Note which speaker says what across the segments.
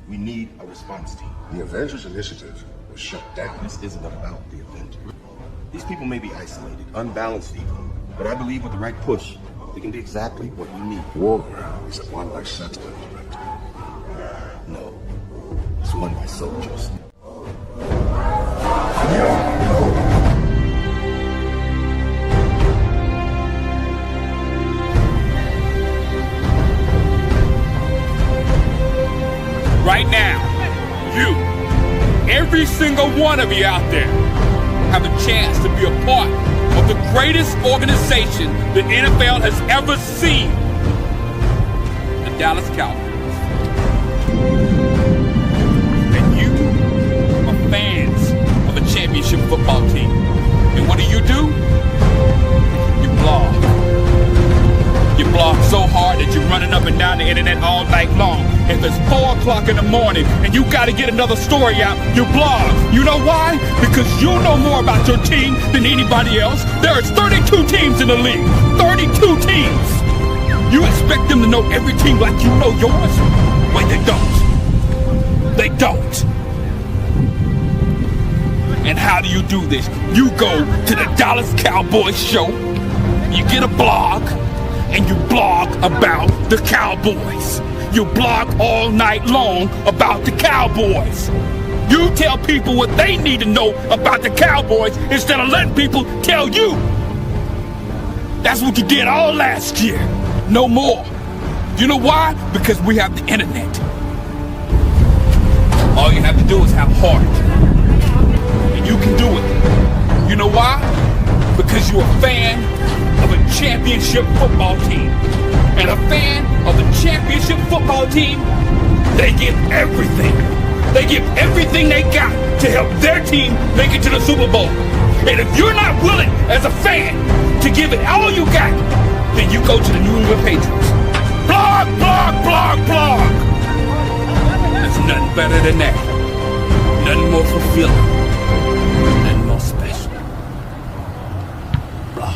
Speaker 1: We need a response team.
Speaker 2: The Avengers Initiative was shut down.
Speaker 1: This isn't about the Avengers. These people may be isolated, unbalanced people, but I believe with the right push, they can be exactly what we need.
Speaker 2: War is it won by sexton, Director?
Speaker 1: No, it's won by soldiers.
Speaker 3: Right now, every single one of you out there, have a chance to be a part of the greatest organization the NFL has ever seen, the Dallas Cowboys. And you are fans of a championship football team. And what do? You blog. You blog so hard that you're running up and down the internet all night long. If it's 4 o'clock in the morning and you got to get another story out, you blog. You know why? Because you know more about your team than anybody else. There is 32 teams in the league. 32 teams. You expect them to know every team like you know yours? Wait, they don't. They don't. And how do you do this? You go to the Dallas Cowboys show, you get a blog, and you blog about the Cowboys. You blog all night long about the Cowboys. You tell people what they need to know about the Cowboys instead of letting people tell you. That's what you did all last year. No more. You know why? Because we have the internet. All you have to do is have heart. And you can do it. You know why? Because you're a fan of a championship football team. And a fan of a championship football team, they give everything. They give everything they got to help their team make it to the Super Bowl. And if you're not willing as a fan to give it all you got, then you go to the New England Patriots. Blog, blog, blog, blog. There's nothing better than that. Nothing more fulfilling. Nothing more special. Blog.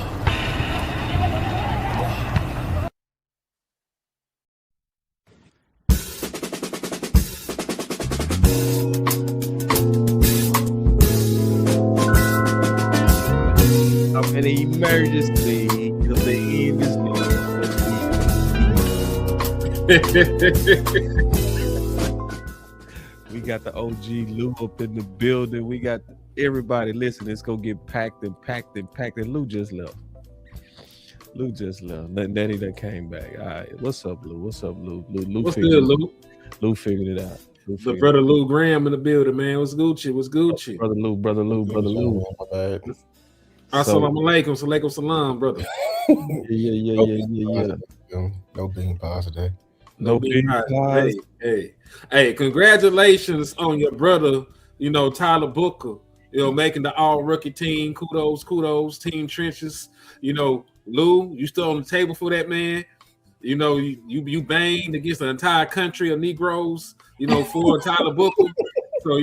Speaker 4: I'm in an emergency because the end is We got the OG Lou up in the building. We got everybody. Listen, it's gonna get packed and packed and packed. And Lou just left. Daddy that came back. All right, what's up, Lou? What's up, Lou?
Speaker 5: What's good, Lou?
Speaker 4: Lou figured it out.
Speaker 5: The brother Lou Graham in the building, man. What's Gucci? What's Gucci?
Speaker 4: Brother Lou.
Speaker 5: Assalamu alaikum, salaikum salam, brother.
Speaker 4: Yeah.
Speaker 2: No bean pies today.
Speaker 4: No bean pies.
Speaker 5: Hey, congratulations on your brother, Tyler Booker, making the all-rookie team. Kudos, Team Trenches. Lou, you still on the table for that, man. You banged against the entire country of Negroes, for Tyler Booker. So,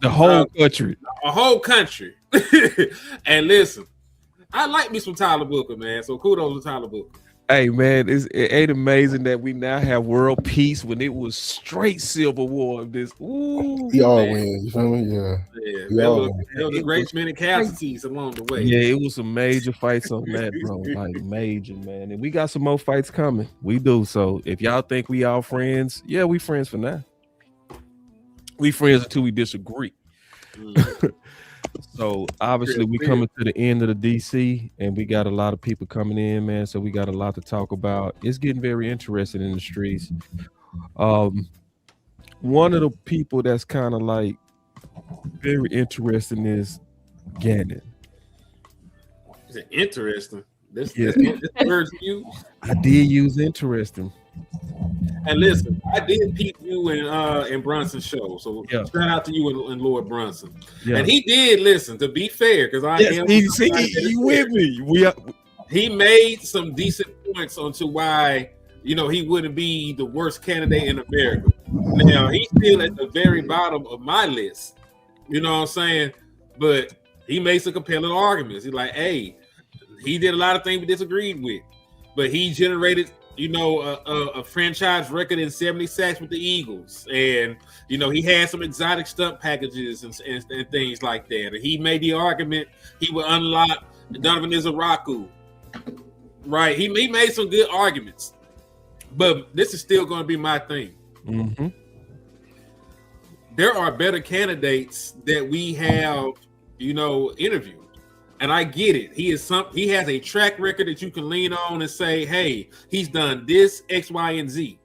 Speaker 4: the whole country.
Speaker 5: A whole country. And listen, I like me some Tyler Booker, man. So kudos to Tyler Booker.
Speaker 4: Hey, man, it ain't amazing that we now have world peace when it was straight civil war.
Speaker 2: We all win. You feel me? Yeah.
Speaker 5: There was a great many casualties along the way.
Speaker 4: Yeah, it was some major fights on that, bro. Like major, man. And we got some more fights coming. We do. So if y'all think we all friends, yeah, we friends for now. We friends until we disagree. So obviously we coming to the end of the DC and we got a lot of people coming in, man. So we got a lot to talk about. It's getting very interesting in the streets. One of the people that's kind of like very interesting is Ganon.
Speaker 5: Is it interesting? This word you.
Speaker 4: I did use interesting.
Speaker 5: And listen, I did peep you in Brunson's show, so shout out to you and Lord Brunson. Yeah. And he did listen. To be fair, because
Speaker 4: he with me.
Speaker 5: He made some decent points onto why he wouldn't be the worst candidate in America. Now he's still at the very bottom of my list. You know what I'm saying? But he makes some compelling arguments. He's like, hey, he did a lot of things we disagreed with, but he generated a franchise record in 70 sacks with the Eagles, and he had some exotic stunt packages and things like that. And he made the argument he would unlock Donovan Izaraku. Right, he made some good arguments, but this is still going to be my thing.
Speaker 4: Mm-hmm.
Speaker 5: There are better candidates that we have, interviewed. And I get it. He has a track record that you can lean on and say, hey, he's done this, X, Y, and Z.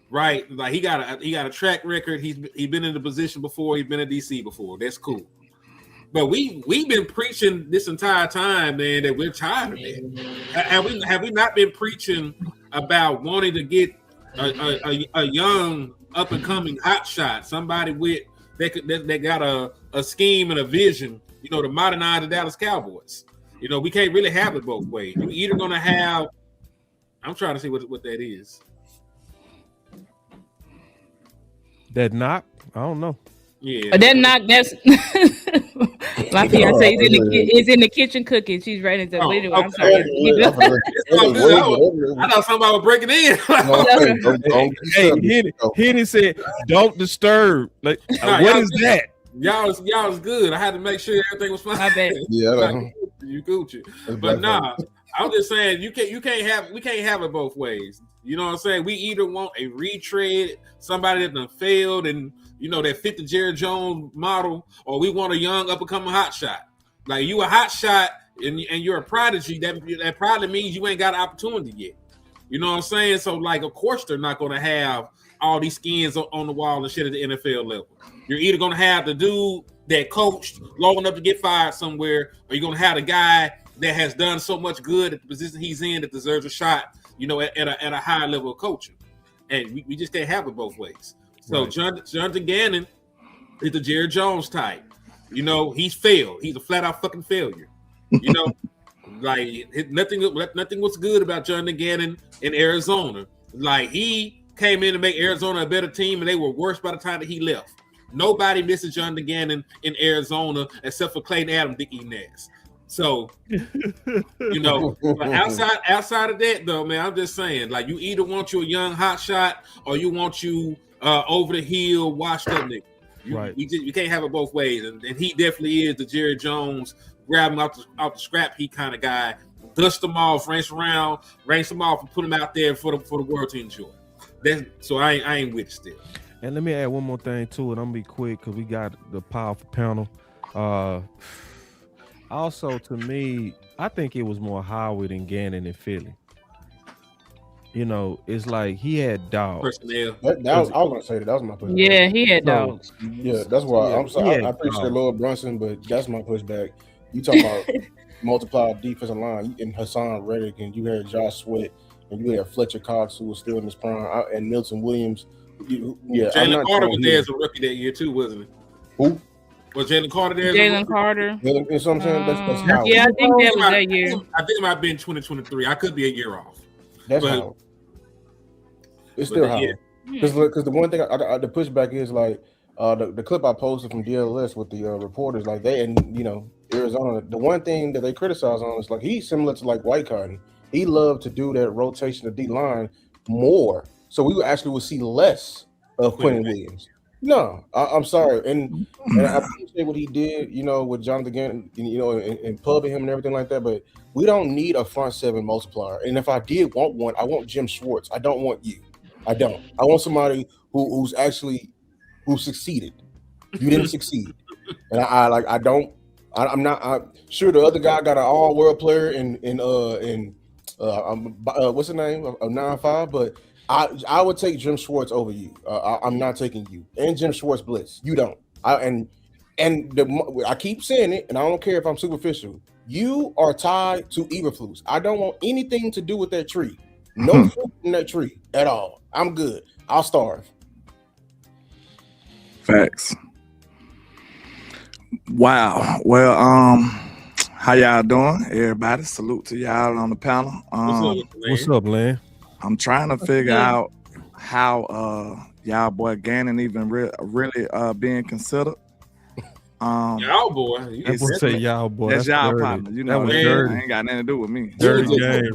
Speaker 5: Right? Like he got a track record. He's been in the position before, he's been in DC before. That's cool. But we've been preaching this entire time, man, that we're tired of it. Have we not been preaching about wanting to get a young up and coming hot shot, somebody that got a scheme and a vision, to modernize the Dallas Cowboys? We can't really have it both ways. You're either going to have, I'm trying to see what that is.
Speaker 4: That knock? I don't know.
Speaker 5: Yeah.
Speaker 6: That knock, that's my fiance is in the kitchen cooking. She's ready to video. I'm sorry.
Speaker 5: I thought somebody was breaking in.
Speaker 4: Hey, Henny said, "Don't disturb." Like, what is that?
Speaker 5: Y'all was good. I had to make sure everything was fine.
Speaker 6: My bad.
Speaker 2: Yeah,
Speaker 5: you Gucci. But nah, I'm just saying we can't have it both ways. You know what I'm saying? We either want a retread, somebody that done failed and that fit the Jerry Jones model, or we want a young up and coming hot shot. Like you a hot shot and you're a prodigy, that probably means you ain't got an opportunity yet. You know what I'm saying? So like, of course they're not going to have all these skins on the wall and shit at the NFL level. You're either going to have the dude that coached long enough to get fired somewhere, or you're going to have the guy that has done so much good at the position he's in that deserves a shot, at a high level of coaching. And we just can't have it both ways. So right. Jonathan Gannon is the Jerry Jones type. He's failed. He's a flat out fucking failure. Like nothing was good about Jonathan Gannon in Arizona. Like he came in to make Arizona a better team, and they were worse by the time that he left. Nobody misses Jonathan Gannon in Arizona except for Clayton Adams, Dick Enes. So, outside of that though, man, I'm just saying, like, you either want you a young hot shot or you want you over the hill, washed up nigga.
Speaker 4: Right.
Speaker 5: You can't have it both ways, and he definitely is the Jerry Jones, grab him out the scrap heap kind of guy, dust them off, rinse them off, and put them out there for the world to enjoy. So I ain't with it still. And
Speaker 4: let me add one more thing to it. I'm gonna be quick because we got the powerful panel. Also, to me, I think it was more Howard and Gannon in Philly. It's like he had dogs.
Speaker 5: Personnel.
Speaker 2: I was gonna say that was my pushback.
Speaker 6: Yeah, he had dogs.
Speaker 2: Yeah, that's why I'm sorry. I appreciate Lord Brunson, but that's my pushback. You talking about multiply defensive line and Hassan Reddick, and you had Josh Sweat, and you had Fletcher Cox, who was still in his prime, and Milton Williams.
Speaker 5: Jalen Carter was there as a rookie that year too, wasn't it?
Speaker 2: Who?
Speaker 5: Was Jalen Carter there?
Speaker 6: Jalen Carter.
Speaker 2: You know what I'm saying? That's how.
Speaker 6: Yeah, I think that was that year.
Speaker 5: I think it might have been 2023. I could be a year off.
Speaker 2: That's how. It's still how. Because the one thing the pushback is like the clip I posted from DLS with the reporters, like they and Arizona. The one thing that they criticize on is like he's similar to like White Cotton. He loved to do that rotation of D line more, so we actually would see less of Quentin Williams. No, I'm sorry, and I appreciate what he did, with Jonathan Gannon, and pubbing him and everything like that. But we don't need a front seven multiplier. And if I did want one, I want Jim Schwartz. I don't want you. I don't. I want somebody who succeeded. You didn't succeed, and I'm not sure the other guy got an all-world player in what's the name of 9-5, but. I would take Jim Schwartz over you. I'm not taking you and Jim Schwartz blitz. You don't. I keep saying it, and I don't care if I'm superficial. You are tied to Eberflus. I don't want anything to do with that tree. No fruit in that tree at all. I'm good. I'll starve.
Speaker 7: Facts. Wow. Well, how y'all doing, everybody? Salute to y'all on the panel.
Speaker 4: What's up, Len?
Speaker 7: I'm trying to figure out how y'all boy Gannon even really being considered.
Speaker 5: Y'all boy.
Speaker 4: That boy say y'all boy.
Speaker 7: That's y'all
Speaker 4: dirty.
Speaker 7: partner. You
Speaker 4: That
Speaker 7: know,
Speaker 4: was
Speaker 7: that
Speaker 4: dirty.
Speaker 7: ain't got nothing to do with me.
Speaker 4: Dirty game.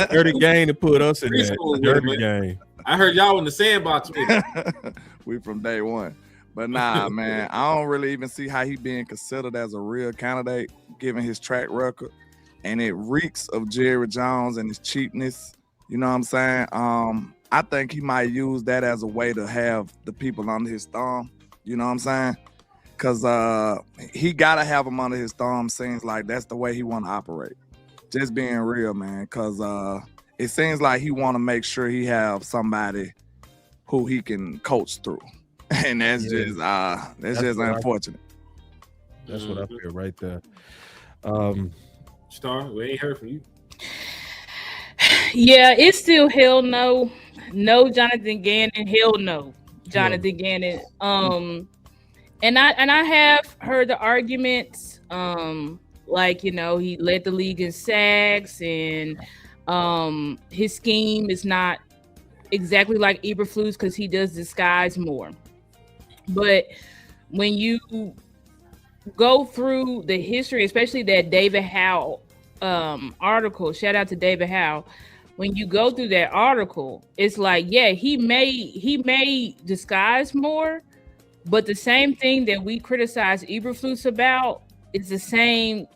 Speaker 4: Dirty game to put us in that. Dirty game.
Speaker 5: I heard y'all in the sandbox with it.
Speaker 7: We from day one. But nah, man, I don't really even see how he being considered as a real candidate, given his track record. And it reeks of Jerry Jones and his cheapness. You know what I'm saying? I think he might use that as a way to have the people under his thumb. You know what I'm saying? Because he got to have them under his thumb. Seems like that's the way he want to operate. Just being real, man. Because it seems like he want to make sure he have somebody who he can coach through. And that's just unfortunate.
Speaker 4: That's what I feel right there.
Speaker 5: Star, we ain't heard from you.
Speaker 6: Yeah, it's still hell no. No Jonathan Gannon, hell no. Jonathan Gannon. And I have heard the arguments, like, you know, he led the league in sacks and his scheme is not exactly like Eberflus because he does disguise more. But when you go through the history, especially that David Howe article, shout out to David Howe. When you go through that article, it's like, yeah, he may disguise more, but the same thing that we criticize Eberflus about is the same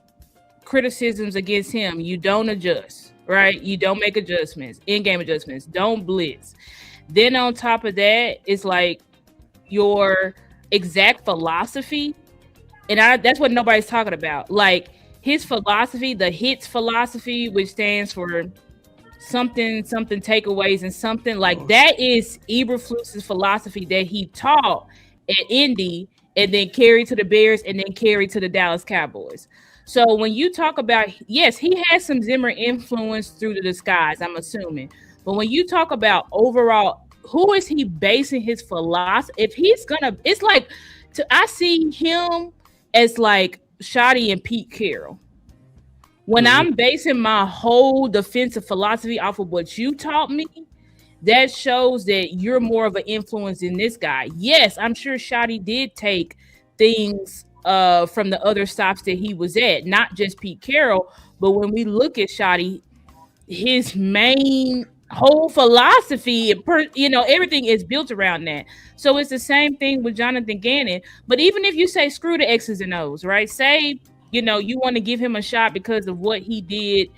Speaker 6: criticisms against him. You don't adjust, right? You don't make adjustments, in-game adjustments, don't blitz. Then on top of that, it's like your exact philosophy, and that's what nobody's talking about. Like his philosophy, the HITS philosophy, which stands for something takeaways and something like that, is Eberflus's philosophy that he taught at Indy and then carried to the Bears and then carried to the Dallas Cowboys. So when you talk about, yes, he has some Zimmer influence through the disguise, I'm assuming. But when you talk about overall, who is he basing his philosophy? If he's gonna, it's like, I see him as like Shoddy and Pete Carroll. When I'm basing my whole defensive philosophy off of what you taught me, that shows that you're more of an influence than this guy. Yes, I'm sure Shoddy did take things from the other stops that he was at, not just Pete Carroll. But when we look at Shoddy, his main whole philosophy, everything is built around that. So it's the same thing with Jonathan Gannon. But even if you say screw the X's and O's, right? Say, you want to give him a shot because of what he did.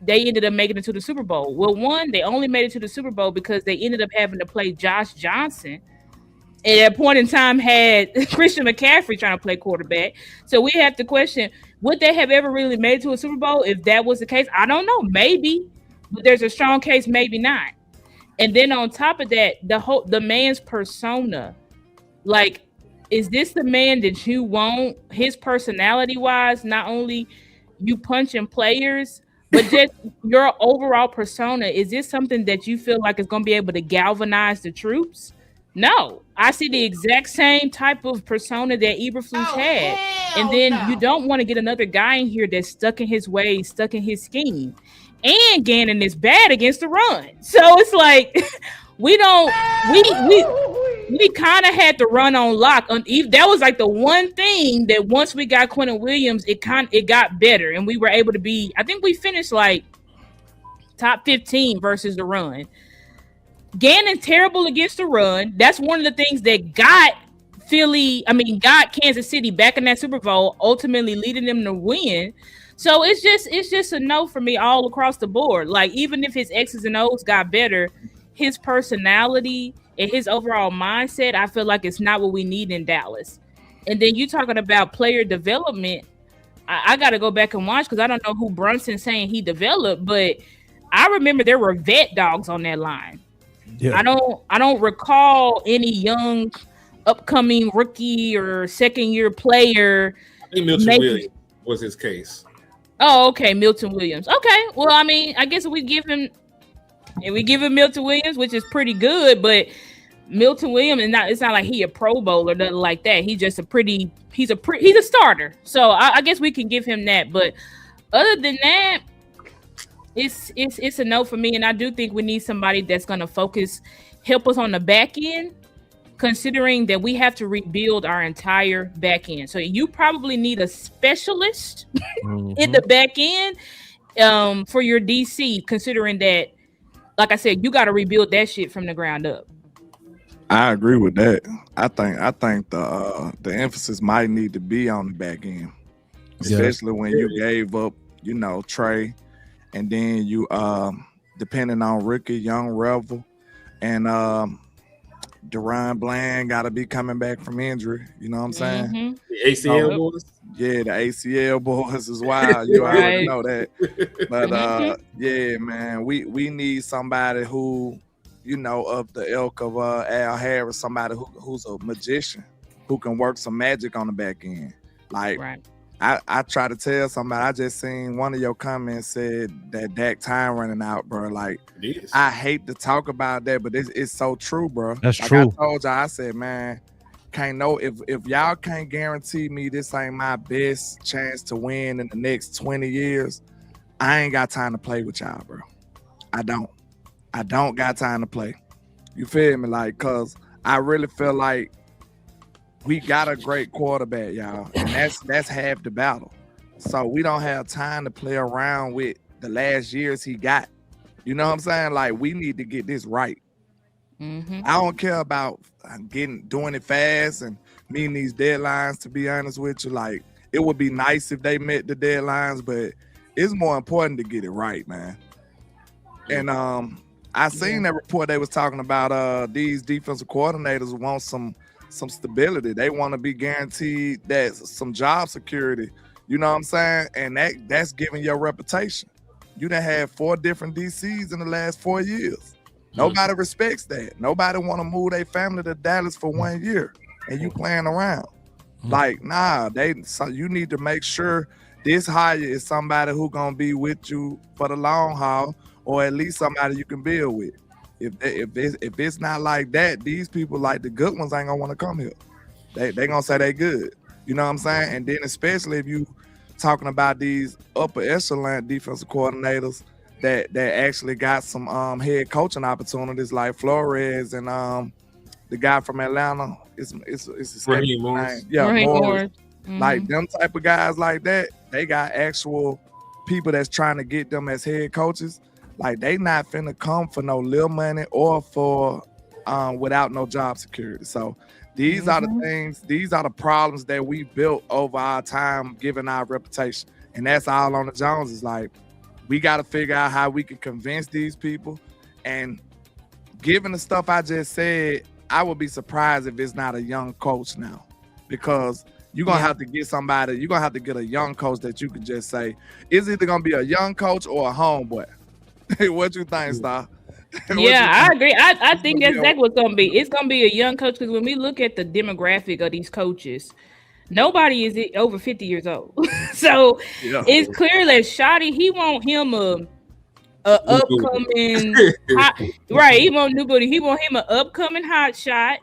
Speaker 6: They ended up making it to the Super Bowl. Well, one, they only made it to the Super Bowl because they ended up having to play Josh Johnson. And at a point in time had Christian McCaffrey trying to play quarterback. So we have to question, would they have ever really made it to a Super Bowl if that was the case? I don't know. Maybe. But there's a strong case, maybe not. And then on top of that, the man's persona, like, is this the man that you want? His personality wise, not only you punching players, but just your overall persona. Is this something that you feel like is going to be able to galvanize the troops? No, I see the exact same type of persona that Eberflus had. And then you don't want to get another guy in here that's stuck in his ways, stuck in his scheme. And Gannon is bad against the run. So it's like we kind of had to run on lock. That was like the one thing that once we got Quentin Williams, it got better. And we were able to be, I think we finished like top 15 versus the run. Gannon terrible against the run. That's one of the things that got Kansas City back in that Super Bowl, ultimately leading them to win. So it's just a no for me all across the board. Like, even if his X's and O's got better, his personality and his overall mindset, I feel like it's not what we need in Dallas. And then you talking about player development, I got to go back and watch because I don't know who Brunson's saying he developed, but I remember there were vet dogs on that line. Yeah. I don't recall any young upcoming rookie or second year player.
Speaker 5: I think Milton Williams was his case.
Speaker 6: Oh, okay, Milton Williams. Okay, well, I mean, I guess we give him Milton Williams, which is pretty good, but Milton Williams it's not like he a Pro Bowl or nothing like that. He's just he's a starter. So I guess we can give him that. But other than that, it's a no for me. And I do think we need somebody that's gonna help us on the back end considering that we have to rebuild our entire back end. So you probably need a specialist in the back end for your DC, considering that, like I said, you got to rebuild that shit from the ground up.
Speaker 7: I agree with that. I think the emphasis might need to be on the back end, especially when you gave up, Trey, and then you depending on Ricky, Young Revel, and Deron Bland got to be coming back from injury. You know what I'm saying?
Speaker 5: The ACL boys.
Speaker 7: Yeah, the ACL boys is wild. You already know that. But yeah, man, we need somebody who, of the ilk of Al Harris, somebody who's a magician, who can work some magic on the back end. Like, I try to tell somebody, I just seen one of your comments said that Dak time running out, bro. Like, I hate to talk about that, but it's so true, bro.
Speaker 4: That's
Speaker 7: like
Speaker 4: true.
Speaker 7: I told y'all, I said, man, can't know if y'all can't guarantee me this ain't my best chance to win in the next 20 years, I ain't got time to play with y'all, bro. I don't got time to play. You feel me? Like, cause I really feel like we got a great quarterback, y'all, and that's half the battle. So we don't have time to play around with the last years he got. You know what I'm saying? Like, we need to get this right. I don't care about doing it fast and meeting these deadlines. To be honest with you, like, it would be nice if they met the deadlines, but it's more important to get it right, man. And I seen that report they was talking about these defensive coordinators want some stability. They want to be guaranteed that some job security. You know what I'm saying? And that's giving your reputation. You done had 4 different DCs in the last 4 years. Nobody respects that. Nobody want to move their family to Dallas for 1 year, and you playing around. Like, nah, so you need to make sure this hire is somebody who gonna be with you for the long haul, or at least somebody you can build with. If it's not like that, these people, like the good ones, ain't gonna want to come here. They gonna say they good. You know what I'm saying? And then especially if you talking about these upper echelon defensive coordinators that actually got some head coaching opportunities, like Flores and the guy from Atlanta. It's
Speaker 5: Raheem Morris.
Speaker 7: Yeah, Morris.
Speaker 6: Mm-hmm.
Speaker 7: Like them type of guys like that, they got actual people that's trying to get them as head coaches. Like, they not finna come for no little money or for without no job security. So these are the things, these are the problems that we built over our time, given our reputation. And that's all on the Joneses. Like, we got to figure out how we can convince these people. And given the stuff I just said, I would be surprised if it's not a young coach now, because you're going to have to get somebody, you're going to have to get a young coach that you can just say, it's either going to be a young coach or a homeboy. What you think, Star?
Speaker 6: Yeah, I agree. I think that's exactly what's going to be. It's going to be a young coach, because when we look at the demographic of these coaches, nobody is over 50 years old. So it's clear that Shotty, he want him a upcoming hot, right? He want nobody. He want him an upcoming hot shot.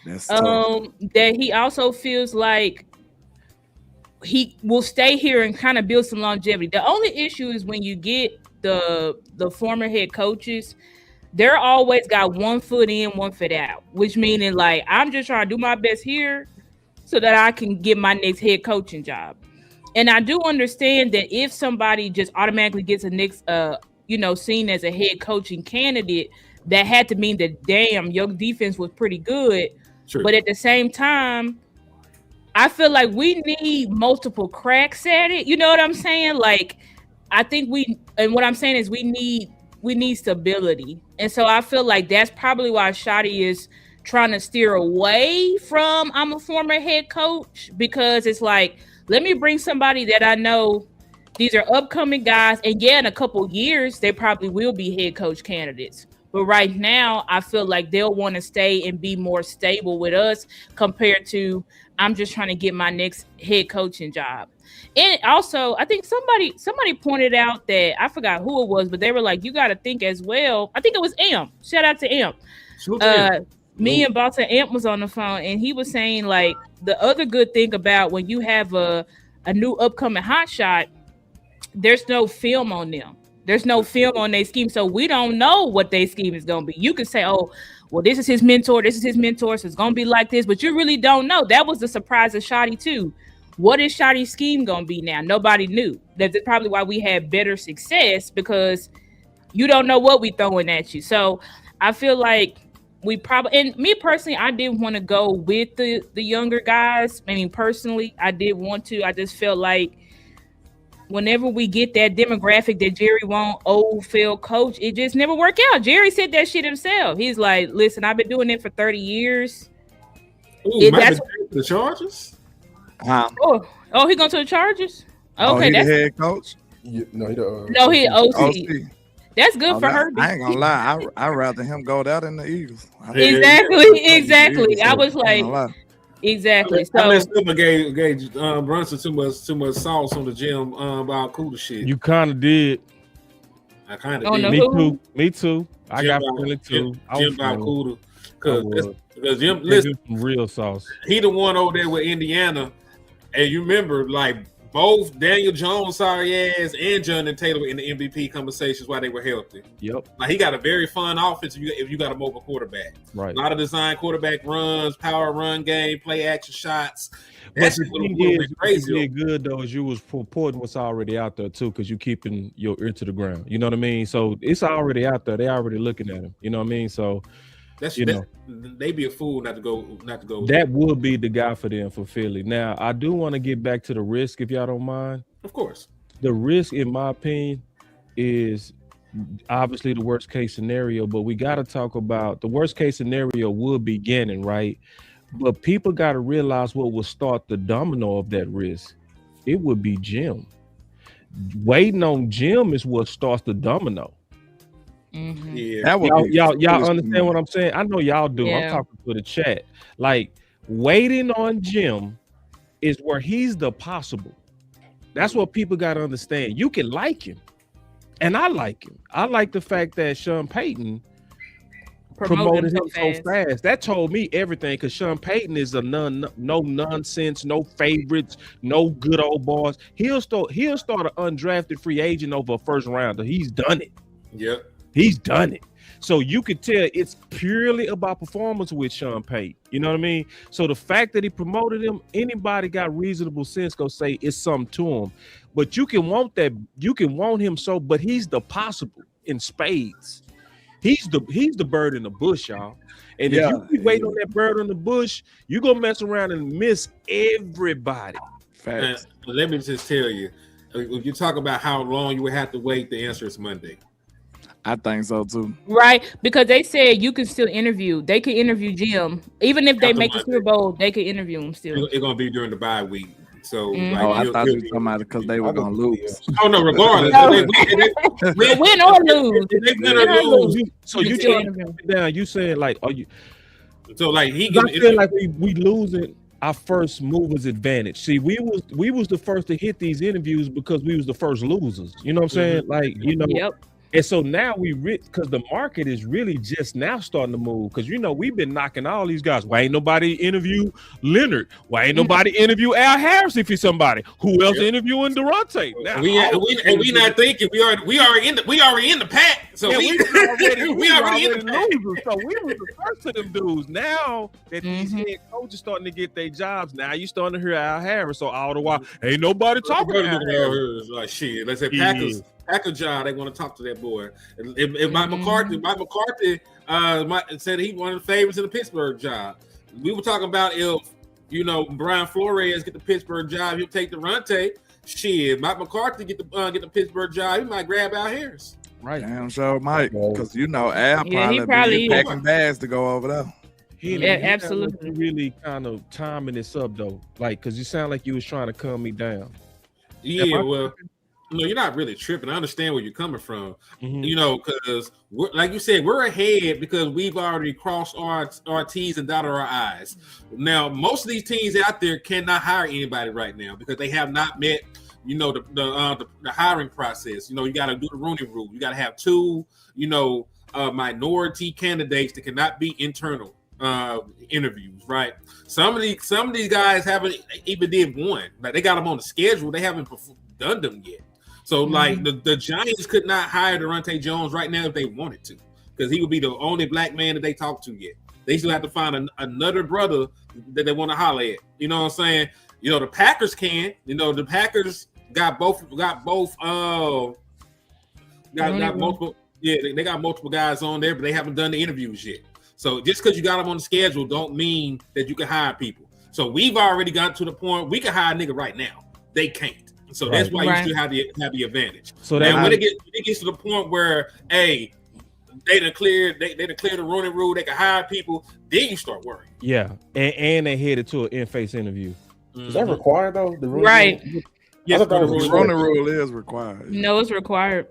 Speaker 6: That he also feels like he will stay here and kind of build some longevity. The only issue is when you get the former head coaches, they're always got 1 foot in, 1 foot out, which meaning, like, I'm just trying to do my best here so that I can get my next head coaching job. And I do understand that if somebody just automatically gets a next, seen as a head coaching candidate, that had to mean that, damn, your defense was pretty good. True. But at the same time, I feel like we need multiple cracks at it. You know what I'm saying? Like, I think what I'm saying is we need stability. And so I feel like that's probably why Shotty is trying to steer away from I'm a former head coach, because it's like, let me bring somebody that I know these are upcoming guys, and in a couple years they probably will be head coach candidates. But right now I feel like they'll want to stay and be more stable with us compared to I'm just trying to get my next head coaching job. And also, I think somebody pointed out that, I forgot who it was, but they were like, you got to think as well. I think it was Amp. Shout out to Amp. Me and Boss and Amp was on the phone, and he was saying, like, the other good thing about when you have a new upcoming hotshot, there's no film on them. There's no film on their scheme, so we don't know what their scheme is going to be. You can say, oh, well, this is his mentor, so it's gonna be like this, but you really don't know. That was the surprise of Shotty too. What is Shotty's scheme gonna be now? Nobody knew. That's probably why we had better success, because you don't know what we throwing at you. So I feel like we probably, and me personally, I didn't want to go with the younger guys. I mean, personally, I did want to. I just felt like whenever we get that demographic that Jerry want, old field coach, it just never work out. Jerry said that shit himself. He's like, listen, I've been doing it for 30 years.
Speaker 5: Ooh, that's the Chargers?
Speaker 6: Oh, he going to the Chargers? Okay,
Speaker 7: that's the head coach.
Speaker 2: He
Speaker 6: OC. That's good for her.
Speaker 7: I ain't gonna lie. I rather him go there than the Eagles.
Speaker 6: Exactly. I was like, exactly. So
Speaker 5: I messed up and gave Brunson too much sauce on the gym about Cuda shit.
Speaker 4: You kind of did.
Speaker 5: I kind of did.
Speaker 4: Me too. I got feeling too.
Speaker 5: Jim about Cuda, because Jim, listen,
Speaker 4: some real sauce.
Speaker 5: He the one over there with Indiana, and you remember like both Daniel Jones, sorry ass, and Jonathan Taylor were in the MVP conversations while they were healthy.
Speaker 4: Yep.
Speaker 5: Like he got a very fun offense if you got a mobile quarterback.
Speaker 4: Right.
Speaker 5: A lot of design quarterback runs, power run game, play action shots.
Speaker 4: But the thing is, crazy. What you did good though is you was reporting what's already out there too, because you keeping your ear to the ground. You know what I mean? So it's already out there. They already looking at him. You know what I mean? So
Speaker 5: they'd be a fool not to go.
Speaker 4: That would be the guy for them for Philly. Now I do want to get back to the risk, if y'all don't mind.
Speaker 5: Of course.
Speaker 4: The risk, in my opinion, is obviously the worst case scenario, but we got to talk about the worst case scenario would be Ganon, right? But people got to realize what will start the domino of that risk. It would be Jim. Waiting on Jim is what starts the domino.
Speaker 6: Mm-hmm.
Speaker 5: Yeah,
Speaker 4: y'all understand what I'm saying? I know y'all do. Yeah. I'm talking to the chat. Like waiting on Jim is where he's the possible. That's what people got to understand. You can like him, and I like him. I like the fact that Sean Payton promoted him so fast. That told me everything, because Sean Payton is a no nonsense, no favorites, no good old boss. He'll start an undrafted free agent over a first rounder. He's done it.
Speaker 5: Yep.
Speaker 4: He's done it. So you could tell it's purely about performance with Sean Payton. You know what I mean? So the fact that he promoted him, anybody got reasonable sense go say it's something to him. But you can want that. You can want him so, but he's the possible in spades. He's the bird in the bush, y'all. And if you keep waiting on that bird in the bush, you're gonna mess around and miss everybody.
Speaker 5: Facts. Let me just tell you, if you talk about how long you would have to wait, the answer is Monday.
Speaker 7: I think so too.
Speaker 6: Right, because they said you can still interview. They could interview Jim, even if they make the Super Bowl. They could interview him still.
Speaker 5: It's gonna be during the bye week. So,
Speaker 7: I thought you were talking about it because they were gonna lose.
Speaker 5: Oh no, regardless,
Speaker 6: they win or lose.
Speaker 5: They win or lose.
Speaker 4: So you down? You saying like, are you?
Speaker 5: So like I
Speaker 4: feel like we losing our first movers advantage. See, we was the first to hit these interviews because we was the first losers. You know what I'm saying? Like, you know.
Speaker 6: Yep.
Speaker 4: And so now because the market is really just now starting to move. Because, you know, we've been knocking all these guys. Why ain't nobody interview Leonhard? Why ain't nobody interview Al Harris if he's somebody? Who else interviewing Daronte? Now,
Speaker 5: we not thinking we already in the pack. So we already in the
Speaker 4: losers. So we were the first of them dudes. Now that these head coaches starting to get their jobs, now you starting to hear Al Harris. So all the while, ain't nobody talking to Al Harris.
Speaker 5: Like shit. Let's say Packer job, they want to talk to that boy. If Mike McCarthy said he one of the favorites in the Pittsburgh job. We were talking about if Brian Flores get the Pittsburgh job, he'll take Daronte. Shit, Mike McCarthy get the Pittsburgh job, he might grab Al Harris.
Speaker 7: Right, damn sure, Mike, because Al probably packing bags to go over there.
Speaker 6: Absolutely.
Speaker 4: Really kind of timing this up though, like because you sound like you was trying to calm me down.
Speaker 5: Yeah, well. No, you're not really tripping. I understand where you're coming from. Because like you said, we're ahead because we've already crossed our T's and dotted our I's. Now, most of these teams out there cannot hire anybody right now because they have not met, the hiring process. You got to do the Rooney Rule. You got to have two, minority candidates that cannot be internal interviews, right? Some of these guys haven't even did one. Like they got them on the schedule. They haven't done them yet. So, like, the Giants could not hire Daronte Jones right now if they wanted to because he would be the only black man that they talk to yet. They still have to find another brother that they want to holler at. You know what I'm saying? You know, the Packers can. You know, the Packers got multiple. Yeah, they got multiple guys on there, but they haven't done the interviews yet. So just because you got them on the schedule, don't mean that you can hire people. So we've already got to the point we can hire a nigga right now. They can't. So that's why you still have the advantage. So now when it gets to the point where, hey, they done cleared the running rule, they can hire people, then you start worrying.
Speaker 4: Yeah, and they headed to an in-face interview.
Speaker 2: Is that required though? The rule?
Speaker 6: Right.
Speaker 5: Yes,
Speaker 7: the running rule is required.
Speaker 6: No, it's required.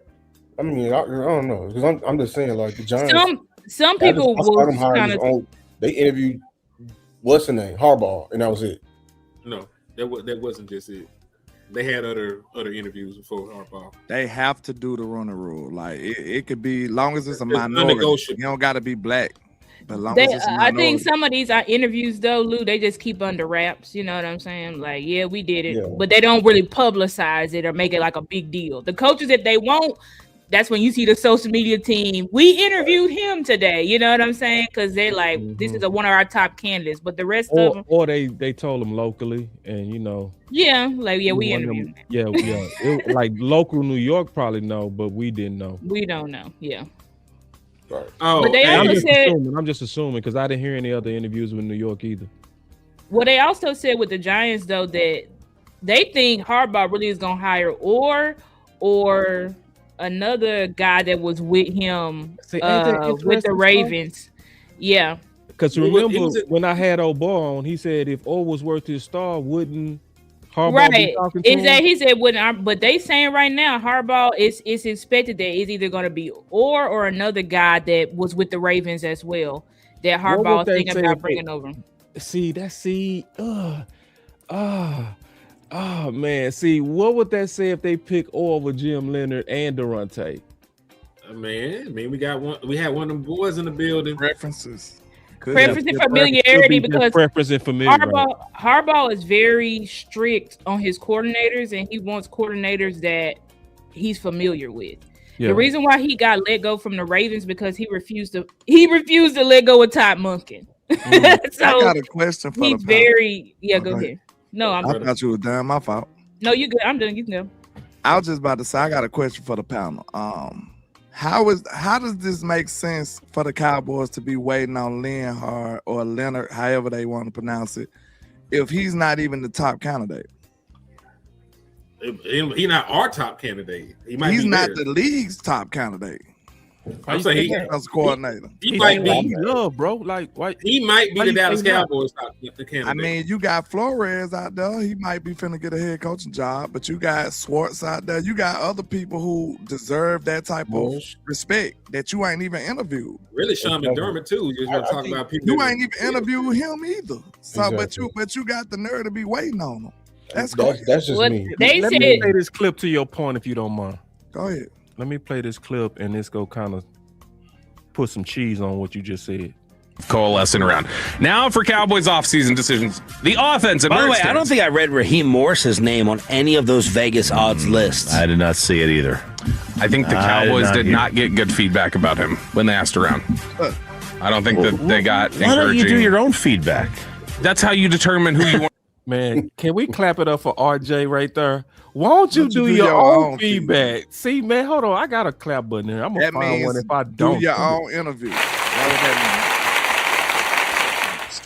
Speaker 2: I mean, I don't know because I'm just saying like the Giants.
Speaker 6: Some people will kind of.
Speaker 2: They interviewed what's the name Harbaugh, and that was it.
Speaker 5: No, that wasn't just it. They had other interviews before Harbaugh.
Speaker 7: They have to do the running rule. Like it could be, long as it's a minority. You don't got to be black. But long as it's a minority.
Speaker 6: I think some of these interviews though, Lou, they just keep under wraps. You know what I'm saying? Like, yeah, we did it, but they don't really publicize it or make it like a big deal. The coaches that they won't. That's when you see the social media team. We interviewed him today. You know what I'm saying? Because they're like, this is one of our top candidates. But the rest of them,
Speaker 4: or they told them locally, and you know,
Speaker 6: we interviewed him.
Speaker 4: It, like local New York probably know, but we didn't know.
Speaker 6: We don't know. Yeah.
Speaker 2: Right.
Speaker 6: Oh, but they also said,
Speaker 4: I'm just assuming because I didn't hear any other interviews with New York either.
Speaker 6: Well, they also said with the Giants though that they think Harbaugh really is gonna hire or another guy that was with him with the Ravens. Yeah.
Speaker 4: Because remember when I had O'Bo on, he said if O was worth his star, wouldn't Harbaugh be talking to him?
Speaker 6: He said wouldn't. But they saying right now Harbaugh is expected that it's either going to be or another guy that was with the Ravens as well that Harbaugh thinking about bringing over.
Speaker 4: Oh man, see, what would that say if they pick over Jim Leonhard and Daronte?
Speaker 5: Man, we got one. We had one of them boys in the building.
Speaker 7: Preference
Speaker 6: and familiarity because
Speaker 4: preference and familiarity.
Speaker 6: Harbaugh is very strict on his coordinators, and he wants coordinators that he's familiar with. Yeah. The reason why he got let go from the Ravens because he refused to let go of Todd Monken. So
Speaker 7: I got a question for
Speaker 6: he's very go ahead. No,
Speaker 7: I thought you were done. My fault.
Speaker 6: No, you good. I'm done. You can go.
Speaker 7: I was just about to say I got a question for the panel. How does this make sense for the Cowboys to be waiting on Leonhard or Leonhard, however they want to pronounce it, if he's not even the top candidate?
Speaker 5: He's not our top candidate.
Speaker 7: He's not the league's top candidate.
Speaker 5: I'm saying
Speaker 7: as coordinator.
Speaker 5: He might be
Speaker 4: love, bro. Like, why?
Speaker 5: He might be the Dallas Cowboys top candidate.
Speaker 7: I mean, you got Flores out there. He might be finna get a head coaching job, but you got Swartz out there. You got other people who deserve that type of respect that you ain't even interviewed.
Speaker 5: Really, Sean McDermott too. You're gonna talk about people.
Speaker 7: You ain't even interviewed him either. So, but you got the nerve to be waiting on him. That's
Speaker 2: just me.
Speaker 4: Let me play this clip to your point, if you don't mind.
Speaker 7: Go ahead.
Speaker 4: Let me play this clip and let's go kind of put some cheese on what you just said.
Speaker 8: Coalescing around. Now for Cowboys offseason decisions. The offensive.
Speaker 9: By the way, I don't think I read Raheem Morris's name on any of those Vegas odds lists.
Speaker 10: I did not see it either.
Speaker 8: I think the Cowboys did not get good feedback about him when they asked around. I don't think that they got encouraging.
Speaker 10: Why don't you do your own feedback?
Speaker 8: That's how you determine who you want.
Speaker 4: Man, can we clap it up for RJ right there? Why don't you do your own feedback? See, man, hold on. I got a clap button there. I'm gonna find one if I don't.
Speaker 7: Do your own interview.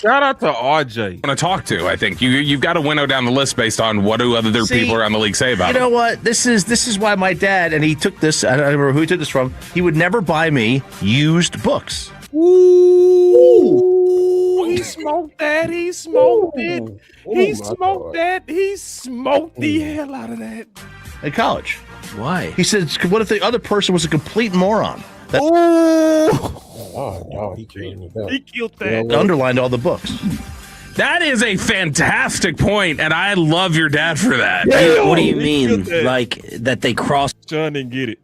Speaker 4: Shout out to RJ.
Speaker 8: Want to talk to? I think you've got to winnow down the list based on what do other people around the league say about it.
Speaker 10: You know what? This is why my dad, and he took this. I don't remember who he took this from. He would never buy me used books.
Speaker 4: Ooh. He smoked that. He smoked it. He smoked that. He smoked the hell out of that.
Speaker 10: In college.
Speaker 9: Why?
Speaker 10: He said, what if the other person was a complete moron?
Speaker 2: He killed me.
Speaker 4: He killed that.
Speaker 10: Underlined all the books.
Speaker 8: That is a fantastic point, and I love your dad for that.
Speaker 9: What do you mean? Like that they crossed?
Speaker 4: Sean didn't get it.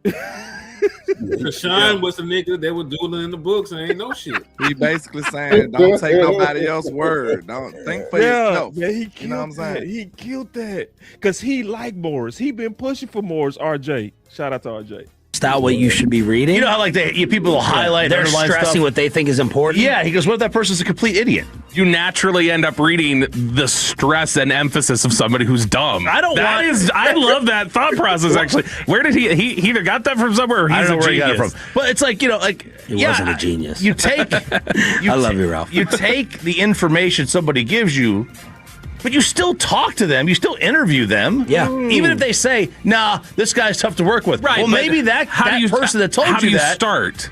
Speaker 5: Sean was the nigga that was doing in the books and ain't no shit.
Speaker 7: He basically saying, don't take nobody else's word. Don't think for yourself.
Speaker 4: Yeah, he killed
Speaker 7: what I'm saying?
Speaker 4: He killed that because he liked Morris. He been pushing for Morris. RJ, shout out to RJ.
Speaker 9: Is that what you should be reading?
Speaker 10: You know how like people will highlight,
Speaker 9: they're
Speaker 10: underline
Speaker 9: stressing
Speaker 10: stuff?
Speaker 9: what they think is important.
Speaker 10: Yeah, he goes, "What if that person's a complete idiot?"
Speaker 8: You naturally end up reading the stress and emphasis of somebody who's dumb. I love that thought process. Actually, where did he either got that from somewhere or he's
Speaker 10: I don't know
Speaker 8: a
Speaker 10: where
Speaker 8: genius.
Speaker 10: he got it from. But it's like,
Speaker 9: He wasn't a genius.
Speaker 10: You take.
Speaker 9: I love you, Ralph.
Speaker 10: You take the information somebody gives you, but you still talk to them. You still interview them.
Speaker 9: Yeah.
Speaker 10: Even if they say, "Nah, this guy's tough to work with."
Speaker 8: Right.
Speaker 10: Well, maybe that person that told
Speaker 8: how do
Speaker 10: you
Speaker 8: you
Speaker 10: that.
Speaker 8: start?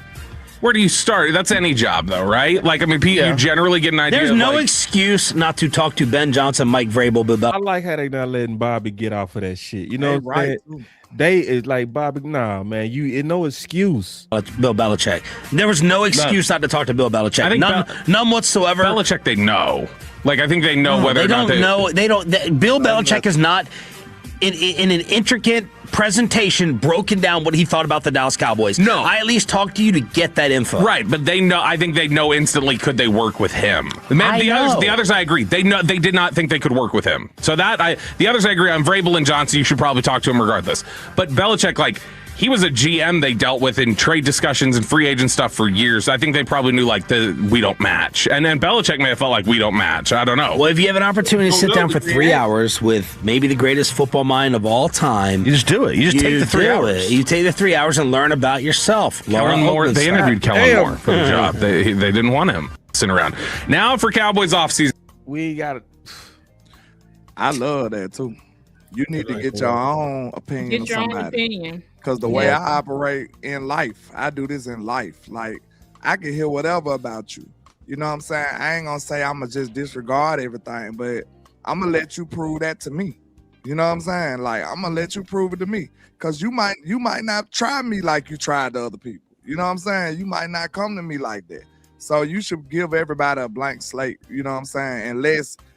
Speaker 8: Where do you start? That's any job, though, right? Like, I mean, you generally get an idea.
Speaker 9: There's
Speaker 8: of,
Speaker 9: no
Speaker 8: like,
Speaker 9: excuse not to talk to Ben Johnson, Mike Vrabel, Bill.
Speaker 4: I like how they not letting Bobby get off of that shit. You know what I'm saying? They is like, Bobby, nah, man, no excuse.
Speaker 9: Bill Belichick. There was no excuse not to talk to Bill Belichick.
Speaker 8: I think
Speaker 9: none whatsoever.
Speaker 8: Belichick, they know. Like, I think they know whether or not they
Speaker 9: know. They don't. Bill Belichick is not in an intricate presentation broken down what he thought about the Dallas Cowboys.
Speaker 8: No.
Speaker 9: I at least talked to you to get that info.
Speaker 8: Right, but they know. I think they know instantly. Could they work with him? The others, I agree. They know. They did not think they could work with him. So the others, I agree on. Vrabel and Johnson, you should probably talk to him regardless. But Belichick, like, he was a GM they dealt with in trade discussions and free agent stuff for years. I think they probably knew, like, we don't match. And then Belichick may have felt like we don't match. I don't know.
Speaker 9: Well, if you have an opportunity to sit down for 3 hours with maybe the greatest football mind of all time,
Speaker 10: you just do it. You just take the 3 hours.
Speaker 9: You take the 3 hours and learn about yourself.
Speaker 8: Kellen Moore, they interviewed Kellen Moore for the job. They didn't want him sitting around. Now for Cowboys offseason.
Speaker 4: We got it.
Speaker 7: I love that too. You need to get your own opinion
Speaker 6: Get your
Speaker 7: of
Speaker 6: own
Speaker 7: somebody.
Speaker 6: opinion.
Speaker 7: Because the way I operate in life, I do this in life. Like, I can hear whatever about you. You know what I'm saying? I ain't gonna say I'm gonna just disregard everything, but I'm gonna let you prove that to me. You know what I'm saying? Like, I'm gonna let you prove it to me. Because you might not try me like you tried to other people. You know what I'm saying? You might not come to me like that. So you should give everybody a blank slate. You know what I'm saying?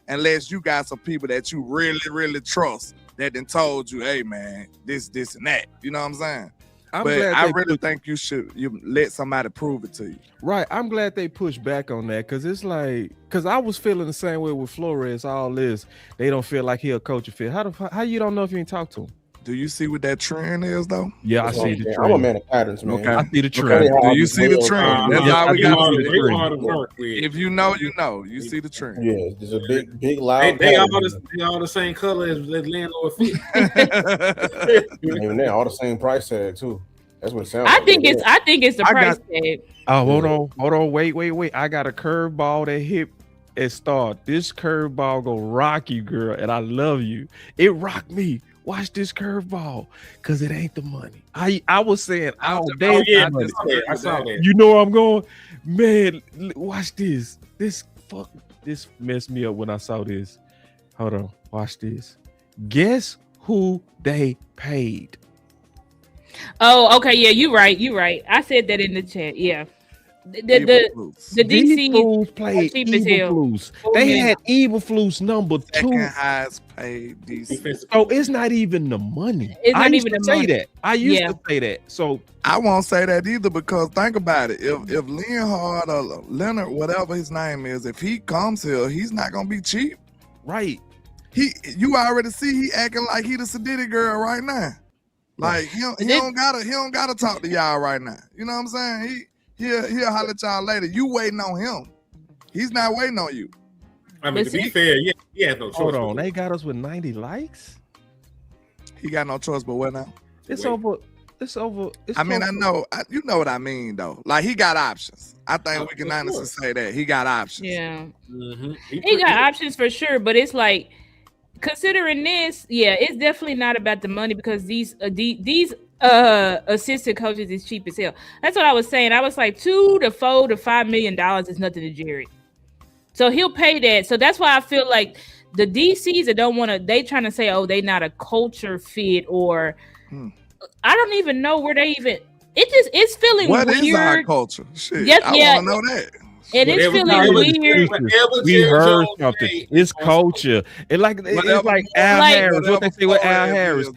Speaker 7: Unless you got some people that you really, really trust that then told you, hey man, this and that. You know what I'm saying? But I really think you let somebody prove it to you.
Speaker 4: Right. I'm glad they pushed back on that because it's like, because I was feeling the same way with Flores. All this, they don't feel like he'll coach a fit. How you don't know if you ain't talk to him?
Speaker 7: Do you see what that trend is though?
Speaker 4: Yeah, I see the trend.
Speaker 2: I'm a man of patterns, man.
Speaker 7: Okay.
Speaker 4: I see the trend.
Speaker 7: Do you see the trend? That's all we got to
Speaker 5: do.
Speaker 7: If you know, you know. You see the trend.
Speaker 2: Yeah, there's a big, loud.
Speaker 5: They all the same color as landlord feet.
Speaker 2: Even there, all the same price tag too. That's what it sounds.
Speaker 6: I
Speaker 2: like.
Speaker 6: think it's the price tag.
Speaker 4: Oh, hold on, wait. I got a curveball that hit at start. This curveball go rock you, girl, and I love you. It rocked me. Watch this curveball, cause it ain't the money. I was saying all day.
Speaker 5: I saw that.
Speaker 4: You know where I'm going, man. Watch this. This messed me up when I saw this. Hold on, watch this. Guess who they paid?
Speaker 6: Oh, okay, yeah, you right. I said that in the chat. Yeah, the DC
Speaker 4: Fools played Evil Flus. They had Evil Flus number 2.
Speaker 7: Second highest paid DC.
Speaker 4: So it's not even the money.
Speaker 6: It's not
Speaker 4: I used
Speaker 6: even
Speaker 4: to
Speaker 6: the
Speaker 4: say
Speaker 6: money.
Speaker 4: that. I used to say that. So
Speaker 7: I won't say that either because think about it. If Leonhard or Leonhard, whatever his name is, if he comes here, he's not gonna be cheap.
Speaker 4: right.
Speaker 7: You already see he acting like he the Sadiddy girl right now. Like he don't gotta talk to y'all right now. You know what I'm saying? He'll holler at y'all later. You waiting on him. He's not waiting on you.
Speaker 5: I mean, to be fair, yeah, he has no choice.
Speaker 4: Hold on. They got us with 90 likes.
Speaker 7: He got no choice but what now?
Speaker 4: It's over.
Speaker 7: I mean, I know, you know what I mean though. Like he got options. I think we can honestly say that he got options.
Speaker 6: Yeah,
Speaker 5: Mm-hmm.
Speaker 6: he got options for sure. But it's like, considering this, yeah, it's definitely not about the money because these assistant coaches is cheap as hell. That's what I was saying. I was like, $2 to $4 to $5 million is nothing to Jerry. So he'll pay that. So that's why I feel like the DCs that don't want to, they trying to say, oh, they not a culture fit or I don't even know where they even. It's feeling
Speaker 7: What
Speaker 6: weird.
Speaker 7: is our culture? Shit,
Speaker 6: Yep,
Speaker 7: I
Speaker 6: yeah.
Speaker 7: want to know that.
Speaker 6: And it's feeling weird.
Speaker 4: We heard something. It's culture. It's like Al Harris. What they say with Al Harris?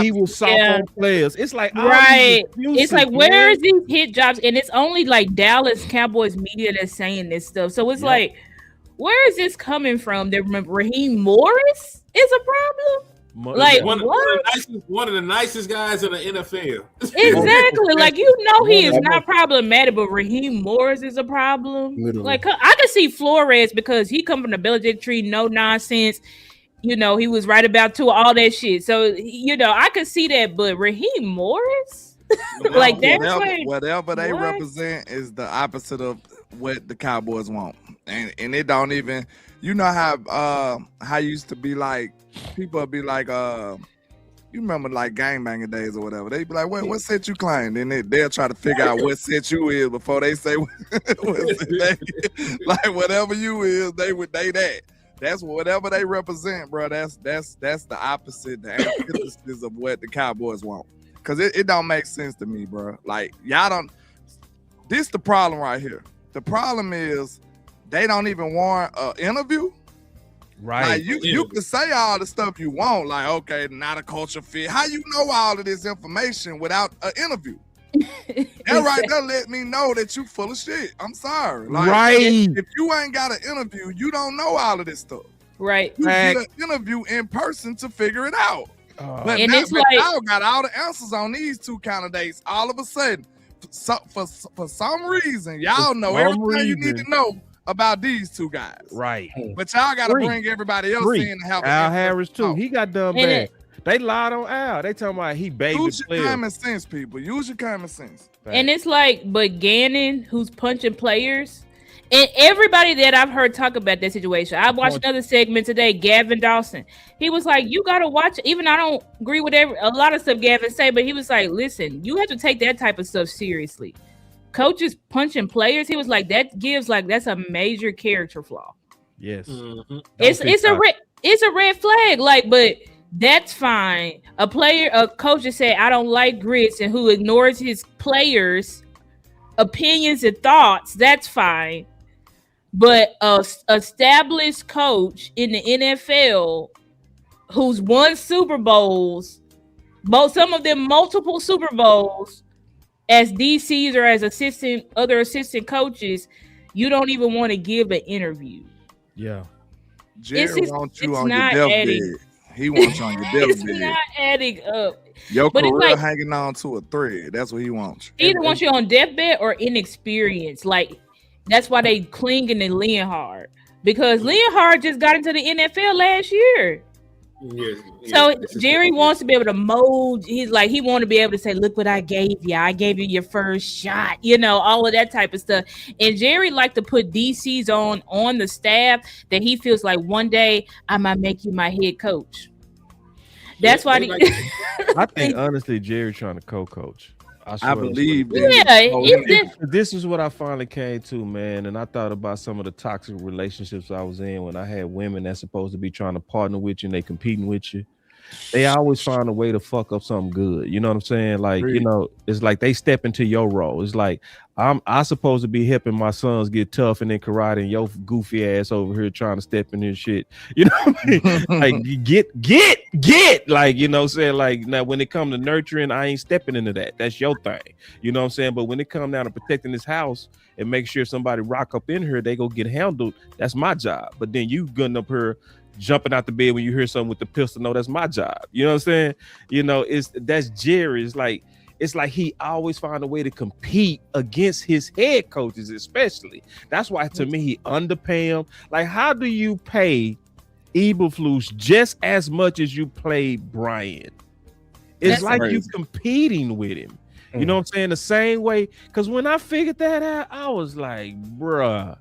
Speaker 4: He was soft on players. It's like
Speaker 6: right. It's like where is these hit jobs? And it's only like Dallas Cowboys media that's saying this stuff. So it's like, where is this coming from? That Raheem Morris is a problem. Like
Speaker 5: one
Speaker 6: what?
Speaker 5: One of the nicest guys in the NFL.
Speaker 6: Exactly. Like you know, he is not problematic, but Raheem Morris is a problem.
Speaker 2: Literally.
Speaker 6: Like I could see Flores because he come from the Belichick tree, no nonsense. You know, he was right about all that shit. So you know, I could see that, but Raheem Morris, like that's
Speaker 7: whatever they represent is the opposite of what the Cowboys want, and it don't even. You know how used to be like people would be like you remember like gangbanging days or whatever. They'd be like, what set you claim? Then they'll try to figure out what set you is before they say what set they, like whatever you is, they that. That's whatever they represent, bro. That's the opposite, the antithesis of what the Cowboys want. Cause it don't make sense to me, bro. Like y'all don't. This the problem right here. The problem is they don't even want an interview.
Speaker 4: Right.
Speaker 7: Like you can say all the stuff you want, like, okay, not a culture fit. How you know all of this information without an interview? That right there let me know that you full of shit. I'm sorry. Like,
Speaker 4: right.
Speaker 7: If you ain't got an interview, you don't know all of this stuff.
Speaker 6: Right.
Speaker 7: You get an interview in person to figure it out. But
Speaker 6: and
Speaker 7: now,
Speaker 6: it's like
Speaker 7: y'all got all the answers on these two candidates all of a sudden. For some reason, y'all know everything you need to know about these two guys.
Speaker 4: Right.
Speaker 7: But y'all got to bring everybody else in to help.
Speaker 4: Al Harris, too. He got done bad. They lied on Al. They talking about he baby
Speaker 7: Use your
Speaker 4: players.
Speaker 7: common sense, people. Use your common sense.
Speaker 6: And it's like, but Ganon, who's punching players, and everybody that I've heard talk about that situation. I watched another segment today, Gavin Dawson. He was like, you got to watch it. Even I don't agree with a lot of stuff Gavin say, but he was like, listen, you have to take that type of stuff seriously. Coaches punching players, he was like, that's a major character flaw.
Speaker 4: Yes.
Speaker 6: Mm-hmm. It's a red flag. Like, but that's fine. A coach that say, I don't like grits and who ignores his players' opinions and thoughts, that's fine. But a established coach in the NFL who's won Super Bowls, some of them multiple Super Bowls, as DCs or as other assistant coaches, you don't even want to give an interview.
Speaker 4: Yeah.
Speaker 7: Jerry wants you on your deathbed. He wants you on your deathbed.
Speaker 6: It's not adding up.
Speaker 7: Your career hanging on to a thread. That's what he wants.
Speaker 6: He either wants you on deathbed or inexperienced. Like, that's why they clinging to Leonhard. Because Leonhard just got into the NFL last year. So Jerry wants to be able to mold. He's like, he want to be able to say, look what I gave you. I gave you your first shot, all of that type of stuff. And Jerry like to put DCs on the staff that he feels like one day I might make you my head coach. That's why
Speaker 4: I think honestly Jerry trying to co-coach.
Speaker 7: I believe
Speaker 4: this is what I finally came to, man. And I thought about some of the toxic relationships I was in when I had women that's supposed to be trying to partner with you and they competing with you. They always find a way to fuck up something good. You know what I'm saying? Like, it's like they step into your role. It's like I supposed to be helping my sons get tough and then karate, and your goofy ass over here trying to step in this shit. You know what I mean? Like get like, you know what I'm saying? Like, now when it comes to nurturing, I ain't stepping into that. That's your thing. You know what I'm saying? But when it comes down to protecting this house and make sure somebody rock up in here, they go get handled. That's my job. But then you gunning up here jumping out the bed when you hear something with the pistol. No, that's my job. You know what I'm saying? That's Jerry. It's like he always find a way to compete against his head coaches, especially. That's why to me he underpay him. Like, how do you pay Eberflus just as much as you play Brian? It's like you competing with him. You know what I'm saying? The same way. Because when I figured that out, I was like, bruh.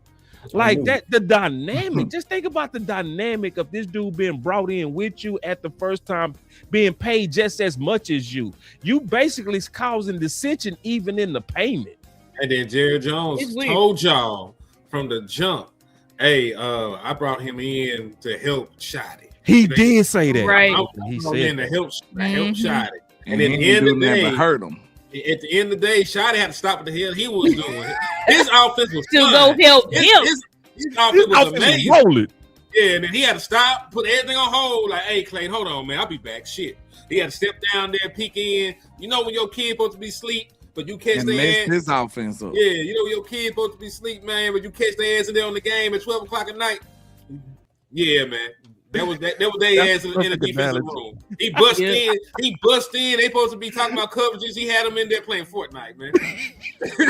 Speaker 4: Like that, the dynamic. Just think about the dynamic of this dude being brought in with you at the first time, being paid just as much as you. You basically causing dissension even in the payment.
Speaker 5: And then Jerry Jones told y'all from the jump, hey, I brought him in to help Shotty.
Speaker 4: He did say that.
Speaker 6: Right.
Speaker 5: He said to help Shotty.
Speaker 7: And then the end of the day, hurt him.
Speaker 5: At the end of the day, Shotty had to stop what the hell he was doing. His offense was
Speaker 6: to go help him.
Speaker 5: His offense was amazing.
Speaker 4: Rolling.
Speaker 5: Yeah, and then he had to stop, put everything on hold. Like, hey, Clay, hold on, man, I'll be back. Shit. He had to step down there, peek in. You know when your kid supposed to be asleep, but you catch their ass.
Speaker 7: His offense up.
Speaker 5: Yeah, you know your kid supposed to be asleep, man, but you catch their ass in there on the game at 12 o'clock at night. Yeah, man. That was their ass in the defensive room. He bust in. They supposed to be talking about coverages. He had them in there playing Fortnite, man.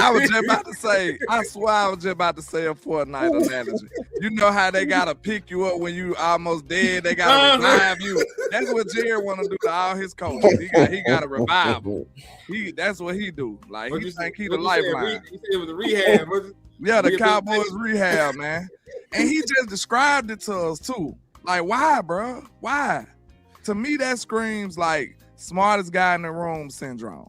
Speaker 7: I was just about to say. I swear I was just about to say a Fortnite analogy. You know how they gotta pick you up when you almost dead. They gotta revive you. That's what Jerry want to do to all his coaches. He got to revive them. That's what he do. Like he think he the lifeline.
Speaker 5: He said it was a rehab.
Speaker 7: Yeah, the Cowboys rehab, man. And he just described it to us too. Like, why, bro? Why? To me, that screams like smartest guy in the room syndrome.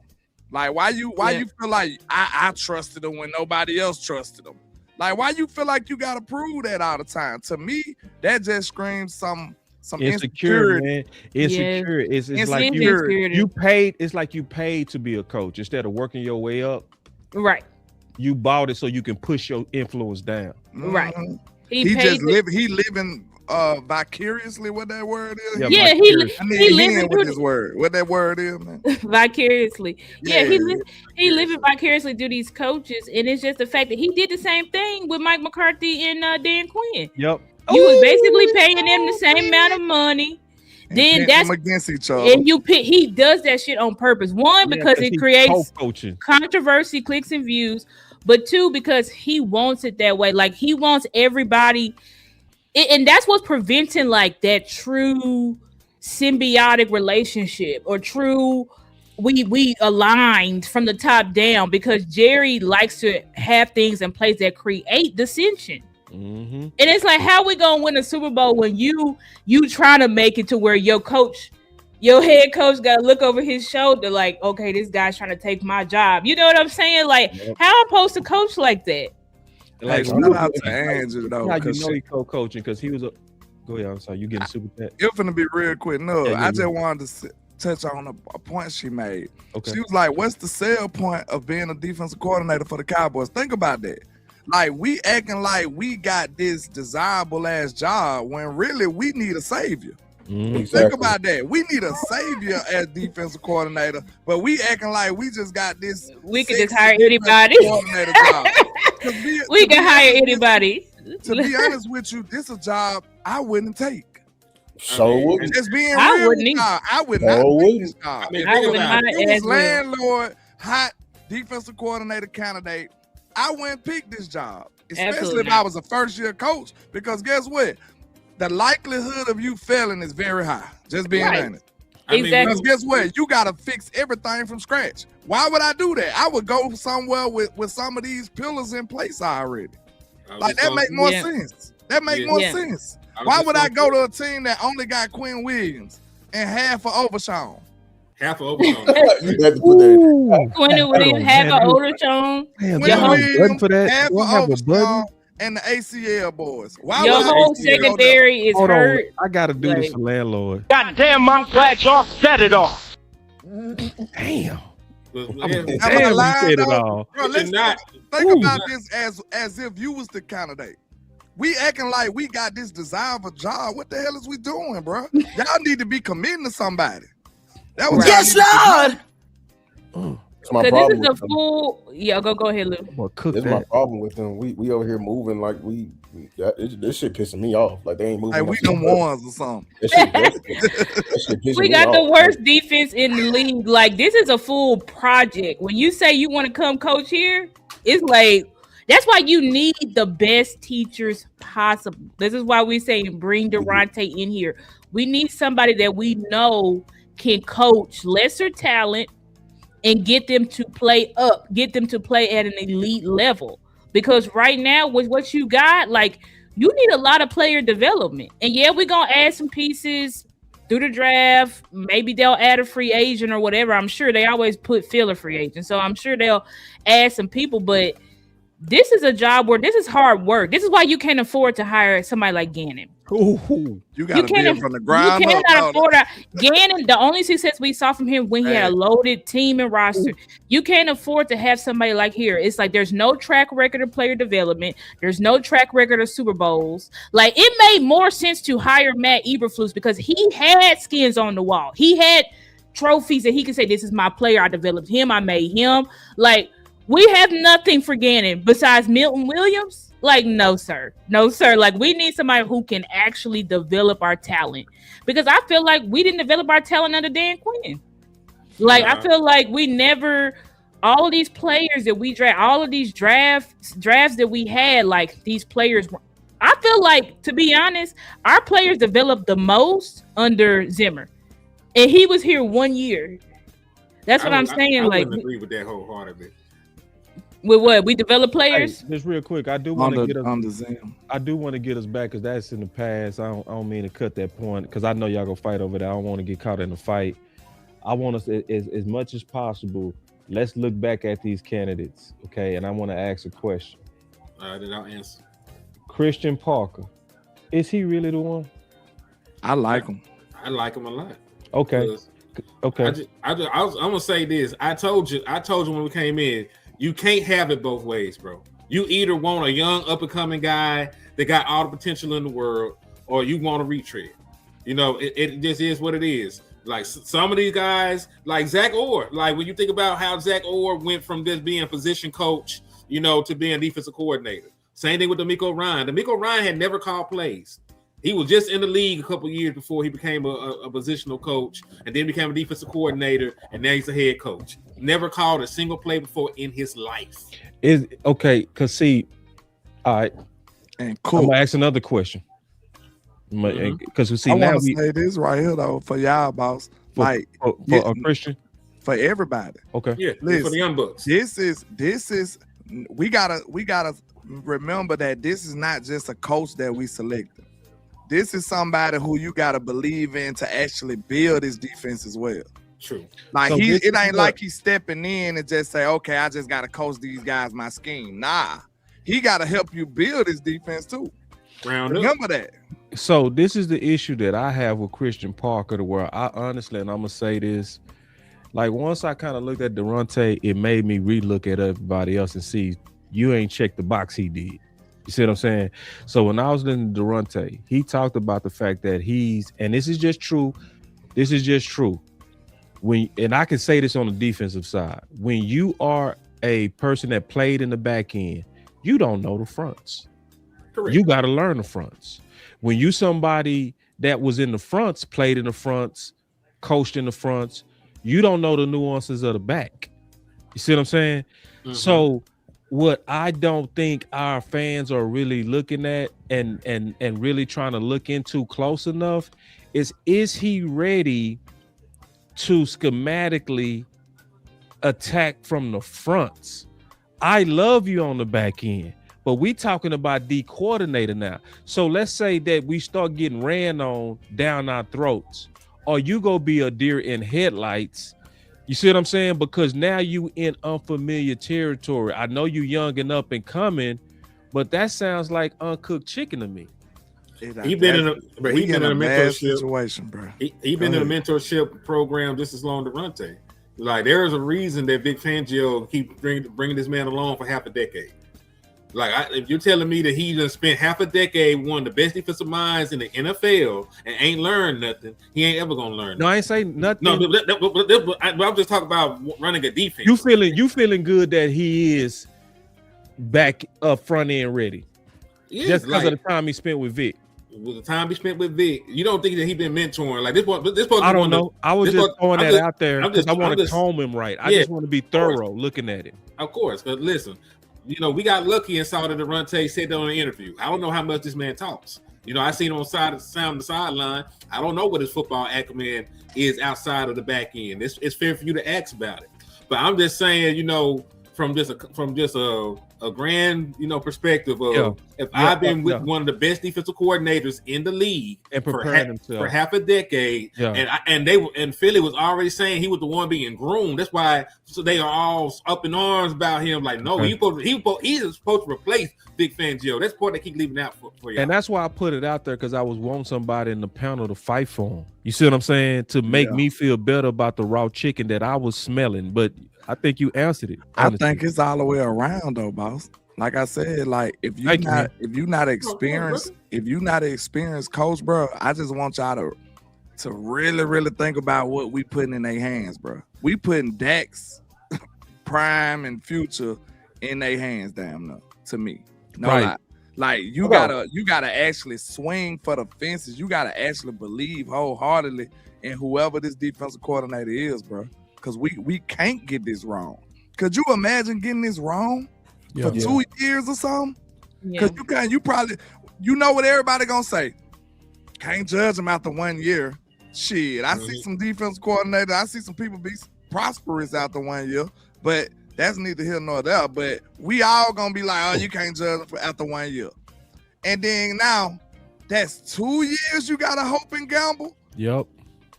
Speaker 7: Like, why you feel like I trusted him when nobody else trusted him? Like, why you feel like you gotta prove that all the time? To me, that just screams some insecurity.
Speaker 4: Man. Insecure.
Speaker 6: Yeah.
Speaker 4: It's like you paid. It's like you paid to be a coach instead of working your way up.
Speaker 6: Right.
Speaker 4: You bought it so you can push your influence down.
Speaker 6: Right.
Speaker 7: He living vicariously, what that word is.
Speaker 6: Yeah, he living
Speaker 7: with this word. What that word is, man.
Speaker 6: Vicariously. Yeah, he living vicariously through these coaches, and it's just the fact that he did the same thing with Mike McCarthy and Dan Quinn.
Speaker 4: Yep.
Speaker 6: You was basically paying them the same amount of money. Then that's
Speaker 7: against each other.
Speaker 6: And he does that shit on purpose. One, because it creates controversy, clicks, and views. But two, because he wants it that way. Like, he wants everybody, and that's what's preventing like that true symbiotic relationship or true we aligned from the top down, because Jerry likes to have things in place that create dissension. Mm-hmm. And it's like, how we gonna win a Super Bowl when you trying to make it to where your head coach got to look over his shoulder like, okay, this guy's trying to take my job. You know what I'm saying? Like, how I'm supposed to coach like that?
Speaker 7: Like, shout out to Andrew though.
Speaker 4: How you know he co-coaching? Because he was a. Go ahead. I'm sorry. You getting super chat?
Speaker 7: You're finna be real quick. No, I just wanted to touch on a point she made. Okay. She was like, "What's the sell point of being a defensive coordinator for the Cowboys?" Think about that. Like, we acting like we got this desirable ass job when really we need a savior. Exactly. Think about that. We need a savior as defensive coordinator, but we acting like we just got this.
Speaker 6: We can just hire anybody. We can hire anybody.
Speaker 7: To be honest with you, this is a job I wouldn't take.
Speaker 2: So
Speaker 7: just being real, I would not take this job. It was landlord, hot defensive coordinator candidate. I wouldn't pick this job, especially if I was a first-year coach, because guess what? The likelihood of you failing is very high. Just being honest.
Speaker 6: Exactly.
Speaker 7: Because guess what? You got to fix everything from scratch. Why would I do that? I would go somewhere with some of these pillars in place already. Like, that make more sense. That make more sense. Why would I go to a team that only got Quinn Williams and half of Overshawn?
Speaker 5: Half of Overshawn.
Speaker 6: Quinn Williams, half of Overshawn.
Speaker 7: Half of Overshawn. And the ACL boys. Why
Speaker 6: your whole secondary is hurt.
Speaker 4: I gotta do this for landlord.
Speaker 11: Goddamn, I'm glad y'all set it off.
Speaker 4: Damn.
Speaker 7: You said it all. Bro, let's think about this as if you was the candidate. We acting like we got this desirable job. What the hell is we doing, bro? Y'all need to be committing to somebody. That was
Speaker 11: yes, Lord.
Speaker 6: This is a full. Yeah, go ahead, Lou.
Speaker 2: This is my problem with them. We over here moving like this shit pissing me off. Like, they ain't moving.
Speaker 7: Like we them ones or something.
Speaker 6: We got the worst defense in the league. Like, this is a full project. When you say you want to come coach here, it's like, that's why you need the best teachers possible. This is why we say bring Daronte in here. We need somebody that we know can coach lesser talent and get them to play up, get them to play at an elite level. Because right now, with what you got, like, you need a lot of player development. And yeah, we're going to add some pieces through the draft. Maybe they'll add a free agent or whatever. I'm sure they always put filler free agents. So I'm sure they'll add some people. But this is a job where this is hard work. This is why you can't afford to hire somebody like Ganon.
Speaker 7: You got to build from the ground
Speaker 6: up. You cannot afford Ganon. The only success we saw from him when he had a loaded team and roster. You can't afford to have somebody like here. It's like there's no track record of player development. There's no track record of Super Bowls. Like, it made more sense to hire Matt Eberflus because he had skins on the wall. He had trophies that he could say, this is my player. I developed him. I made him. Like, we have nothing for Ganon besides Milton Williams. Like, no, sir. No, sir. Like, we need somebody who can actually develop our talent. Because I feel like we didn't develop our talent under Dan Quinn. Like, I feel like we never, all of these players that we draft, all of these drafts that we had, like, these players were, I feel like, to be honest, our players developed the most under Zimmer. And he was here 1 year. That's what I'm saying.
Speaker 5: I
Speaker 6: like,
Speaker 5: wouldn't agree with that wholeheartedly.
Speaker 6: With what? We develop players?
Speaker 4: Hey, just real quick, I do want to get us I do want to get us back because that's in the past. I don't mean to cut that point because I know y'all gonna fight over that. I don't want to get caught in a fight. I want us as much as possible. Let's look back at these candidates, okay? And I want to ask a question.
Speaker 5: Then I'll answer.
Speaker 4: Christian Parker, is he really the one?
Speaker 7: I like him.
Speaker 5: I like him a lot.
Speaker 4: Okay. Okay.
Speaker 5: I'm gonna say this. I told you when we came in, you can't have it both ways, bro. You either want a young up and coming guy that got all the potential in the world, or you want a retread. You know, it just is what it is. Like some of these guys, like Zach Orr, like when you think about how Zach Orr went from just being a position coach, you know, to being defensive coordinator. Same thing with D'Amico Ryan. D'Amico Ryan had never called plays. He was just in the league a couple years before he became a positional coach, and then became a defensive coordinator, and now he's a head coach. Never called a single play before in his life.
Speaker 4: Is okay, because see, all right,
Speaker 7: and cool.
Speaker 4: I'm gonna ask another question. Because we see
Speaker 7: I
Speaker 4: now
Speaker 7: want to say this right here though for y'all, boss. Like
Speaker 4: for a Christian,
Speaker 7: for everybody.
Speaker 4: Okay,
Speaker 5: yeah,
Speaker 7: listen,
Speaker 5: for the young bucks.
Speaker 7: This is we gotta remember that this is not just a coach that we selected. This is somebody who you gotta believe in to actually build his defense as well.
Speaker 5: True.
Speaker 7: Like
Speaker 4: So
Speaker 7: it ain't like he's stepping in and just say, okay, I just gotta coach these guys my scheme. Nah, he gotta help you build his defense too. Remember that.
Speaker 4: So this is the issue that I have with Christian Parker, to where I honestly, and I'm gonna say this, like once I kind of looked at Daronte, it made me relook at everybody else and see you ain't checked the box he did. You see what I'm saying? So when I was listening to Daronte, he talked about the fact that and this is just true. This is just true. And I can say this on the defensive side, when you are a person that played in the back end, you don't know the fronts. Correct. You got to learn the fronts. When you somebody that was in the fronts, played in the fronts, coached in the fronts, you don't know the nuances of the back. You see what I'm saying? Mm-hmm. So what I don't think our fans are really looking at and really trying to look into close enough is he ready to schematically attack from the fronts? I love you on the back end, but we talking about D coordinator now. So let's say that we start getting ran on down our throats, or you go be a deer in headlights. You see what I'm saying? Because now you in unfamiliar territory. I know you young and up and coming, but that sounds like uncooked chicken to me.
Speaker 5: He been in a mentorship
Speaker 7: situation, bro.
Speaker 5: He been in a mentorship program just as long as Daronte. Like there is a reason that Vic Fangio keep bringing this man along for half a decade. Like if you're telling me that he just spent half a decade one of the best defensive minds in the NFL and ain't learned nothing, he ain't ever gonna learn.
Speaker 4: No, I ain't saying nothing.
Speaker 5: No, but I'm just talking about running a defense.
Speaker 4: You feeling good that he is back up front end ready?
Speaker 5: Yeah,
Speaker 4: just because of the time he spent with Vic.
Speaker 5: With the time he spent with Vic, you don't think that he been mentoring like this?
Speaker 4: I don't know. I was just throwing that out there because I want to comb him right. I just want to be thorough looking at it.
Speaker 5: Of course, but listen. You know, we got lucky and saw that Daronte said that on an interview. I don't know how much this man talks. You know, I seen him on the sideline. I don't know what his football acumen is outside of the back end. It's fair for you to ask about it. But I'm just saying, you know, from just a grand, you know, perspective of I've been with one of the best defensive coordinators in the league
Speaker 4: and preparing
Speaker 5: for half a decade, and Philly was already saying he was the one being groomed. That's why they are all up in arms about him. Like, no, he's supposed to replace Vic Fangio. That's the part they keep leaving out for you.
Speaker 4: And that's why I put it out there, because I was wanting somebody in the panel to fight for him. You see what I'm saying? To make me feel better about the raw chicken that I was smelling. But I think you answered it. Honestly.
Speaker 7: I think it's all the way around though, boss. Like I said, like if you're not experienced coach, bro, I just want y'all to really think about what we putting in their hands, bro. We putting Dax, Prime, and Future in their hands, damn no, to me. No lie. Like you gotta actually swing for the fences. You gotta actually believe wholeheartedly in whoever this defensive coordinator is, bro. Because we can't get this wrong. Could you imagine getting this wrong for 2 years or something? Because you probably what everybody gonna say. Can't judge them after 1 year. Shit, I see some defensive coordinators. I see some people be prosperous after 1 year, but that's neither here nor there. But we all gonna be like, oh, you can't judge them after 1 year. And then now, that's 2 years you gotta hope and gamble.
Speaker 4: Yep.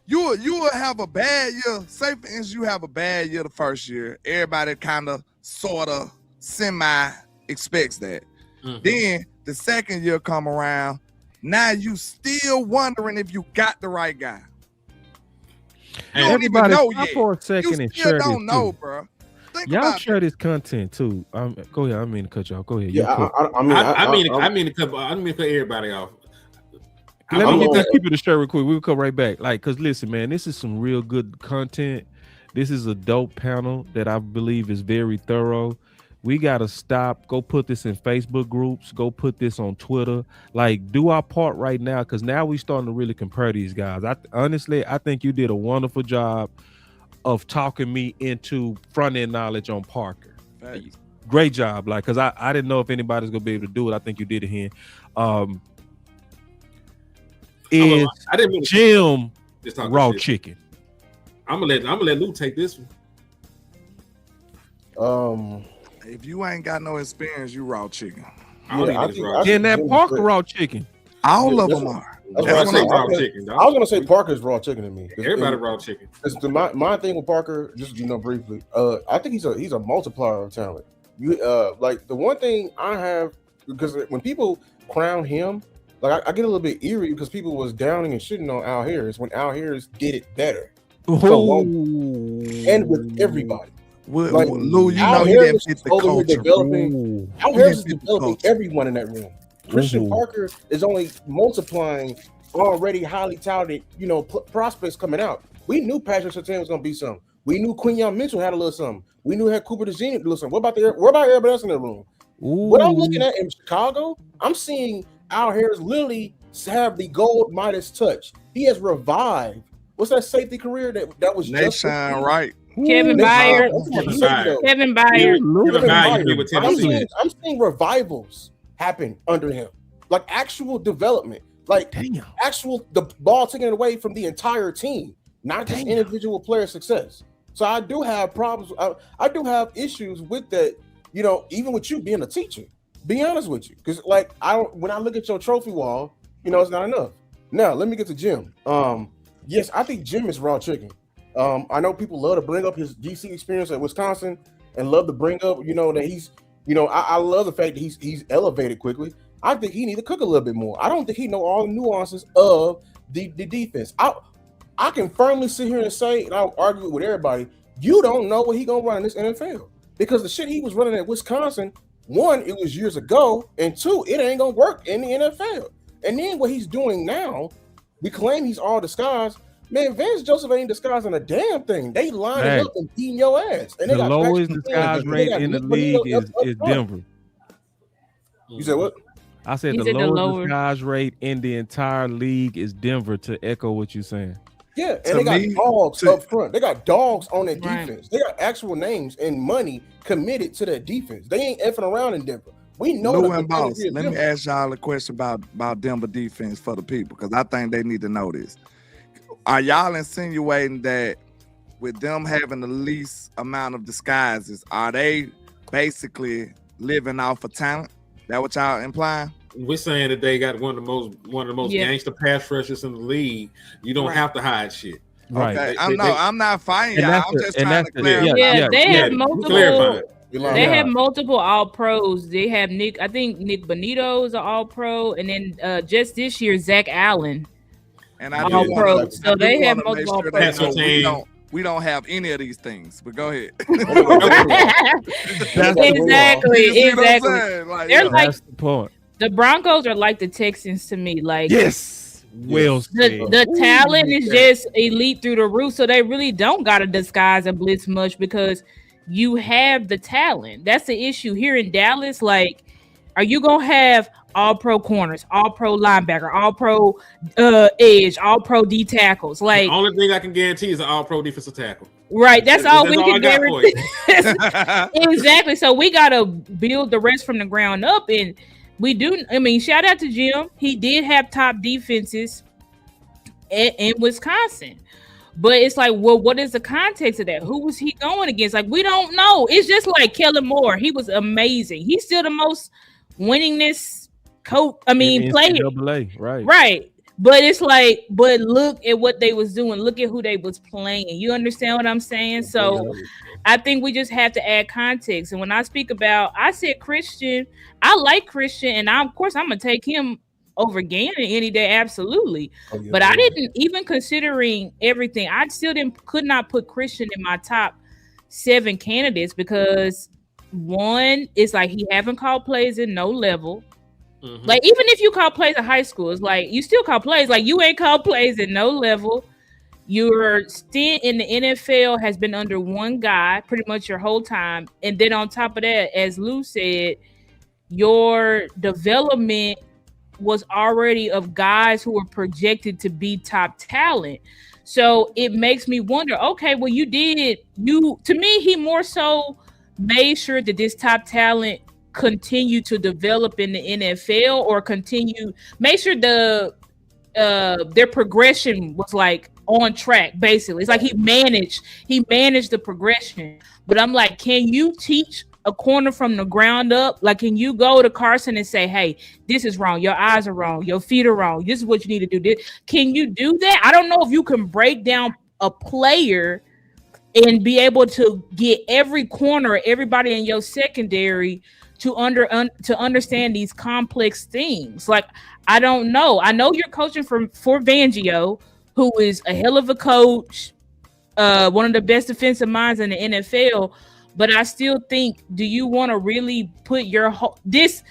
Speaker 7: You will have a bad year. Say for instance, you have a bad year the first year. Everybody kind of, sort of, semi expects that. Then the second year come around. Now you still wondering if you got the right guy. You don't even know yet.
Speaker 4: For a second
Speaker 7: you
Speaker 4: and
Speaker 7: still
Speaker 4: share
Speaker 7: don't
Speaker 4: this
Speaker 7: know,
Speaker 4: too.
Speaker 7: bro.
Speaker 4: Y'all share this content too. Go ahead. I mean to cut y'all. Go ahead.
Speaker 5: I mean to cut everybody off.
Speaker 4: Let me get these people to share real quick. We'll come right back. Cause listen, man, this is some real good content. This is a dope panel that I believe is very thorough. We gotta stop. Go put this in Facebook groups. Go put this on Twitter. Like, do our part right now, because now we starting to really compare these guys. Honestly, I think you did a wonderful job of talking me into front end knowledge on Parker.
Speaker 7: Thanks.
Speaker 4: Great job, because I didn't know if anybody's gonna be able to do it. I think you did it here. Is Jim raw chicken?
Speaker 5: I'm gonna let Lou take this
Speaker 2: one.
Speaker 7: If you ain't got no experience, you raw chicken.
Speaker 4: Then that Parker raw chicken.
Speaker 7: All of them are.
Speaker 2: I was gonna say Parker's raw chicken to me.
Speaker 5: Everybody raw chicken.
Speaker 2: My thing with Parker, just briefly, I think he's a multiplier of talent. You like the one thing I have, because when people crown him, like I get a little bit eerie because people was downing and shitting on Al Harris when Al Harris did it better. So, and with everybody.
Speaker 7: Like, Lou, you know he didn't fit the culture.
Speaker 2: Al Harris is developing everyone in that room. Christian Parker is only multiplying already highly talented, prospects coming out. We knew Patrick Surtain was going to be something. We knew Quinyon Mitchell had a little something. We knew had Cooper DeJean a little something. What about everybody else in the room? What I'm looking at in Chicago, I'm seeing Al Harris literally have the gold Midas touch. He has revived. What's that safety career that was just
Speaker 7: shine right?
Speaker 6: Kevin Byard. Kevin Byard.
Speaker 2: I'm seeing revivals happen under him, like actual development, like actual the ball taken away from the entire team, not just individual player success. So I do have problems. I do have issues with that. Even with you being a teacher, be honest with you, because when I look at your trophy wall, it's not enough. Now let me get to Jim. Yes, I think Jim is raw chicken. I know people love to bring up his DC experience at Wisconsin and love to bring up, that he's, I love the fact that he's elevated quickly. I think he need to cook a little bit more. I don't think he know all the nuances of the defense. I can firmly sit here and say, and I'll argue with everybody, you don't know what he gonna run in this NFL, because the shit he was running at Wisconsin, one, it was years ago, and two, it ain't gonna work in the NFL. And then what he's doing now, we claim he's all disguised. Man, Vance Joseph ain't disguising a damn thing. They lining up and beating your ass. And
Speaker 4: the lowest disguise rate in the league is Denver.
Speaker 2: You said what?
Speaker 4: I said the lowest disguise rate in the entire league is Denver, to echo what you're saying.
Speaker 2: Yeah, and they got dogs up front. They got dogs on their defense. They got actual names and money committed to their defense. They ain't effing around in Denver. We know.
Speaker 7: Boss, let me ask y'all a question about Denver defense for the people, because I think they need to know this. Are y'all insinuating that with them having the least amount of disguises, are they basically living off of talent? That what y'all implying?
Speaker 5: We're saying that they got one of the most gangster pass rushers in the league. You don't have to hide shit.
Speaker 4: Right.
Speaker 7: Okay. I'm not fighting y'all. I'm just trying to clarify.
Speaker 6: They have multiple. They have multiple all pros. They have Nick Bonito is an all pro, and then just this year Zach Allen.
Speaker 7: And I
Speaker 6: all pro. So they have multiple pros.
Speaker 7: So we don't have any of these things, but go ahead.
Speaker 6: Exactly.
Speaker 7: Like,
Speaker 6: They're like
Speaker 4: that's the point.
Speaker 6: The Broncos are like the Texans to me. Like,
Speaker 4: yes, well said.
Speaker 6: The talent is just elite through the roof, so they really don't gotta disguise and blitz much because you have the talent. That's the issue here in Dallas. Like, are you gonna have all pro corners, all pro linebacker, all pro edge, all pro D tackles. Like,
Speaker 5: the only thing I can guarantee is an all pro defensive tackle.
Speaker 6: Right, that's all we can guarantee. Exactly. So we gotta build the rest from the ground up, and we do. I mean, shout out to Jim. He did have top defenses in Wisconsin. But it's like, well, what is the context of that? Who was he going against? Like, we don't know. It's just like Kellen Moore. He was amazing. He's still the most winningest coach. I mean, player. Right. But it's like, but look at what they was doing. Look at who they was playing. You understand what I'm saying? So I think we just have to add context. And when I speak about, I said Christian, I like Christian, and of course I'm gonna take him over Ganon any day, absolutely. But I didn't, even considering everything, I still could not put Christian in my top 7 candidates because one is like he haven't called plays in no level. Like, even if you call plays at high school, it's like you still call plays. Like, you ain't called plays at no level. Your stint in the NFL has been under one guy pretty much your whole time. And then on top of that, as Lou said, your development was already of guys who were projected to be top talent. So it makes me wonder, okay, well, to me, he more so made sure that this top talent continue to develop in the NFL or make sure their progression was like on track. Basically, it's like he managed the progression. But I'm like, can you teach a corner from the ground up? Like, can you go to Carson and say, hey, this is wrong, your eyes are wrong, your feet are wrong, this is what you need to do? Can you do that? I don't know if you can break down a player and be able to get every corner, everybody in your secondary to understand these complex things. Like, I don't know. I know you're coaching for Fangio, who is a hell of a coach, one of the best defensive minds in the NFL. But I still think, do you want to really put your this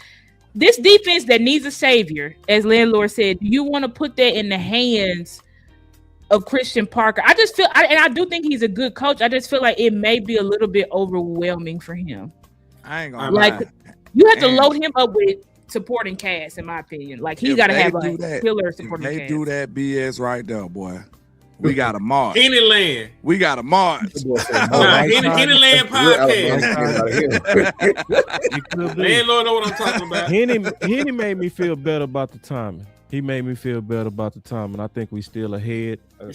Speaker 6: defense that needs a savior, as Landlord said, do you want to put that in the hands of Christian Parker? I just feel, and I do think he's a good coach. I just feel like it may be a little bit overwhelming for him.
Speaker 7: I ain't gonna
Speaker 6: like
Speaker 7: lie.
Speaker 6: You have to load him up with supporting cast, in my opinion. Like, he's got to have a killer supporting cast.
Speaker 7: They do that BS right there, boy. We got a march.
Speaker 5: Any land.
Speaker 7: We got a march.
Speaker 5: Any land podcast. Landlord know what I'm talking about.
Speaker 4: Henny made me feel better about the timing. He made me feel better about the time, and I think we still ahead. I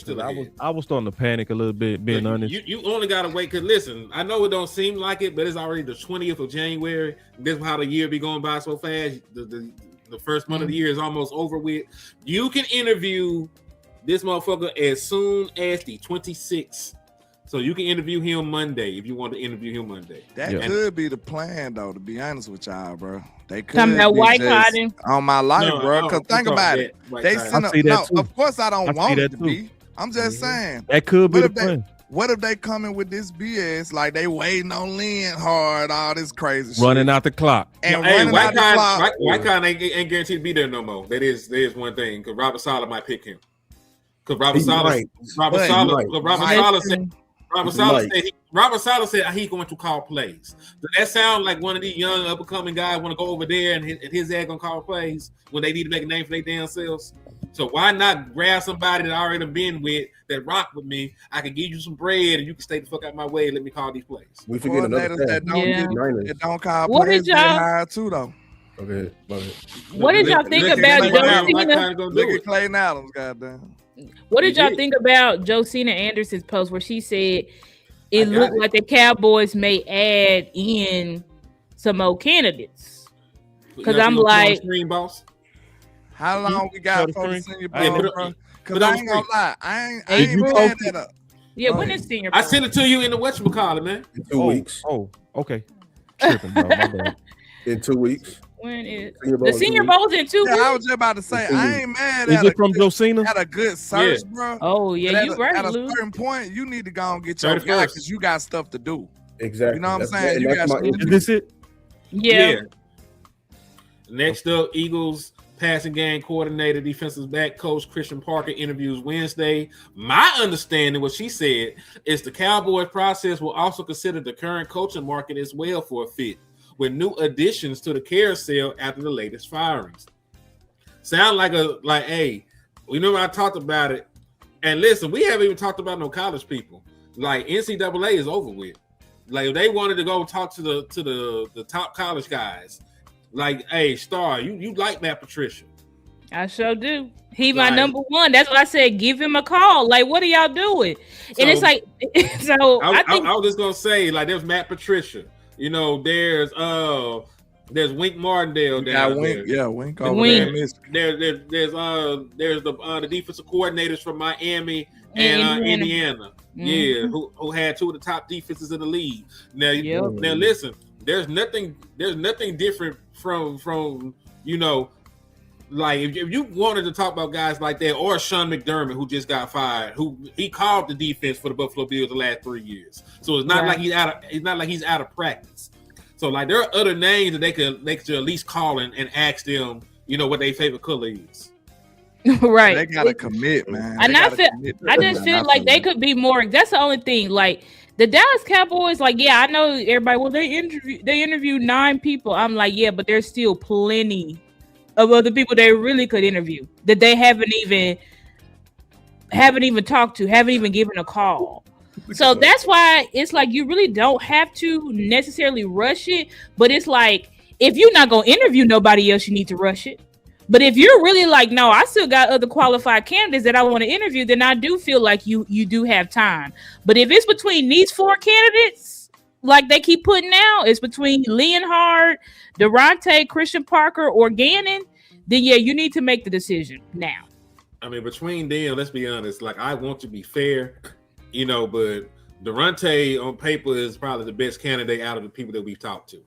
Speaker 4: was starting to panic a little bit, being honest.
Speaker 5: You only gotta wait, because listen, I know it don't seem like it, but it's already the 20th of January. This is how the year be going by so fast. The first month of the year is almost over with. You can interview this motherfucker as soon as the 26th. So you can interview him Monday if you want to interview him Monday.
Speaker 7: That could be the plan, though, to be honest with y'all, bro. They could
Speaker 6: come that white cotton
Speaker 7: on my life, bro. Because think about it. They send up. No, of course I don't want it to be. I'm just saying.
Speaker 4: That could be the plan.
Speaker 7: What if they coming with this BS? Like, they waiting on Leonhard, all this crazy shit.
Speaker 4: Running out the clock.
Speaker 5: And White Cotton ain't guaranteed to be there no more. There is one thing, because Robert Saleh might pick him. Because Robert Saleh said he's going to call plays. Does that sound like one of these young up and coming guys want to go over there and his dad gonna call plays when they need to make a name for their damn selves? So why not grab somebody that I already been with, that rock with me? I can give you some bread and you can stay the fuck out my way and let me call these plays.
Speaker 2: We forget another thing.
Speaker 7: That don't call plays high too, though.
Speaker 2: Okay.
Speaker 6: What did y'all think about Josina?
Speaker 7: Look at Clayton Adams, goddamn.
Speaker 6: What did y'all think about Josina Anderson's post where she said it looked like the Cowboys may add in some more candidates? Because I'm like,
Speaker 7: how long we got for the senior bowl, bro? Because I ain't gonna lie, I ain't mad at her.
Speaker 6: Yeah, when is senior bowl?
Speaker 5: I sent it to you in the whatchamacallit, man.
Speaker 2: In 2 weeks.
Speaker 4: Oh, okay. Tripping, bro. My bad.
Speaker 2: In 2 weeks.
Speaker 6: When is the Senior Bowl's in 2 weeks?
Speaker 7: I was just about to say, I ain't mad
Speaker 4: at it from Josina?
Speaker 7: At a good search, bro.
Speaker 6: Oh, yeah, you right,
Speaker 7: at a
Speaker 6: Lou.
Speaker 7: certain point, you need to go and get your guy because you got stuff to do.
Speaker 2: Exactly.
Speaker 7: You know what I'm saying? You got
Speaker 4: Is this it?
Speaker 6: Yeah.
Speaker 5: Next up, Eagles passing game coordinator, defensive back coach Christian Parker interviews Wednesday. My understanding, what she said, is the Cowboys process will also consider the current coaching market as well for a fit. with new additions to the carousel after the latest firings. Sound like, hey, we know I talked about it. And listen, we haven't even talked about no college people. Like NCAA is over with. Like if they wanted to go talk to the top college guys, like, hey, Star, you like Matt Patricia?
Speaker 6: I sure do. He my number one. That's what I said. Give him a call. Like, what are y'all doing? And it's like, so I
Speaker 5: was just gonna say, like, there's Matt Patricia. You know, there's Wink Martindale down there.
Speaker 7: Yeah, Wink over there.
Speaker 5: There's the defensive coordinators from Miami and Indiana. Mm-hmm. Yeah, who had two of the top defenses in the league. Now listen, there's nothing different from you know, like if you wanted to talk about guys like that, or Sean McDermott, who just got fired, who he called the defense for the Buffalo Bills the last 3 years. So it's not like he's out of practice. So like there are other names that they could at least call and ask them, you know, what their favorite color is.
Speaker 6: Right.
Speaker 7: They gotta commit, man.
Speaker 6: And I just feel like they could be more. That's the only thing. Like the Dallas Cowboys, like, yeah, I know everybody. Well, they interviewed 9 people. I'm like, yeah, but there's still plenty of other people they really could interview that they haven't even talked to, haven't even given a call. So that's why it's like you really don't have to necessarily rush it. But it's like if you're not gonna interview nobody else, you need to rush it. But if you're really like, no, I still got other qualified candidates that I want to interview, then I do feel like you do have time. But if it's between these 4 candidates, like they keep putting out, it's between Leonhard, Daronte, Christian Parker, or Ganon, then yeah, you need to make the decision now.
Speaker 5: I mean, between them, let's be honest, like I want to be fair, you know, but Daronte on paper is probably the best candidate out of the people that we've talked to.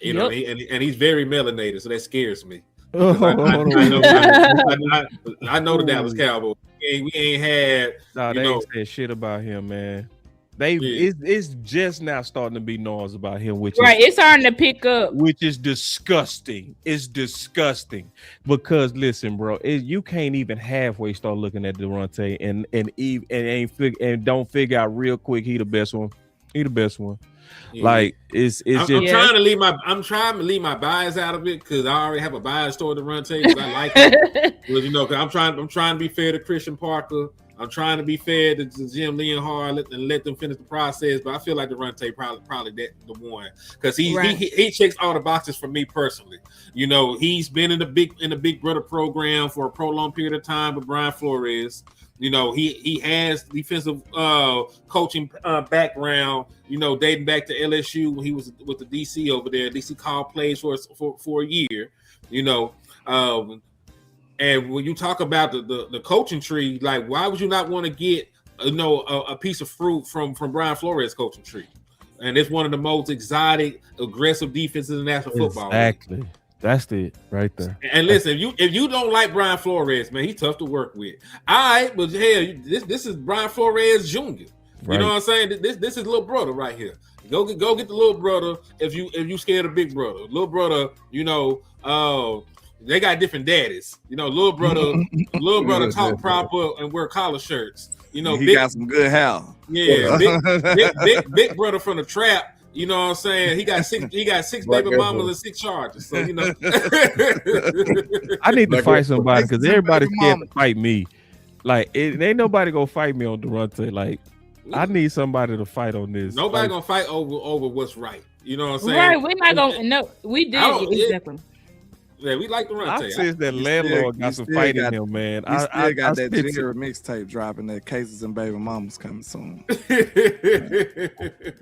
Speaker 5: You know, and he's very melanated, so that scares me. I know the Dallas Cowboys. We ain't had.
Speaker 4: No, they ain't said shit about him, man. It's just now starting to be noise about him,
Speaker 6: it's starting to pick up,
Speaker 4: which is disgusting. It's disgusting because listen, bro, you can't even halfway start looking at Daronte and don't figure out real quick he the best one. He the best one. Yeah. Like I'm
Speaker 5: trying to leave my bias out of it because I already have a bias toward Daronte because I like him. Because you know, because I'm trying to be fair to Christian Parker. I'm trying to be fair to Jim Leonhard and let them finish the process, but I feel like Daronte probably the one because he checks all the boxes for me personally. You know, he's been in the Big Brother program for a prolonged period of time with Brian Flores. You know, he has defensive coaching background. You know, dating back to LSU when he was with the DC over there. DC called plays for a year. You know. And when you talk about the coaching tree, like why would you not want to get a piece of fruit from Brian Flores' coaching tree? And it's one of the most exotic, aggressive defenses in national football.
Speaker 4: Exactly, that's it right there.
Speaker 5: And listen, if you don't like Brian Flores, man, he's tough to work with. All right, but hell, this is Brian Flores Jr. You know what I'm saying? This is little brother right here. Go get the little brother if you scared of big brother. Little brother, you know. They got different daddies, you know. Little brother talk proper and wear collar shirts. You know,
Speaker 7: he got some good hair.
Speaker 5: Yeah, big brother from the trap. You know what I'm saying? He got six baby mamas and 6 charges. So you know,
Speaker 4: I need to fight somebody because everybody's scared to fight me. Like ain't nobody gonna fight me on Daronte. Like I need somebody to fight on this.
Speaker 5: Nobody gonna fight over what's right. You know what I'm saying?
Speaker 6: Right? We're not gonna. No, we did exactly.
Speaker 5: Yeah, we like Daronte.
Speaker 4: I sense that landlord got some fight in him, man.
Speaker 7: I got that Jerry mixtape dropping. That Cases and Baby Mamas coming soon.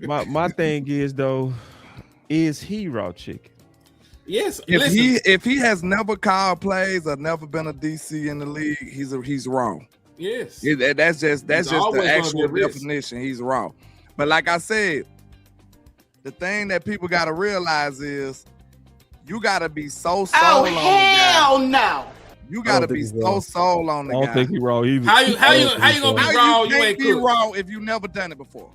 Speaker 4: my thing is though, is he raw chicken?
Speaker 5: Yes.
Speaker 7: If he has never called plays or never been a DC in the league, he's raw.
Speaker 5: Yes.
Speaker 7: That's just the actual definition. He's raw. But like I said, the thing that people got to realize is. You gotta be so sold on the guy.
Speaker 11: Hell no!
Speaker 7: You gotta be so sold on the guy.
Speaker 4: I don't think he raw either.
Speaker 5: How you gonna be raw?
Speaker 7: You can't be raw if you never done it before.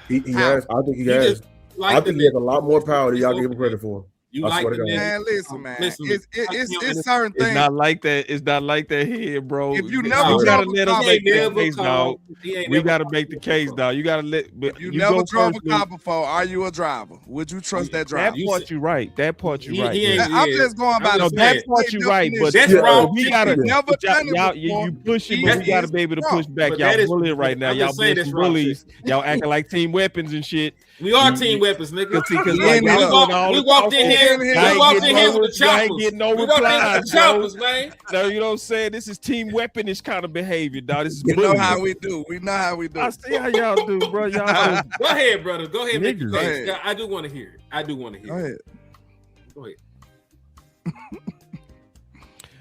Speaker 2: He has. I think he has. I think he has a lot more power than y'all give him credit for.
Speaker 5: You
Speaker 2: I
Speaker 5: like
Speaker 2: swear
Speaker 5: the
Speaker 2: to God.
Speaker 5: nigga.
Speaker 7: Man, listen, man.
Speaker 5: Listen,
Speaker 7: It's certain
Speaker 4: It's
Speaker 7: things.
Speaker 4: not like that. It's not like that here, bro.
Speaker 7: If you
Speaker 4: You
Speaker 7: never
Speaker 4: gotta
Speaker 7: drove
Speaker 4: let
Speaker 7: a
Speaker 4: us
Speaker 7: car,
Speaker 4: make
Speaker 5: he
Speaker 4: the
Speaker 5: ain't
Speaker 4: case,
Speaker 5: never
Speaker 4: dog.
Speaker 5: called- he ain't
Speaker 4: We
Speaker 5: never
Speaker 4: gotta
Speaker 5: called
Speaker 4: make the
Speaker 5: you
Speaker 4: case,
Speaker 5: before.
Speaker 4: dog. You gotta let.
Speaker 7: If you
Speaker 4: go
Speaker 7: never drove
Speaker 4: first,
Speaker 7: a car
Speaker 4: Luke.
Speaker 7: before, are you a driver? Would you trust that
Speaker 4: That
Speaker 7: driver?
Speaker 4: part you right. That part you right.
Speaker 5: He
Speaker 4: yeah.
Speaker 5: ain't.
Speaker 7: I'm just going by
Speaker 5: I'm
Speaker 7: the
Speaker 5: just
Speaker 4: That
Speaker 5: saying.
Speaker 4: part you right, but
Speaker 5: That's
Speaker 2: Yeah.
Speaker 5: wrong.
Speaker 4: we gotta.
Speaker 7: Never
Speaker 4: but
Speaker 7: done it
Speaker 4: y'all,
Speaker 7: before.
Speaker 4: you pushing,
Speaker 7: He
Speaker 4: but we gotta
Speaker 7: is
Speaker 4: be able to
Speaker 7: wrong.
Speaker 4: push back.
Speaker 5: But
Speaker 4: Y'all
Speaker 5: that is-
Speaker 4: bullying right now.
Speaker 5: I'm
Speaker 4: Y'all
Speaker 5: just saying
Speaker 4: being
Speaker 5: that's
Speaker 4: some
Speaker 5: wrong
Speaker 4: bullies. Y'all acting like team weapons and shit.
Speaker 5: We are team weapons, nigga.
Speaker 4: Cause
Speaker 7: Yeah,
Speaker 4: like,
Speaker 7: we
Speaker 4: y'all
Speaker 7: walk-
Speaker 4: doing all
Speaker 5: We
Speaker 4: the
Speaker 5: walked in
Speaker 4: talking.
Speaker 5: here.
Speaker 7: Y'all
Speaker 5: We
Speaker 7: ain't
Speaker 5: walked
Speaker 7: getting
Speaker 5: in here
Speaker 7: no-
Speaker 5: with the
Speaker 4: y'all ain't
Speaker 5: choppers.
Speaker 4: getting no
Speaker 5: We walked in
Speaker 4: replies,
Speaker 5: with the
Speaker 4: bro.
Speaker 5: choppers, man.
Speaker 4: No, you know what I'm saying? This is team weaponish kind of behavior, dog. This is
Speaker 7: You know
Speaker 4: bullying.
Speaker 7: how we do. We know how we do.
Speaker 4: I see how y'all do, bro. Y'all just
Speaker 5: Go ahead, brother. Go ahead, make your
Speaker 4: Niggas.
Speaker 7: Go
Speaker 5: case.
Speaker 7: ahead.
Speaker 5: Yeah, I do want to hear it. I do want to
Speaker 7: Go
Speaker 5: hear it.
Speaker 7: ahead.
Speaker 5: Go ahead.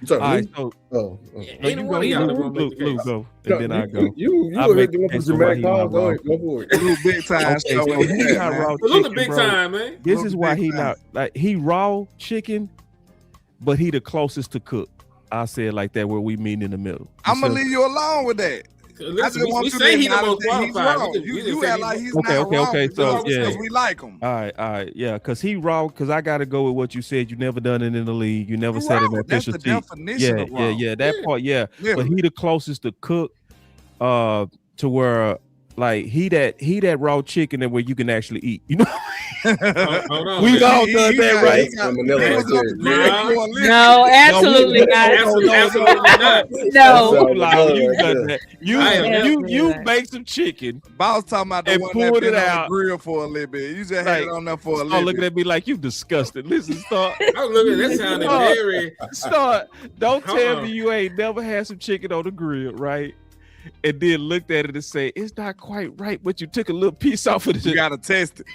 Speaker 2: You talking
Speaker 4: all right.
Speaker 2: me?
Speaker 4: So
Speaker 2: Oh, oh.
Speaker 4: no,
Speaker 5: Ain't
Speaker 4: you
Speaker 5: one of
Speaker 4: go,
Speaker 5: y'all
Speaker 4: Luke,
Speaker 5: that wanna make
Speaker 4: Luke,
Speaker 5: the
Speaker 4: Luke
Speaker 5: case.
Speaker 4: go, and then I go.
Speaker 2: You
Speaker 4: I'll
Speaker 2: were
Speaker 4: make
Speaker 2: hitting
Speaker 4: the
Speaker 2: up for
Speaker 4: case on why
Speaker 2: dramatic
Speaker 4: he not
Speaker 2: calls. Go
Speaker 4: raw.
Speaker 2: ahead, go for it.
Speaker 7: Little big time
Speaker 4: Okay,
Speaker 7: show
Speaker 4: so
Speaker 7: in the
Speaker 4: he
Speaker 7: chat,
Speaker 4: not
Speaker 7: man.
Speaker 4: raw
Speaker 5: Look
Speaker 4: chicken,
Speaker 5: the big
Speaker 4: bro.
Speaker 5: time, man.
Speaker 4: This
Speaker 7: Look
Speaker 4: is
Speaker 7: the
Speaker 4: why
Speaker 7: big
Speaker 4: he
Speaker 7: time.
Speaker 4: not like he raw chicken, but he the closest to cook. I say it like that, where we meet in the middle.
Speaker 7: I'm gonna
Speaker 4: So-
Speaker 7: leave you alone with that. I
Speaker 5: Listen,
Speaker 7: just
Speaker 5: we
Speaker 7: want you
Speaker 5: say
Speaker 7: to
Speaker 5: he the
Speaker 7: acknowledge
Speaker 5: most
Speaker 7: that he's
Speaker 5: qualified.
Speaker 7: wrong.
Speaker 5: We didn't
Speaker 7: You
Speaker 5: say
Speaker 7: act
Speaker 5: he
Speaker 7: like
Speaker 5: was-
Speaker 7: he's
Speaker 4: Okay,
Speaker 7: not
Speaker 4: okay,
Speaker 7: wrong.
Speaker 4: okay,
Speaker 7: Just
Speaker 4: so,
Speaker 7: because
Speaker 4: yeah.
Speaker 7: we like him.
Speaker 4: All right, yeah, because he raw. Because I got to go with what you said. You never done it in the league. You never
Speaker 7: You
Speaker 4: said it
Speaker 7: wrong.
Speaker 4: on
Speaker 7: That's
Speaker 4: official
Speaker 7: the
Speaker 4: team.
Speaker 7: definition
Speaker 4: Yeah,
Speaker 7: of wrong.
Speaker 4: That part, yeah. But
Speaker 7: Literally.
Speaker 4: he the closest to cook, to where like he that raw chicken that where you can actually eat. You know,
Speaker 5: Hold on.
Speaker 4: we've
Speaker 5: man.
Speaker 4: all done that, right?
Speaker 2: Manila
Speaker 7: He was on the
Speaker 2: right
Speaker 7: grill
Speaker 2: there.
Speaker 7: doing lift.
Speaker 6: No, absolutely not.
Speaker 5: Absolutely not.
Speaker 6: No.
Speaker 4: Like, you
Speaker 2: Right
Speaker 4: done
Speaker 2: there.
Speaker 4: that. You
Speaker 6: Right.
Speaker 4: make some chicken
Speaker 7: Boss talking about the
Speaker 4: and
Speaker 7: one
Speaker 4: pulled
Speaker 7: that been
Speaker 4: it
Speaker 7: on
Speaker 4: out.
Speaker 7: the grill for a little bit. You just had
Speaker 4: Like,
Speaker 7: it on there for a
Speaker 4: Start
Speaker 7: little
Speaker 4: looking
Speaker 7: bit.
Speaker 4: at me like you disgusted. Listen, start.
Speaker 5: I was looking at that sounded very.
Speaker 4: Don't tell
Speaker 5: Uh-uh.
Speaker 4: me you ain't never had some chicken on the grill, right? And then looked at it and say, it's not quite right, but you took a little piece off of
Speaker 7: You
Speaker 4: it.
Speaker 7: gotta test it.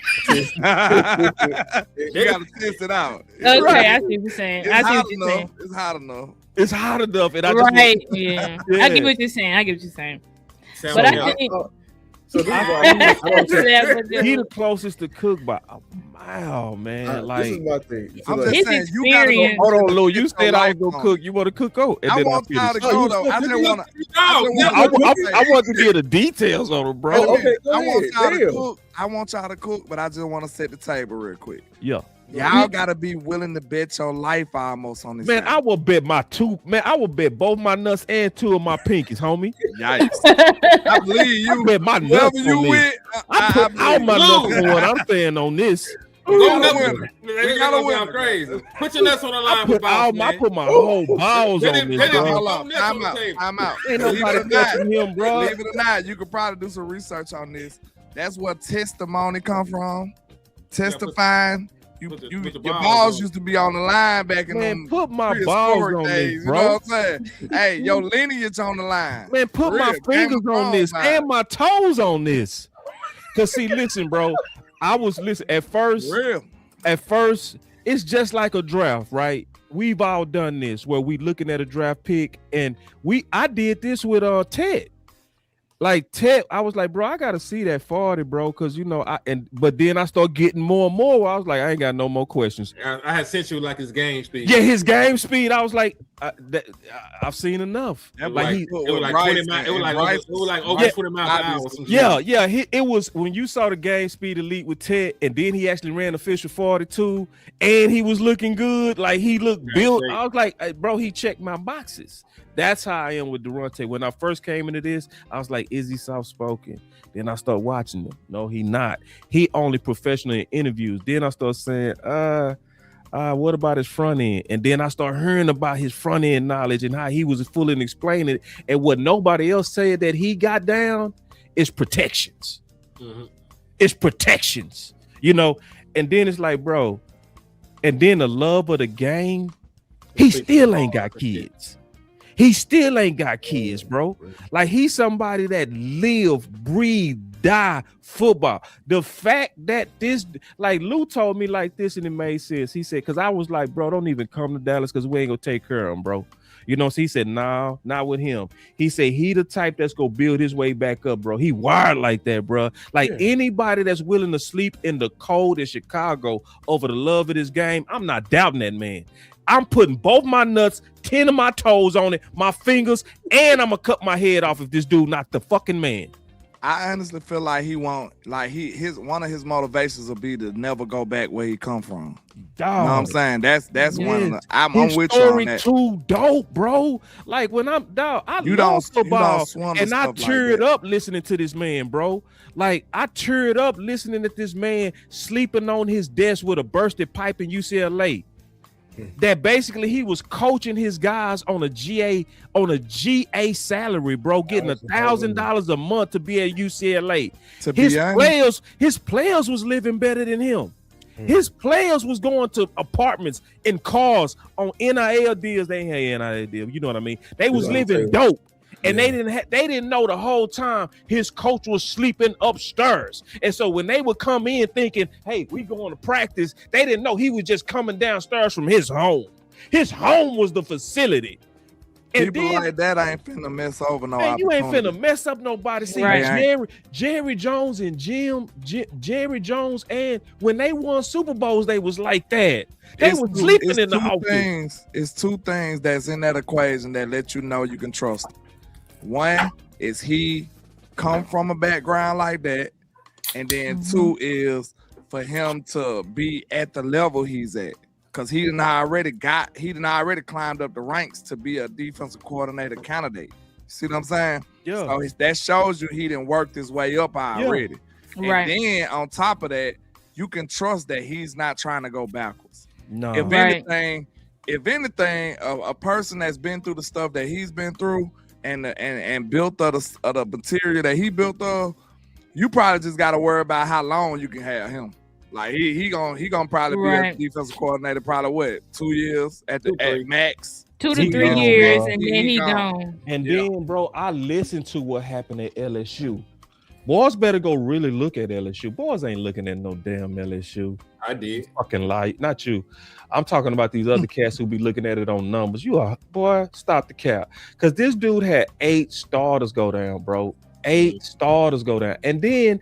Speaker 7: You gotta test it out.
Speaker 6: Okay,
Speaker 7: Right.
Speaker 6: I see what you're saying.
Speaker 7: It's
Speaker 6: I see
Speaker 7: hot
Speaker 6: what you're saying.
Speaker 7: enough. It's hot enough.
Speaker 4: It's hot enough. And I just
Speaker 6: Right. Yeah. I
Speaker 4: Yeah.
Speaker 6: get what you're saying. I get what you're saying.
Speaker 5: Sound
Speaker 6: But
Speaker 5: like
Speaker 6: I think
Speaker 2: So this is why I don't take-
Speaker 4: he the closest to cook by a mile, man.
Speaker 2: this is
Speaker 4: Like,
Speaker 2: my thing. So
Speaker 7: I'm
Speaker 2: like,
Speaker 7: just
Speaker 6: His
Speaker 7: saying, you gotta go.
Speaker 6: experience-
Speaker 4: hold on, Lou. You
Speaker 7: Get
Speaker 4: said
Speaker 7: your
Speaker 4: I was
Speaker 7: life
Speaker 4: gonna
Speaker 7: on.
Speaker 4: cook. You want to cook? Oh, and
Speaker 7: I
Speaker 4: then
Speaker 7: want
Speaker 4: I
Speaker 7: y'all to
Speaker 4: finished.
Speaker 7: go though. I just wanna.
Speaker 4: I want to get the details on it, bro.
Speaker 2: Oh, okay, go
Speaker 7: I want
Speaker 2: ahead.
Speaker 7: y'all to
Speaker 2: Damn.
Speaker 7: cook. I want y'all to cook, but I just want to set the table real quick.
Speaker 4: Yeah.
Speaker 7: Y'all gotta be willing to bet your life almost on this.
Speaker 4: Man,
Speaker 7: thing.
Speaker 4: I will bet I will bet both my nuts and two of my pinkies, homie.
Speaker 7: Yikes. I believe
Speaker 4: I
Speaker 7: you.
Speaker 4: bet my
Speaker 7: Whoever
Speaker 4: nuts
Speaker 7: you
Speaker 4: on this.
Speaker 7: with,
Speaker 4: I put all my
Speaker 5: Lou.
Speaker 4: nuts on what I'm saying on this.
Speaker 7: We
Speaker 5: Go
Speaker 7: got a
Speaker 5: nuts.
Speaker 7: winner.
Speaker 5: They
Speaker 7: got a
Speaker 5: gonna sound
Speaker 7: winner.
Speaker 5: crazy. Put your nuts on the
Speaker 4: I
Speaker 5: line for
Speaker 4: put
Speaker 5: boss, man.
Speaker 4: my whole balls
Speaker 5: Let
Speaker 4: on
Speaker 5: it-
Speaker 4: this,
Speaker 5: let it
Speaker 4: bro.
Speaker 5: go.
Speaker 7: Hold on.
Speaker 5: Nuts on the table.
Speaker 7: I'm out.
Speaker 4: Ain't
Speaker 7: Believe
Speaker 4: nobody
Speaker 7: it or not,
Speaker 4: touching him, bro.
Speaker 7: believe it or not, you could probably do some research on this. That's where testimony come from. Testifying.
Speaker 5: Put the
Speaker 7: Your
Speaker 5: balls
Speaker 7: balls
Speaker 5: on.
Speaker 7: used to be on the line back in
Speaker 4: Man,
Speaker 7: them
Speaker 4: put my
Speaker 7: prehistoric
Speaker 4: balls on
Speaker 7: days.
Speaker 4: this,
Speaker 7: You know
Speaker 4: bro.
Speaker 7: what I'm saying? Hey, your lineage on the line.
Speaker 4: Man, put
Speaker 7: Real
Speaker 4: my
Speaker 7: Game
Speaker 4: fingers
Speaker 7: of
Speaker 4: on this
Speaker 7: Thrones
Speaker 4: and my toes on this. Cause see, listen, bro. I was listening at first.
Speaker 7: Real.
Speaker 4: At first, it's just like a draft, right? We've all done this where we looking at a draft pick, and I did this with Ted. Like Ted, I was like, bro, I gotta see that 40, bro, because but then I start getting more and more. Where I was like, I ain't got no more questions.
Speaker 5: I had sent you like his game speed.
Speaker 4: Yeah, his game speed. I was like, I've seen enough.
Speaker 7: That
Speaker 4: Like
Speaker 7: was
Speaker 4: he,
Speaker 5: It was like 20 miles. It was like over 20 miles per hour. or some shit.
Speaker 4: yeah. It was when you saw the game speed elite with Ted, and then he actually ran official 42, and he was looking good. Like he looked built.
Speaker 5: great.
Speaker 4: I was like, hey, bro, he checked my boxes. That's how I am with Daronte. When I first came into this, I was like, is he soft spoken? Then I start watching him. No, he not. He only professional in interviews. Then I start saying, what about his front end? And then I start hearing about his front end knowledge and how he was fully explaining it. And what nobody else said that he got down is protections.
Speaker 5: Mm-hmm.
Speaker 4: It's protections, And then it's like, bro, and then the love of the game, he still ain't got kids. He still ain't got kids, bro. Like he's somebody that live, breathe, die football. The fact that like Lou told me like this and it made sense. He said, because I was like, bro, don't even come to Dallas because we ain't gonna take care of him, bro. So he said, no, not with him. He said he the type that's gonna build his way back up, bro. He wired like that, bro. Like anybody that's willing to sleep in the cold in Chicago over the love of this game, I'm not doubting that man. I'm putting both my nuts, 10 of my toes on it, my fingers, and I'm gonna cut my head off if this dude not the fucking man.
Speaker 7: I honestly feel like he won't. Like his one of his motivations will be to never go back where he come from.
Speaker 4: Dog.
Speaker 7: You know what I'm saying? That's one of the. I'm
Speaker 4: His
Speaker 7: with you on
Speaker 4: story
Speaker 7: that.
Speaker 4: too dope, bro. Like when I'm dog, I
Speaker 7: You
Speaker 4: love
Speaker 7: don't
Speaker 4: football,
Speaker 7: swim to
Speaker 4: and I
Speaker 7: stuff like
Speaker 4: teared
Speaker 7: that.
Speaker 4: up listening to this man, bro. Like I teared up listening to this man sleeping on his desk with a bursted pipe in UCLA. That basically he was coaching his guys on a GA salary, bro, getting $1,000 a month to be at UCLA. His players was living better than him. His players was going to apartments in cars on NIL deals. They ain't had NIL deal, you know what I mean? They was living dope. And they didn't know the whole time his coach was sleeping upstairs. And so when they would come in thinking, hey, we going to practice, they didn't know he was just coming downstairs from his home. His home was the facility. And
Speaker 7: People
Speaker 4: then,
Speaker 7: like that ain't finna mess over no
Speaker 4: man, you ain't
Speaker 7: opportunity.
Speaker 4: finna mess up nobody. See,
Speaker 6: Right.
Speaker 4: Jerry Jones and Jerry Jones, and when they won Super Bowls, they was like that. They was sleeping in the office.
Speaker 7: It's two things that's in that equation that let you know you can trust him. One is he come from a background like that, and then two is for him to be at the level he's at, because he done already climbed up the ranks to be a defensive coordinator candidate. See what I'm saying?
Speaker 4: Yeah.
Speaker 7: So that shows you he didn't work his way up already. And
Speaker 6: Right.
Speaker 7: then on top of that, you can trust that he's not trying to go backwards.
Speaker 4: No.
Speaker 7: If
Speaker 6: Right.
Speaker 7: anything, a person that's been through the stuff that he's been through and built of the material that he built of, you probably just got to worry about how long you can have him. Like he gonna probably
Speaker 6: Right.
Speaker 7: be a defensive coordinator probably what, 2 years at max.
Speaker 6: 2 to
Speaker 4: He
Speaker 6: 3
Speaker 4: gone,
Speaker 6: years,
Speaker 4: bro.
Speaker 6: and
Speaker 7: He
Speaker 6: then he
Speaker 7: gone.
Speaker 6: gone.
Speaker 4: And then, bro, I listened to what happened at LSU. Boys better go really look at LSU. Boys ain't looking at no damn LSU.
Speaker 5: I did.
Speaker 4: Fucking lie. Not you. I'm talking about these other cats who be looking at it on numbers. You are, boy, stop the cap. Because this dude had 8 starters go down, bro. 8 starters go down. And then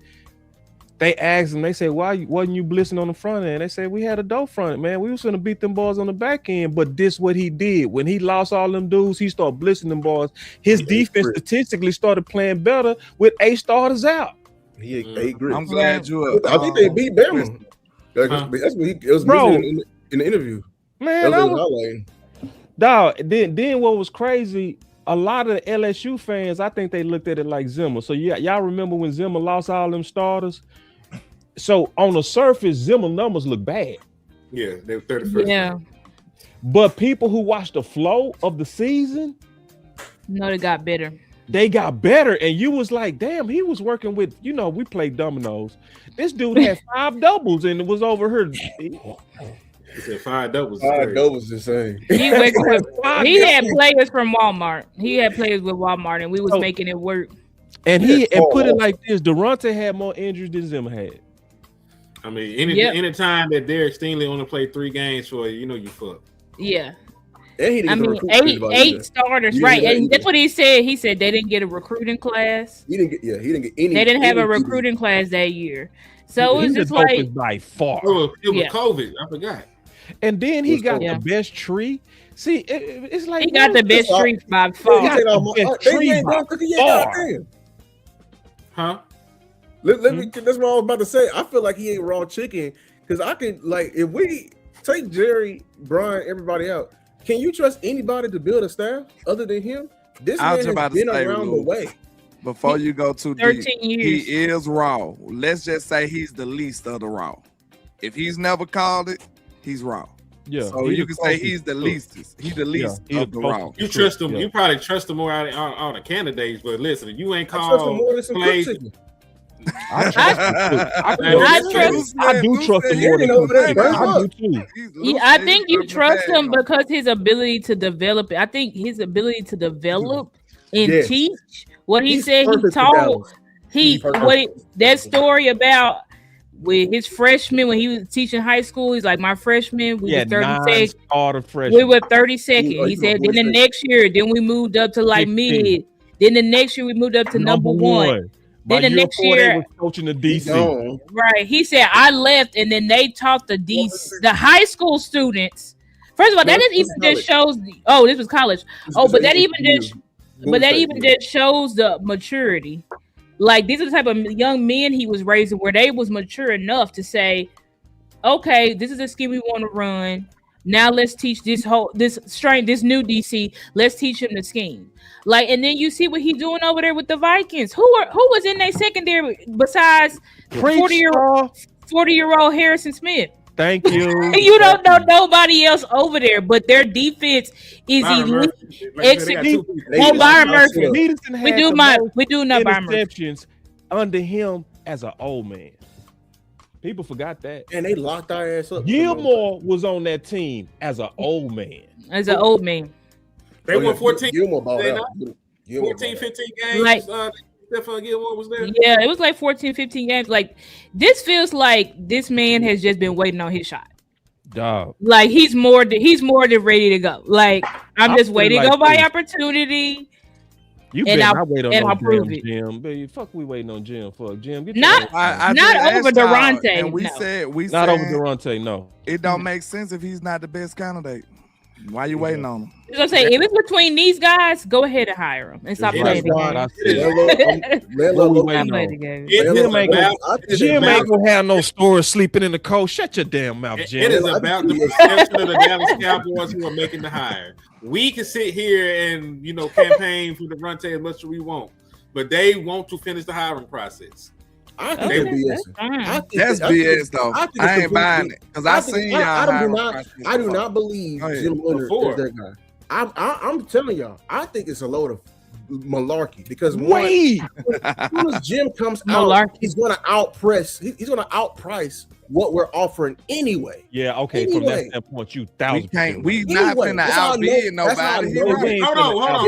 Speaker 4: they asked him, they said, why wasn't you blitzing on the front end? They said, we had a dope front end, man. We was going to beat them boys on the back end. But this what he did. When he lost all them dudes, he started blitzing them boys. His defense statistically started playing better with 8 starters out.
Speaker 2: He agreed.
Speaker 7: I'm glad you.
Speaker 2: I think they beat Bama. That's what it was,
Speaker 4: Bro.
Speaker 2: in the interview.
Speaker 4: Man,
Speaker 2: That was
Speaker 4: dog. Then what was crazy? A lot of the LSU fans, I think they looked at it like Zimmer. So y'all remember when Zimmer lost all them starters? So on the surface, Zimmer numbers look bad.
Speaker 5: Yeah, they were 31st.
Speaker 6: Yeah.
Speaker 4: But people who watched the flow of the season,
Speaker 6: No, they got better.
Speaker 4: they got better. And you was like, damn, he was working with, we played dominoes. This dude had 5 doubles and it was over here.
Speaker 5: He said 5 doubles.
Speaker 2: Doubles insane.
Speaker 6: He had players from Walmart. He had players with Walmart, and we was making it work.
Speaker 4: And put it like this: Daronte had more injuries than Zimmer had.
Speaker 5: I mean, any time that Derek Stingley only played 3 games for you, you fucked.
Speaker 6: Yeah.
Speaker 2: And he didn't
Speaker 6: eight starters, right? And that's what he said. He said they didn't get a recruiting class.
Speaker 2: He didn't get any.
Speaker 6: They didn't have a recruiting class that year, so it was just like
Speaker 4: by far.
Speaker 5: It was COVID. I forgot.
Speaker 4: And then he got the best tree. See, it's like
Speaker 6: he got the best tree by far.
Speaker 5: Huh?
Speaker 2: Let me. That's what I was about to say. I feel like he ain't raw chicken because I can if we take Jerry, Brian, everybody out. Can you trust anybody to build a staff other than him? This man has been around the way.
Speaker 7: Before you go too
Speaker 6: 13
Speaker 7: deep,
Speaker 6: years.
Speaker 7: he is raw. Let's just say he's the least of the raw. If he's never called it, he's raw.
Speaker 4: Yeah.
Speaker 7: So you can say he's the least. He's the least of the raw.
Speaker 5: You trust him. You probably trust him more out of all the candidates. But listen, if you ain't
Speaker 2: I trust him
Speaker 5: called
Speaker 2: more than some
Speaker 5: plays,
Speaker 2: cook chicken.
Speaker 4: I do trust him more than I do too.
Speaker 6: I think you trust him because his ability to develop. I think his ability to develop and teach. What he said he told that story about with his freshman when he was teaching high school. He's like, my freshman, we were 32nd. We were 32nd. He said, then the next year, then we moved up to like 15. Mid. Then the next year we moved up to number one. Then the next year,
Speaker 4: was coaching the DC.
Speaker 6: Right. He said, I left, and then they taught the high school students. First of all, that doesn't even just shows. This was college. But that even just shows the maturity. Like these are the type of young men he was raising where they was mature enough to say, okay, this is a scheme we want to run. Now let's teach this new DC. Let's teach him the scheme. Like, and then you see what he's doing over there with the Vikings. Who was in their secondary besides 40-year-old Harrison Smith?
Speaker 4: Thank you.
Speaker 6: You don't know nobody else over there, but their defense is elite. Byron Murphy. We do know Byron Murphy
Speaker 4: under him as an old man. People forgot that.
Speaker 2: And they locked our ass up.
Speaker 4: Gilmore was on that team as an old man.
Speaker 6: They
Speaker 5: won 14.
Speaker 2: Gilmore balled out.
Speaker 5: 14, 15 games.
Speaker 6: Like,
Speaker 5: Stephon Gilmore was there.
Speaker 6: Yeah, it was like 14, 15 games. Like, this feels like this man has just been waiting on his shot.
Speaker 4: Dog.
Speaker 6: Like, he's more than ready to go. Like, I'm just waiting to go by opportunity.
Speaker 4: You
Speaker 6: and
Speaker 4: I wait on
Speaker 6: I'll prove it.
Speaker 4: Jim. Baby, fuck, we waiting on Jim. Fuck Jim. Get
Speaker 6: not over Daronte.
Speaker 7: And we
Speaker 6: no.
Speaker 7: said
Speaker 4: not over Daronte. No,
Speaker 7: it don't make sense if he's not the best candidate. Why you waiting on him?
Speaker 6: I was gonna say, if it's between these guys, go ahead and hire him and stop playing the game.
Speaker 4: Jim ain't gonna have no stores sleeping in the cold. Shut your damn mouth, Jim.
Speaker 5: It is about the perception of the Dallas Cowboys who are making the hire. We can sit here and campaign for Daronte as much as we want, but they want to finish the hiring process.
Speaker 2: I think
Speaker 7: that's BS though. I ain't buying it because I seen y'all.
Speaker 2: I do not believe Jim Leonhard is that guy. I'm telling y'all, I think it's a load of malarkey because as soon as Jim comes out, he's going to outprice. He's going to outprice what we're offering anyway.
Speaker 4: Yeah, okay. From that standpoint, you 1,000%.
Speaker 7: We not finna outbid nobody.
Speaker 5: Hold on.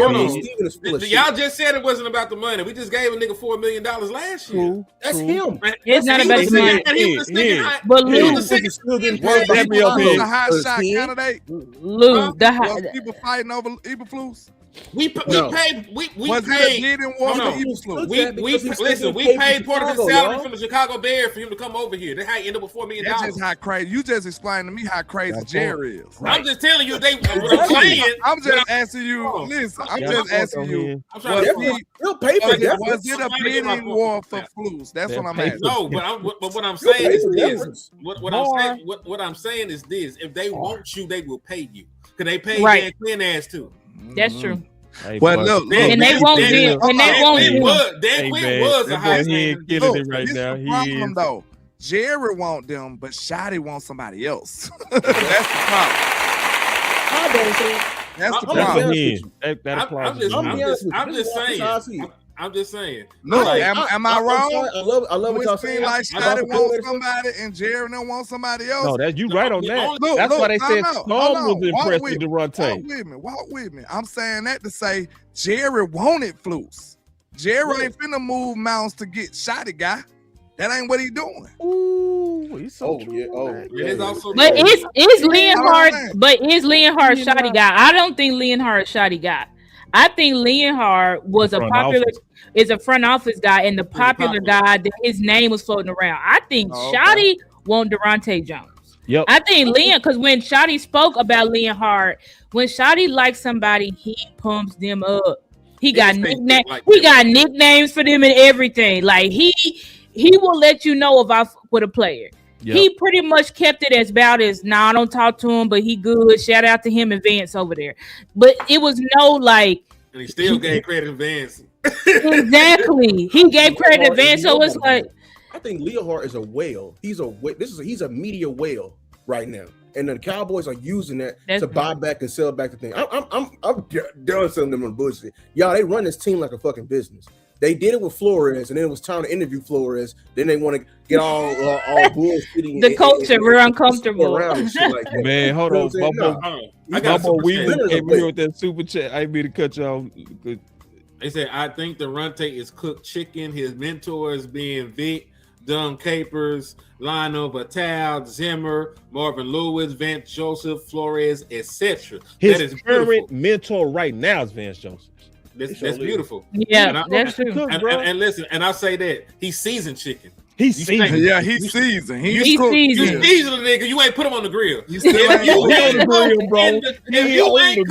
Speaker 5: Y'all just said it wasn't about the money. We just gave a nigga $4 million last year.
Speaker 2: That's him.
Speaker 6: It's not about the money.
Speaker 7: But Lou was a hot shot candidate.
Speaker 6: Lou,
Speaker 7: people fighting over Eberflus.
Speaker 5: We paid.
Speaker 7: Was it a bid and war for Eberflus?
Speaker 5: We paid part of his salary from the Chicago Bears for him to come over here. That's how he ended up with $4 million.
Speaker 7: That's just how crazy. You just explained to me how crazy Jerry is.
Speaker 5: Right. I'm just telling you, what I'm saying.
Speaker 7: I'm just asking you. Listen, I'm just asking you. Was it a bidding war for Flus? That's what I'm asking.
Speaker 5: No, but what I'm saying is this. What I'm saying is this. If they want you, they will pay you. Because they pay Dan Quinn ass too.
Speaker 6: That's true.
Speaker 4: Hey,
Speaker 7: well, look,
Speaker 6: and they won't
Speaker 5: Dan Quinn was a high
Speaker 4: killing it right now.
Speaker 7: He problem, though. Jerry want them, but Shotty wants somebody else. That's the problem. That's the problem. I'm just saying.
Speaker 2: No,
Speaker 7: am I wrong?
Speaker 2: I love what y'all saying.
Speaker 7: Like Shotty wants somebody and Jerry don't want somebody else.
Speaker 4: No, that you right on that. That's why they said Storm was impressed with Daronte.
Speaker 7: Walk with me. I'm saying that to say Jerry wanted Flus. Jerry ain't finna move mountains to get Shotty guy. That ain't what he doing.
Speaker 4: Ooh, he's so true.
Speaker 6: But is Leonhard Shotty guy? I don't think Leonhard Shotty guy. I think Leonhard was a front office guy and the popular guy that his name was floating around. I think Shotty want Daronte Jones.
Speaker 4: Yep.
Speaker 6: I think because when Shotty spoke about Leonhard, when Shotty likes somebody, he pumps them up. He got nicknames. He got nicknames for them and everything. Like he will let you know if I fuck with a player. Yep. He pretty much kept it as about as, nah, I don't talk to him, but he good. Shout out to him and Vance over there. But it was no like.
Speaker 5: And he still gave credit to Vance.
Speaker 6: Exactly. He gave credit to Vance. So it's like.
Speaker 2: I think Leonhard is a whale. He's a media whale right now. And the Cowboys are using that to buy back and sell back the thing. I'm done selling them on bullshit. Y'all, they run this team like a fucking business. They did it with Flores, and then it was time to interview Flores. Then they want to get all bullshitting.
Speaker 6: The culture, we're uncomfortable.
Speaker 2: And shit like that.
Speaker 4: Man, hold on, Bubba. We came here with that super chat. I didn't mean to cut you off.
Speaker 5: They said, I think Daronte is cooked chicken. His mentors being Vic, Dunn Capers, Lionel Vital, Zimmer, Marvin Lewis, Vance Joseph, Flores, etc.
Speaker 4: His current mentor right now is Vance Joseph.
Speaker 5: That's beautiful.
Speaker 6: Yeah, that's true.
Speaker 5: And listen, and I'll say that he's seasoned chicken.
Speaker 4: He's seasoned.
Speaker 7: Yeah, he's seasoned.
Speaker 5: He's seasoned. You seasoned the nigga. You ain't put him on the grill.
Speaker 4: You still ain't on the grill, bro. If you ain't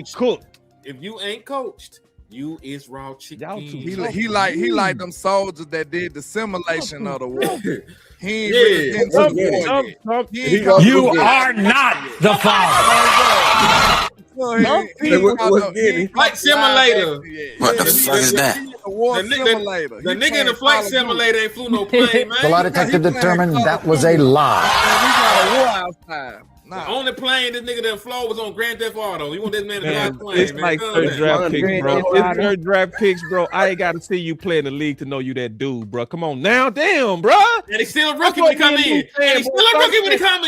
Speaker 4: coached,
Speaker 5: if you ain't coached, You is raw chicken.
Speaker 7: He like them soldiers that did the simulation of the war. He ain't really been to war yet.
Speaker 9: You are not the father.
Speaker 5: Flight simulator.
Speaker 12: What the fuck is that?
Speaker 5: The nigga in the flight simulator ain't flew no plane, man.
Speaker 12: The lie detector determined that was a lie.
Speaker 7: We got a war outside.
Speaker 5: The only plane this nigga that flew was on Grand Theft Auto. You want this man to fly a plane,
Speaker 4: It's
Speaker 5: man.
Speaker 4: like third draft picks, bro. It's third draft picks, bro. I ain't got to see you play in the league to know you that dude, bro. Come on now, damn, bro.
Speaker 5: And he's still a rookie when he come in. He's still a rookie when he come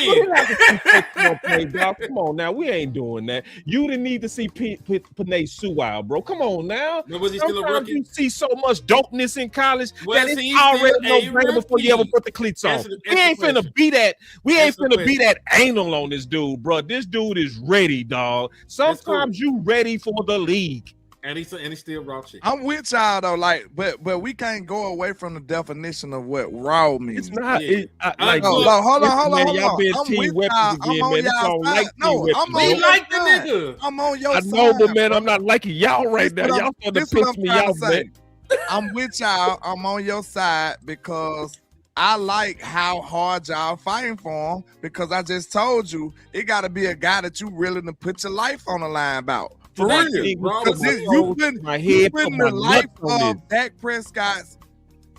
Speaker 5: in.
Speaker 4: Come on now, we ain't doing that. You didn't need to see Panay Sewell, bro. Come on now.
Speaker 5: But was he still a
Speaker 4: Sometimes
Speaker 5: rookie?
Speaker 4: you see so much dopeness in college
Speaker 5: Well,
Speaker 4: that
Speaker 5: see,
Speaker 4: it's already
Speaker 5: he's
Speaker 4: no brainer before you ever put the cleats on. We ain't finna be that. We ain't finna be that anal on this dude, bro. This dude is ready, dog. Sometimes you ready for the league.
Speaker 5: And he's still raw chicken.
Speaker 7: I'm with y'all though, like, but we can't go away from the definition of what raw means.
Speaker 4: It's not.
Speaker 5: Yeah.
Speaker 7: Hold on.
Speaker 4: Y'all being
Speaker 7: I'm
Speaker 4: team
Speaker 7: with
Speaker 4: weapons
Speaker 7: y'all.
Speaker 4: again,
Speaker 7: I'm on
Speaker 4: man. It's
Speaker 7: y'all
Speaker 4: all
Speaker 7: side.
Speaker 4: like
Speaker 7: No,
Speaker 4: team
Speaker 7: I'm
Speaker 4: weapons,
Speaker 7: on
Speaker 5: We
Speaker 4: bro.
Speaker 7: your
Speaker 5: like the
Speaker 7: side.
Speaker 5: nigga.
Speaker 7: I'm on your
Speaker 4: I
Speaker 7: side.
Speaker 4: know, but man, I'm not liking y'all right now.
Speaker 7: This
Speaker 4: Y'all starting to
Speaker 7: this what
Speaker 4: piss
Speaker 7: I'm
Speaker 4: me
Speaker 7: trying
Speaker 4: off,
Speaker 7: to say.
Speaker 4: man.
Speaker 7: I'm with y'all. I'm on your side because I like how hard y'all fighting for him, because I just told you it got to be a guy that you really to put your life on the line about. For real. Because you putting the life of Dak Prescott's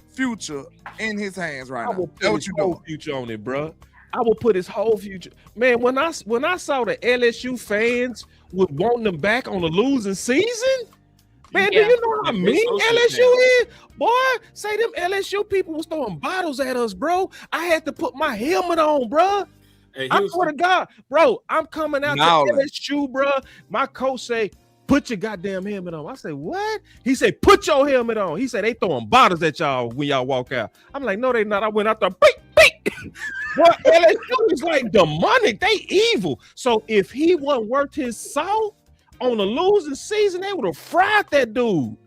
Speaker 7: future in his hands right now. That's what you doing.
Speaker 4: Future on it, bro. I will put his whole future. Man, when I saw the LSU fans would want them back on the losing season, man, do you know how mean LSU is? Boy, say them LSU people was throwing bottles at us, bro. I had to put my helmet on, bro.
Speaker 5: Hey,
Speaker 4: I swear to God, bro, I'm coming out to LSU, bro. My coach say, put your goddamn helmet on. I say, what? He said, put your helmet on. He said, they throwing bottles at y'all when y'all walk out. I'm like, no, they not. I went out there, beep, beep. Boy, LSU is like demonic. They evil. So if he wasn't worth his salt on a losing season, they would have fried that dude.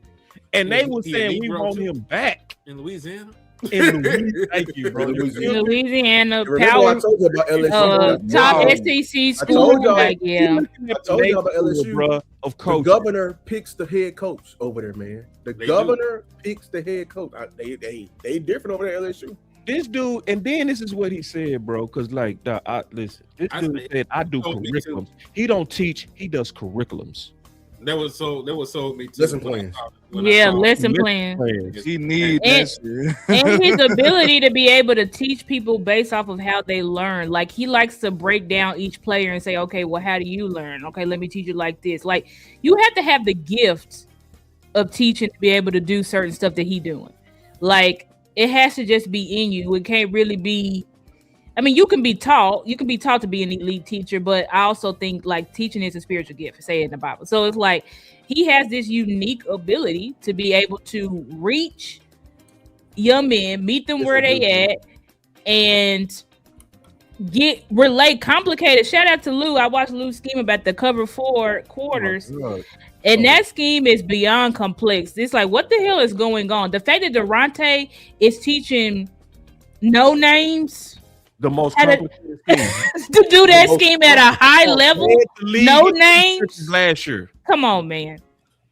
Speaker 4: And they were saying, we want him back.
Speaker 5: In Louisiana?
Speaker 4: In Louisiana. Thank you, bro.
Speaker 6: Louisiana,
Speaker 2: power. I told you about LSU.
Speaker 6: Top SEC school.
Speaker 2: I told y'all about LSU,
Speaker 4: bro. Of coach,
Speaker 2: the governor picks the head coach over there, man. The governor picks the head coach. They different over there at LSU.
Speaker 4: This dude, and then this is what he said, bro. Because listen, this dude said I do curriculums. He don't teach. He does curriculums.
Speaker 5: That was so me too.
Speaker 2: Lesson plans.
Speaker 6: Lesson plans.
Speaker 7: He needs that shit.
Speaker 6: And his ability to be able to teach people based off of how they learn. Like, he likes to break down each player and say, okay, well, how do you learn? Okay, let me teach you like this. Like, you have to have the gift of teaching to be able to do certain stuff that he doing. Like, it has to just be in you. It can't really be. I mean, you can be taught to be an elite teacher, but I also think like teaching is a spiritual gift, say it in the Bible. So it's like he has this unique ability to be able to reach young men, meet them where they at, and relate complicated. Shout out to Lou. I watched Lou's scheme about the cover 4 quarters. And that scheme is beyond complex. It's like, what the hell is going on? The fact that Daronte is teaching no names,
Speaker 4: the most complicated scheme.
Speaker 6: to do that scheme at a high level, no names.
Speaker 4: Last year.
Speaker 6: Come on, man.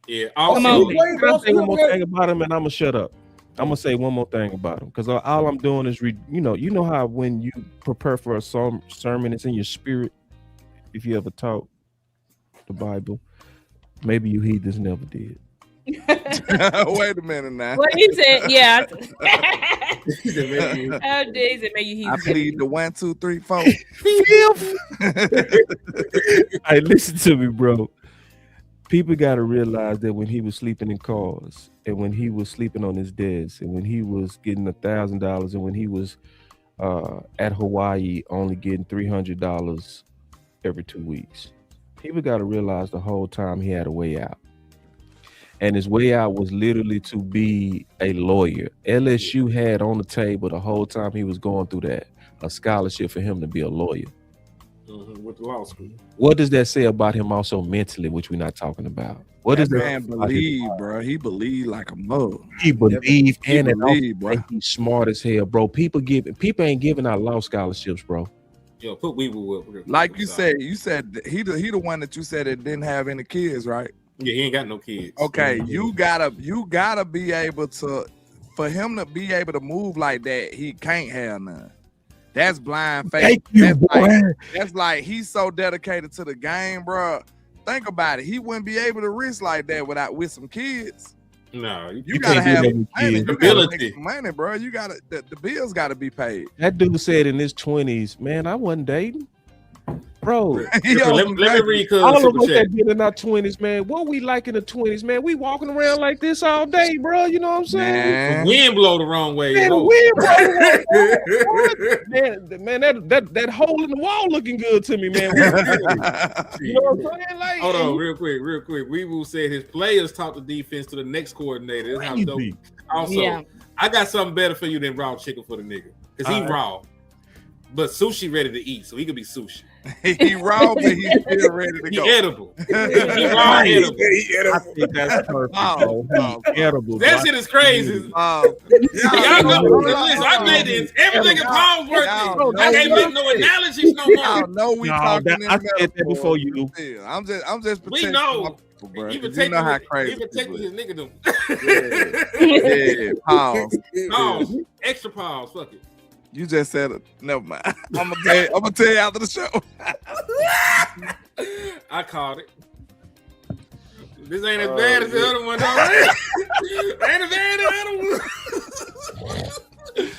Speaker 5: Yeah.
Speaker 6: Come on, man.
Speaker 4: I'm gonna say one more thing about him, and I'm gonna shut up. I'm gonna say one more thing about him, because all I'm doing is you know how when you prepare for a sermon, it's in your spirit. If you ever taught the Bible, maybe you heathens never did.
Speaker 7: Wait a minute now.
Speaker 6: What he said, yeah. How days it make you?
Speaker 7: I plead the 1, 2, 3, 4.
Speaker 4: Hey, listen to me, bro. People got to realize that when he was sleeping in cars, and when he was sleeping on his desk, and when he was getting $1,000, and when he was at Hawaii only getting $300 every 2 weeks, people got to realize the whole time he had a way out. And his way out was literally to be a lawyer. LSU had on the table the whole time he was going through that, a scholarship for him to be a lawyer.
Speaker 5: With the law school.
Speaker 4: What does that say about him also mentally, which we're not talking about? What does that
Speaker 7: man believe, bro? He believe like a mug.
Speaker 4: He believe,
Speaker 7: bro.
Speaker 4: He's smart as hell, bro. People ain't giving out law scholarships, bro.
Speaker 5: Yo, put Weeble up.
Speaker 7: Like you said he the one that you said that didn't have any kids, right?
Speaker 5: Yeah, he ain't got no kids.
Speaker 7: Okay, you gotta be able to, for him to be able to move like that, he can't have none. That's blind faith.
Speaker 4: Thank you, boy.
Speaker 7: That's like he's so dedicated to the game, bro. Think about it. He wouldn't be able to risk like that with some kids.
Speaker 5: No,
Speaker 7: you gotta have money. You gotta
Speaker 5: ability.
Speaker 7: make some money, bro. You gotta the bills gotta be paid.
Speaker 4: That dude said in his 20s, man, I wasn't dating. Bro,
Speaker 5: let me read
Speaker 4: all of us that did in our 20s, man. What we like in the 20s, man? We walking around like this all day, bro. You know what I'm saying?
Speaker 5: The wind blow the wrong way.
Speaker 4: Man, the wind blow the wrong way. Man, that hole in the wall looking good to me, man. You know what I'm saying? Like,
Speaker 5: hold on, real quick. Weeble said his players taught the defense to the next coordinator. That's how dope. Also, I got something better for you than raw chicken for the nigga. Because he raw. But sushi ready to eat, so he could be sushi.
Speaker 7: He raw, but he's still ready to go.
Speaker 5: He edible. He raw edible.
Speaker 4: I think that's perfect. Edible.
Speaker 5: That shit is crazy. Y'all know, listen, I made this. Everything in Paul's working. I can't make no analogies no more.
Speaker 7: Y'all know we talking in
Speaker 4: I said that before you.
Speaker 7: I'm just
Speaker 5: we know.
Speaker 7: Even taking
Speaker 5: how crazy. Even his nigga them.
Speaker 7: Yeah, pause.
Speaker 5: Pause. Extra pause. Fuck it.
Speaker 7: You just said it. Never mind. I'm gonna tell you after the show.
Speaker 5: I caught it. This ain't as bad as the other one, though. Ain't as bad as the other one.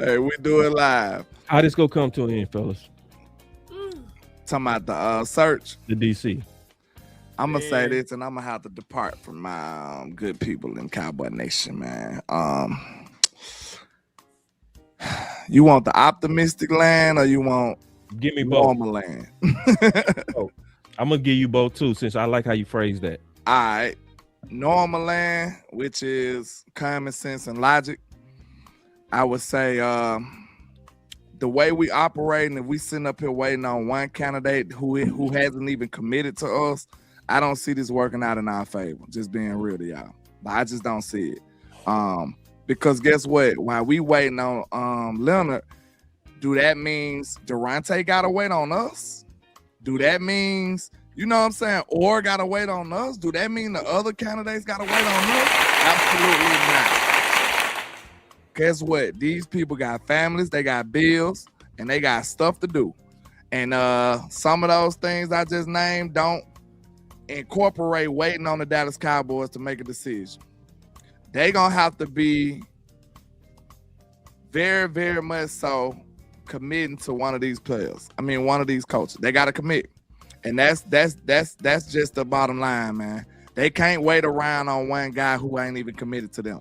Speaker 7: Hey, we do it live.
Speaker 4: How this go come to an end, fellas?
Speaker 7: Talking about the search.
Speaker 4: The DC.
Speaker 7: I'm gonna say this, and I'm gonna have to depart from my good people in Cowboy Nation, man. You want the optimistic land, or you want
Speaker 4: give me both
Speaker 7: normal land?
Speaker 4: I'm gonna give you both too, since I like how you phrase that.
Speaker 7: All right, normal land, which is common sense and logic. I would say the way we operate, and if we sitting up here waiting on one candidate who hasn't even committed to us, I don't see this working out in our favor. Just being real to y'all, I just don't see it. Because guess what? While we waiting on Leonhard, do that means Daronte gotta wait on us? Do that means, you know what I'm saying, or gotta wait on us? Do that mean the other candidates gotta wait on us? Absolutely not. Guess what? These people got families, they got bills, and they got stuff to do. And some of those things I just named don't incorporate waiting on the Dallas Cowboys to make a decision. They gonna have to be very, very much so committing to one of these players. I mean, one of these coaches. They gotta commit, and that's just the bottom line, man. They can't wait around on one guy who ain't even committed to them.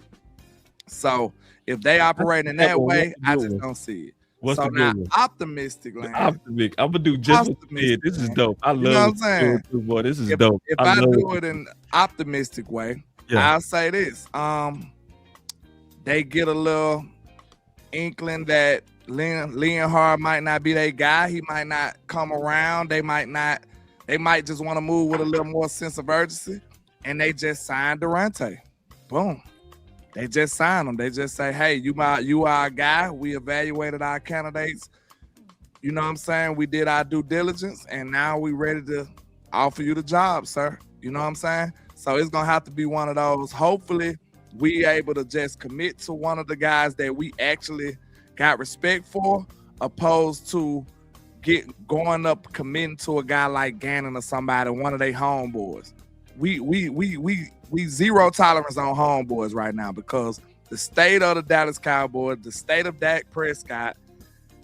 Speaker 7: So if they operate in that way, I just don't see it.
Speaker 4: What's
Speaker 7: so
Speaker 4: the
Speaker 7: now
Speaker 4: good one?
Speaker 7: Optimistic land.
Speaker 4: Optimistic. I'm gonna do just what you did. This is dope. I love
Speaker 7: you know what I'm saying?
Speaker 4: Boy, this is dope.
Speaker 7: If I do it in optimistic way,
Speaker 4: yeah.
Speaker 7: I'll say this. They get a little inkling that Leonhard might not be their guy. He might not come around. They might just want to move with a little more sense of urgency. And they just signed Daronte. Boom. They just signed him. They just say, hey, you are our guy. We evaluated our candidates. You know what I'm saying? We did our due diligence, and now we ready to offer you the job, sir. You know what I'm saying? So it's going to have to be one of those. Hopefully, we able to just commit to one of the guys that we actually got respect for, opposed to going up committing to a guy like Ganon or somebody, one of their homeboys. We zero tolerance on homeboys right now, because the state of the Dallas Cowboys, the state of Dak Prescott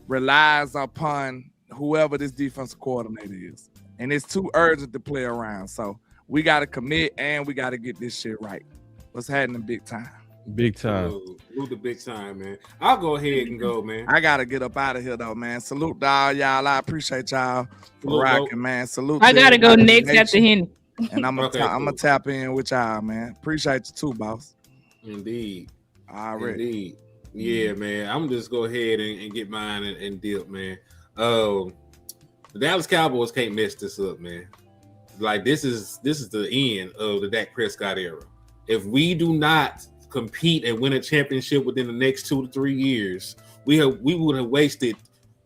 Speaker 7: relies upon whoever this defensive coordinator is. And it's too urgent to play around. So we got to commit, and we got to get this shit right. What's happening big time?
Speaker 4: Big time.
Speaker 5: Move the big time, man. I'll go ahead and go, man.
Speaker 7: I got to get up out of here, though, man. Salute to all y'all. I appreciate y'all for rocking, man. Salute.
Speaker 6: I got to go next after Henny.
Speaker 7: And I'm gonna tap in with y'all, man. Appreciate you too, boss.
Speaker 5: Indeed.
Speaker 7: All right.
Speaker 5: Indeed. Yeah, man. I'm just go ahead and get mine and dip, man. The Dallas Cowboys can't mess this up, man. Like this is the end of the Dak Prescott era. If we do not compete and win a championship within the next 2 to 3 years, we would have wasted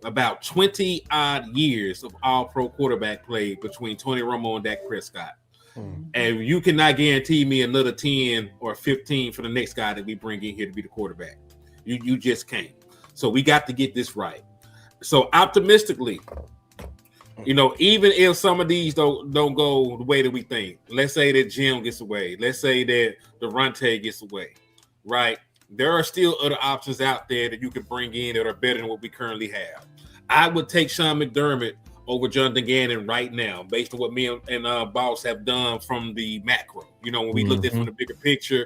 Speaker 5: about 20 odd years of all pro quarterback play between Tony Romo and Dak Prescott. And you cannot guarantee me another 10 or 15 for the next guy that we bring in here to be the quarterback. You just can't. So we got to get this right. So optimistically, even if some of these don't go the way that we think, let's say that Jim gets away, let's say that Daronte gets away, right? There are still other options out there that you can bring in that are better than what we currently have. I would take Sean McDermott over Jonathan Gannon right now, based on what me and Boss have done from the macro. When we looked at from the bigger picture,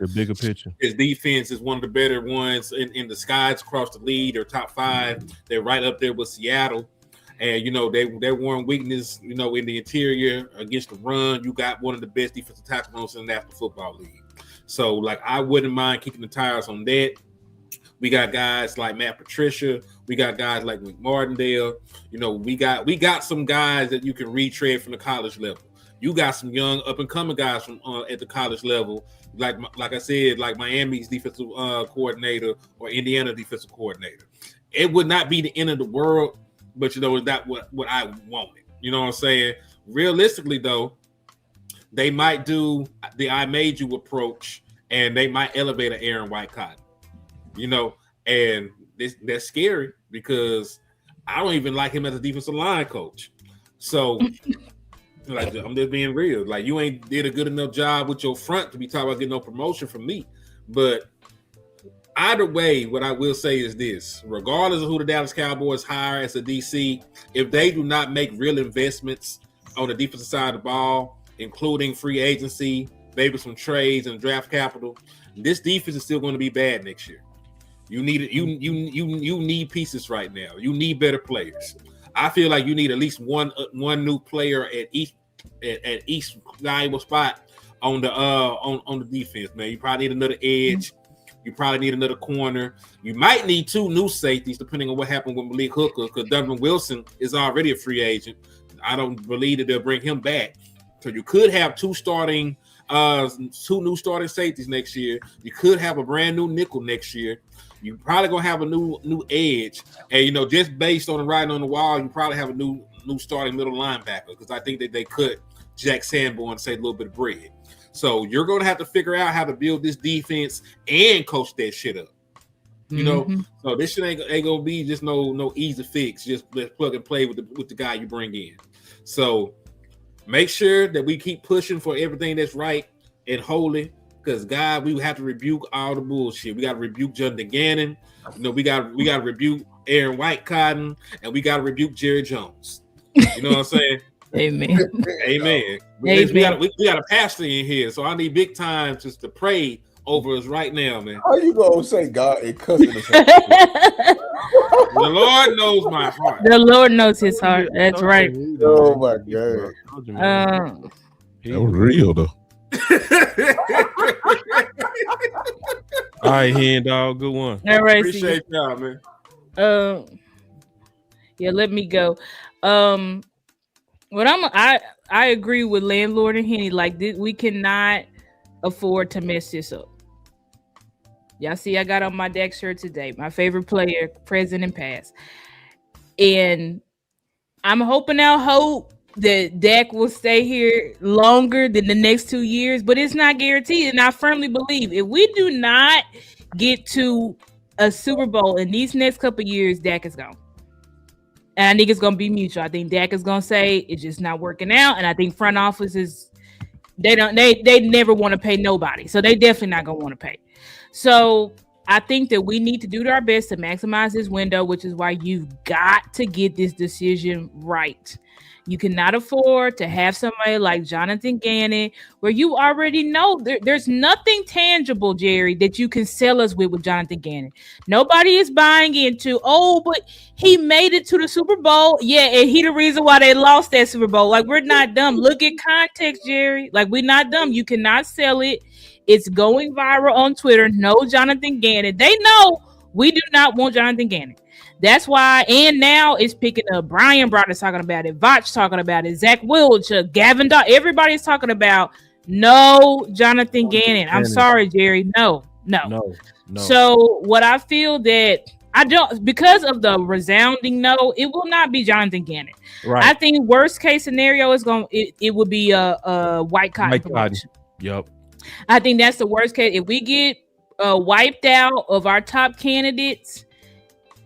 Speaker 5: his defense is one of the better ones in the skies across the league. They're top 5. They're right up there with Seattle. And, they're one weakness, in the interior against the run. You got one of the best defensive tackles in the National Football League. So, I wouldn't mind kicking the tires on that. We got guys like Matt Patricia. We got guys like Wink Martindale. We got some guys that you can retread from the college level. You got some young up-and-coming guys from at the college level, like I said, like Miami's defensive coordinator or Indiana defensive coordinator. It would not be the end of the world, but is that what I wanted? You know what I'm saying? Realistically, though, they might do the I made you approach, and they might elevate an Aaron White Cotton. And that's scary because I don't even like him as a defensive line coach. So, I'm just being real. You ain't did a good enough job with your front to be talking about getting no promotion from me. But either way, what I will say is this: regardless of who the Dallas Cowboys hire as a DC, if they do not make real investments on the defensive side of the ball, including free agency, maybe some trades and draft capital, this defense is still going to be bad next year. You need it. You need pieces right now. You need better players. I feel like you need at least one new player at each valuable spot on the defense, man. You probably need another edge. You probably need another corner. You might need 2 new safeties, depending on what happened with Malik Hooker, because Donovan Wilson is already a free agent. I don't believe that they'll bring him back. So you could have 2 new starting safeties next year. You could have a brand new nickel next year. You probably gonna have a new edge, and just based on the writing on the wall, you probably have a new starting middle linebacker, because I think that they cut Jack Sanborn and save a little bit of bread. So you're gonna have to figure out how to build this defense and coach that shit up. So this shit ain't gonna be just no easy fix. Just let's plug and play with the guy you bring in. So make sure that we keep pushing for everything that's right and holy. Because God, we have to rebuke all the bullshit. We got to rebuke Jonathan Gannon. We got to rebuke Aaron White Cotton, and we got to rebuke Jerry Jones. You know what I'm saying?
Speaker 6: Amen.
Speaker 5: Amen. We got a pastor in here, so I need big time just to pray over us right now, man.
Speaker 2: How you gonna say God and cussing?
Speaker 5: The Lord knows my heart.
Speaker 6: The Lord knows his heart. That's right.
Speaker 2: Oh my God.
Speaker 4: That was real though. All right, Hen Dog, good one.
Speaker 6: All right,
Speaker 5: appreciate y'all, man.
Speaker 6: Yeah, let me go. I agree with Landlord and Henny. We cannot afford to mess this up. Y'all see, I got on my Dak shirt today. My favorite player, present and past, and I'm hoping that Dak will stay here longer than the next 2 years, but it's not guaranteed. And I firmly believe if we do not get to a Super Bowl in these next couple of years, Dak is gone. And I think it's going to be mutual. I think Dak is going to say it's just not working out. And I think front offices, they never want to pay nobody. So they definitely not going to want to pay. So I think that we need to do our best to maximize this window, which is why you've got to get this decision right. You cannot afford to have somebody like Jonathan Gannon, where you already know there's nothing tangible, Jerry, that you can sell us with Jonathan Gannon. Nobody is buying into, but he made it to the Super Bowl. Yeah, and he the reason why they lost that Super Bowl. We're not dumb. Look at context, Jerry. We're not dumb. You cannot sell it. It's going viral on Twitter. No Jonathan Gannon. They know we do not want Jonathan Gannon. That's why, and now it's picking up. Brian Broad is talking about it. Vach talking about it. Zach Wilcher, Gavin Dodd. Everybody's talking about no Jonathan Gannon. I'm sorry, Jerry. No. So what I feel that I don't, because of the resounding no, it will not be Jonathan Gannon.
Speaker 4: Right.
Speaker 6: I think worst case scenario is it would be a White Cotton promotion.
Speaker 4: Yep.
Speaker 6: I think that's the worst case. If we get wiped out of our top candidates,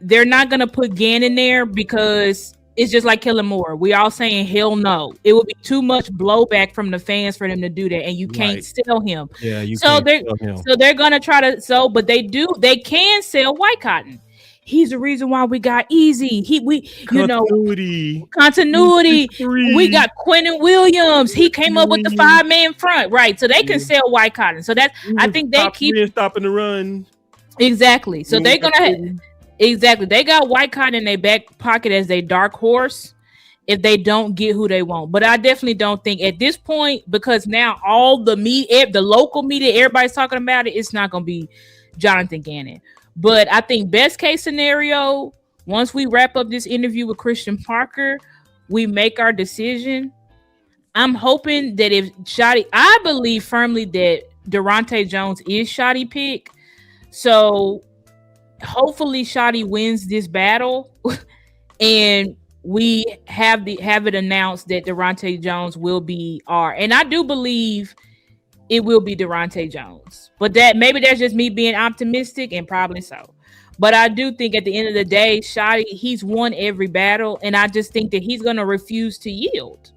Speaker 6: they're not gonna put Gannon there because it's just like Kellen Moore. We all saying hell no. It would be too much blowback from the fans for them to do that, and you can't sell him.
Speaker 4: Yeah, you
Speaker 6: so
Speaker 4: can't sell him.
Speaker 6: So they're gonna try to sell, but they can sell White Cotton. He's the reason why we got Easy. Continuity. We got Quentin Williams. He came up with the 5-man front, right? So they can sell White Cotton. So that's I think they keep
Speaker 4: stopping the run.
Speaker 6: Exactly. So they're gonna exactly. They got White Cotton in their back pocket as their dark horse if they don't get who they want. But I definitely don't think at this point, because now all the local media, everybody's talking about it. It's not gonna be Jonathan Gannon. But I think best case scenario, once we wrap up this interview with Christian Parker, we make our decision. I'm hoping that if Shotty, I believe firmly that Daronte Jones is Shotty pick. So hopefully Shotty wins this battle and we have it announced that Daronte Jones will be and I do believe it will be Daronte Jones, but maybe that's just me being optimistic, and probably so. But I do think at the end of the day, Shotty, he's won every battle, and I just think that he's going to refuse to yield.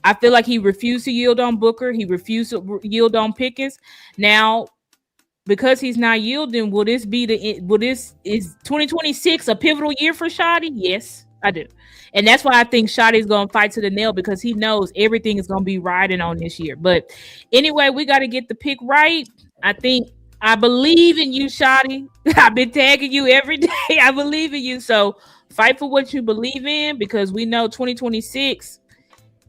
Speaker 6: I feel like he refused to yield on Booker. He refused to yield on Pickens. Now, because he's not yielding, is 2026 a pivotal year for Shotty? Yes, I do. And that's why I think Shotty's going to fight to the nail, because he knows everything is going to be riding on this year. But anyway, we got to get the pick right. I believe in you, Shotty. I've been tagging you every day. I believe in you. So fight for what you believe in, because we know 2026,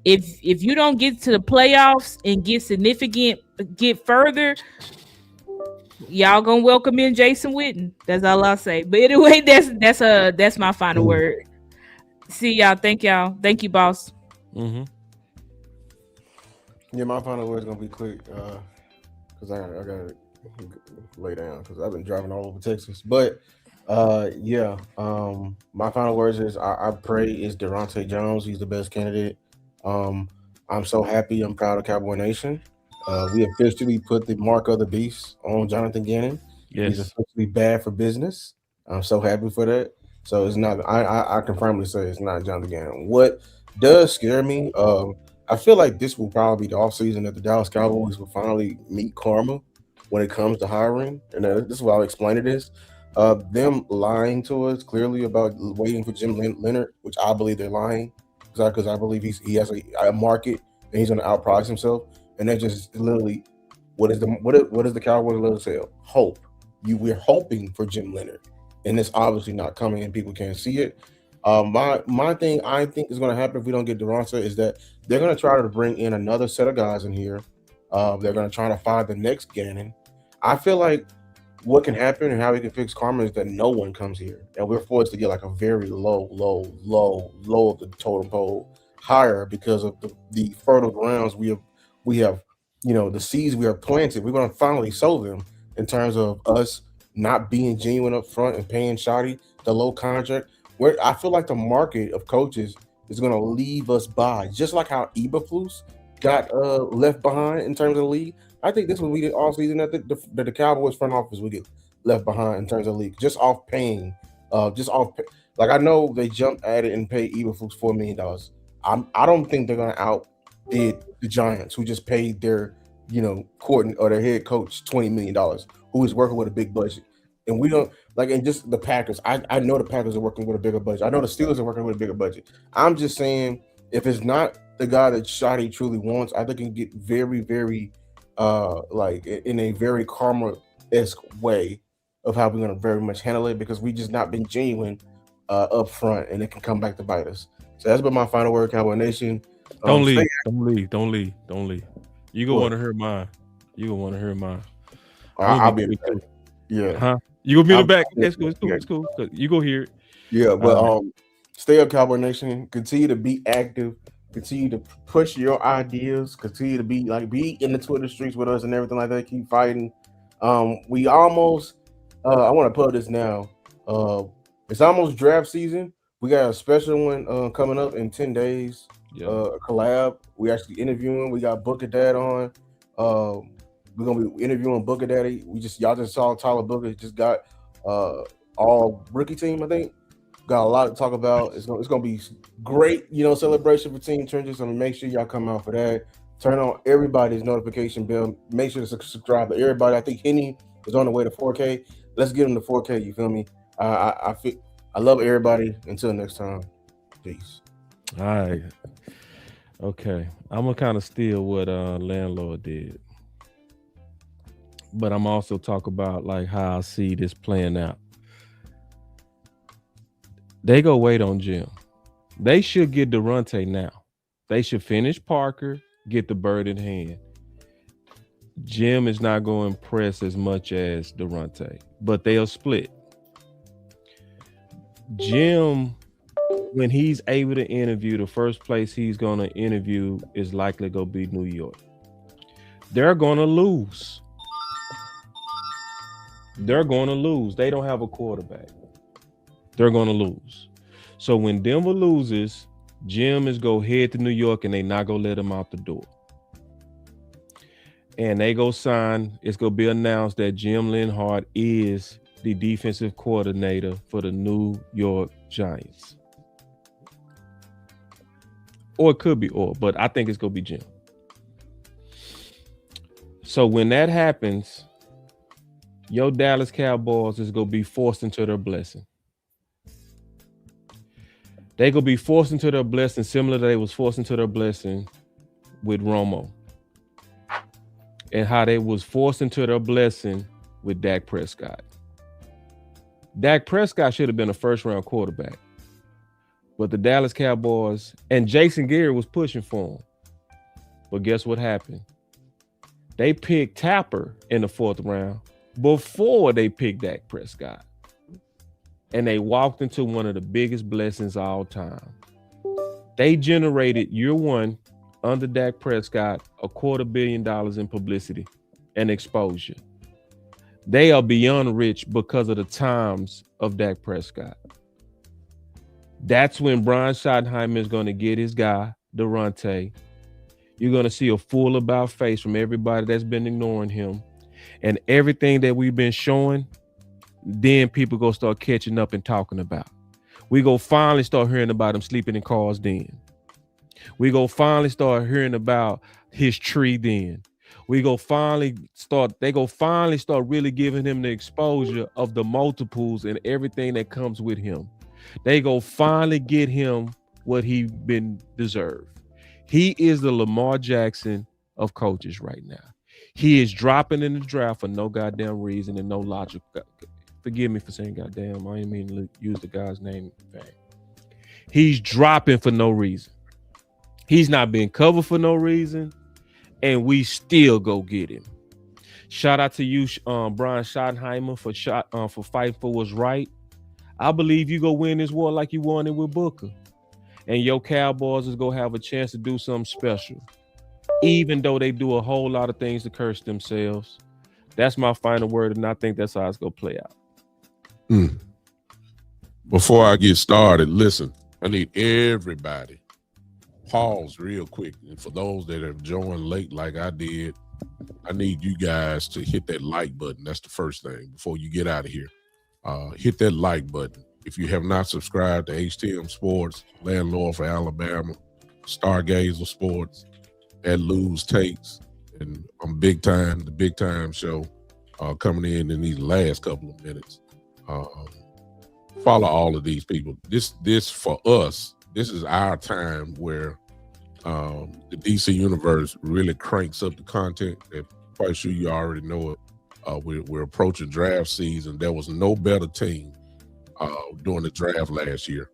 Speaker 6: if you don't get to the playoffs and get further, y'all going to welcome in Jason Witten. That's all I'll say. But anyway, that's my final word. See y'all. Thank y'all. Thank you, boss.
Speaker 2: Yeah, my final word is gonna be quick, because I gotta lay down because I've been driving all over Texas. But my final words is I pray is Daronte Jones. He's the best candidate. I'm so happy. I'm proud of Cowboy Nation. We officially put the mark of the beast on Jonathan Gannon.
Speaker 4: Yes.
Speaker 2: He's officially bad for business. I'm so happy for that. So it's not. I can firmly say it's not Jonathan Gannon. What does scare me? I feel like this will probably be the offseason that the Dallas Cowboys will finally meet karma when it comes to hiring. And this is what I'll explain it is. Them lying to us clearly about waiting for Jim Leonhard, which I believe they're lying, because I believe he has a market and he's going to outprice himself. And that's just literally what is the Cowboys love to sell? Hope. We're hoping for Jim Leonhard. And it's obviously not coming, and people can't see it. My thing I think is going to happen if we don't get Daronte is that they're going to try to bring in another set of guys in here. They're going to try to find the next Gannon. I feel like what can happen and how we can fix karma is that no one comes here, and we're forced to get like a very low of the totem pole higher because of the fertile grounds we have, the seeds we have planted. We're going to finally sow them in terms of us not being genuine up front and paying Shotty the low contract. Where I feel like the market of coaches is going to leave us by, just like how Eberflus got left behind in terms of the league. I think this will be the all season that the Cowboys front office will get left behind in terms of the league, just off paying, like I know they jumped at it and paid Eberflus $4 million. I don't think they're going to outbid the Giants, who just paid their their head coach $20 million, who is working with a big budget. And we don't and just the Packers. I know the Packers are working with a bigger budget. I know the Steelers are working with a bigger budget. I'm just saying, if it's not the guy that Shotty truly wants, I think he can get very, very in a very karma-esque way of how we're going to very much handle it, because we just not been genuine up front, and it can come back to bite us. So that's been my final word, Cowboy Nation.
Speaker 4: Don't leave. You gonna want to hear mine.
Speaker 2: I'll be in the back. Yeah.
Speaker 4: Huh? You gonna be in the back? It's cool. You go hear it.
Speaker 2: Yeah, but stay up, Cowboy Nation. Continue to be active. Continue to push your ideas. Continue to be in the Twitter streets with us and everything like that. Keep fighting. We almost. I want to put this now. It's almost draft season. We got a special one coming up in 10 days. A collab. We actually interviewing. We got Booker Dad on. We're gonna be interviewing Booker Daddy. Y'all just saw Tyler Booker just got all rookie team. I think got a lot to talk about. It's gonna be great. Celebration for Team Trenches. So make sure y'all come out for that. Turn on everybody's notification bell. Make sure to subscribe to everybody. I think Henny is on the way to 4K. Let's get him to 4K. You feel me? I love everybody. Until next time, peace.
Speaker 4: All right. Okay. I'm gonna kind of steal what Landlord did, but I'm also talk about like how I see this playing out. They go wait on Jim. They should get Daronte now. They should finish Parker, get the bird in hand. Jim is not going to impress as much as Daronte, but they'll split. Jim, when he's able to interview, the first place he's going to interview is likely going to be New York. They're going to lose. They're going to lose. They don't have a quarterback. They're going to lose. So when Denver loses, Jim is go head to New York and they not going to let him out the door. And they go sign, it's going to be announced that Jim Leonhard is the defensive coordinator for the New York Giants. Or it could be but I think it's going to be Jim. So when that happens, your Dallas Cowboys is going to be forced into their blessing. They going to be forced into their blessing similar to they was forced into their blessing with Romo. And how they was forced into their blessing with Dak Prescott. Dak Prescott should have been a first-round quarterback. But the Dallas Cowboys and Jason Garrett was pushing for him. But guess what happened? They picked Tapper in the 4th round before they picked Dak Prescott. And they walked into one of the biggest blessings of all time. They generated year one under Dak Prescott $250 million in publicity and exposure. They are beyond rich because of the times of Dak Prescott. That's when Brian Schottenheimer is going to get his guy, Daronte. You're going to see a full about face from everybody that's been ignoring him. And everything that we've been showing, then people going to start catching up and talking about. We go finally start hearing about him sleeping in cars then. We go finally start hearing about his tree then. They go finally start really giving him the exposure of the multiples and everything that comes with him. They go finally get him what he been deserved. He is the Lamar Jackson of coaches right now. He is dropping in the draft for no goddamn reason and no logic. Forgive me for saying goddamn. I didn't mean to use the guy's name in vain. He's dropping for no reason. He's not being covered for no reason, and we still go get him. Shout out to you, Brian Schottenheimer, for fighting for what's right. I believe you go win this war like you won it with Booker, and your Cowboys is gonna have a chance to do something special, even though they do a whole lot of things to curse themselves. That's my final word, and I think that's how it's gonna play out.
Speaker 13: Before I get started, listen, I need everybody pause real quick. And for those that have joined late like I did, I need you guys to hit that like button. That's the first thing before you get out of here. Hit that like button. If you have not subscribed to HTM Sports, Landlord for Alabama, Stargazer Sports, at Lou's Takes, and I'm the Big Time Show coming in these last couple of minutes. Follow all of these people. This for us, this is our time where the DC Universe really cranks up the content. I'm quite sure you already know it. We're approaching draft season. There was no better team during the draft last year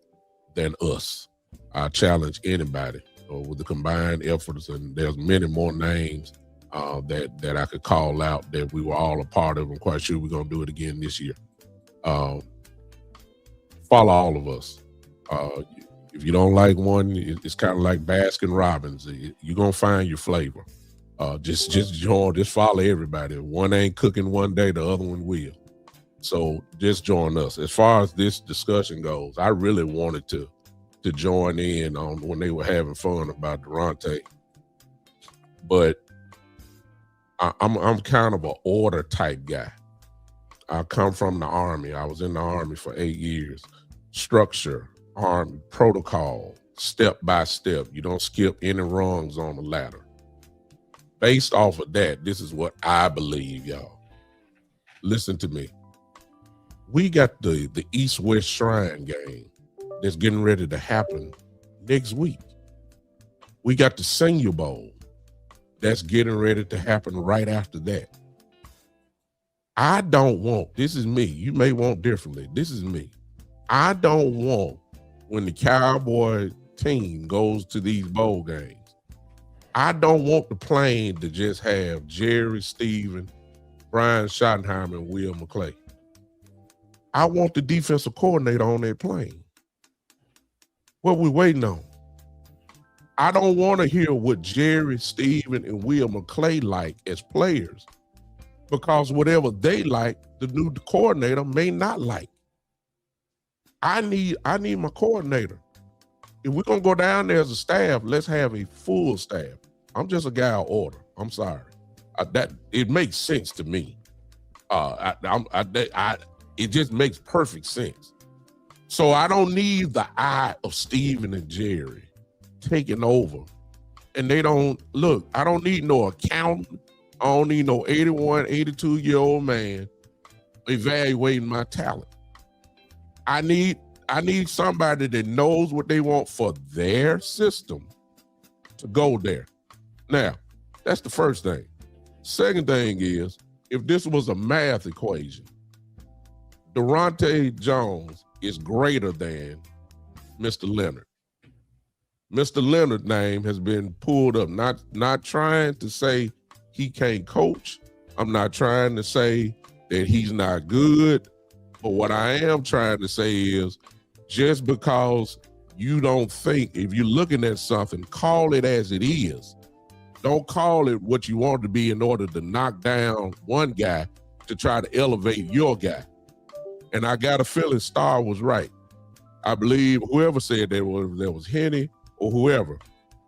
Speaker 13: than us. I challenge anybody with the combined efforts, and there's many more names that I could call out that we were all a part of. I'm quite sure we're going to do it again this year. Follow all of us. If you don't like one, it's kind of like Baskin Robbins. You're going to find your flavor. Just join, just follow everybody. One ain't cooking one day, the other one will. So just join us. As far as this discussion goes, I really wanted to join in on when they were having fun about Daronte, but I'm kind of an order type guy. I come from the Army. I was in the Army for 8 years. Structure, Army, protocol, step by step. You don't skip any rungs on the ladder. Based off of that, this is what I believe, y'all. Listen to me. We got the East-West Shrine game that's getting ready to happen next week. We got the Senior Bowl that's getting ready to happen right after that. I don't want, this is me, you may want differently, this is me. I don't want when the Cowboy team goes to these bowl games, I don't want the plane to just have Jerry, Steven, Brian Schottenheimer, and Will McClay. I want the defensive coordinator on that plane. What we waiting on? I don't want to hear what Jerry, Steven, and Will McClay like as players, because whatever they like, the new coordinator may not like. I need my coordinator. If we're gonna go down there as a staff, let's have a full staff. I'm just a guy of order. I'm sorry. That it makes sense to me. It just makes perfect sense. So I don't need the eye of Steven and Jerry taking over. And they don't, look, I don't need no accountant. I don't need no 81, 82-year-old man evaluating my talent. I need somebody that knows what they want for their system to go there. Now, that's the first thing. Second thing is, if this was a math equation, Daronte Jones is greater than Mr. Leonhard. Mr. Leonhard's name has been pulled up, not trying to say he can't coach. I'm not trying to say that he's not good. But what I am trying to say is, just because you don't think, if you're looking at something, call it as it is. Don't call it what you want it to be in order to knock down one guy to try to elevate your guy. And I got a feeling Starr was right. I believe whoever said that was Henny or whoever,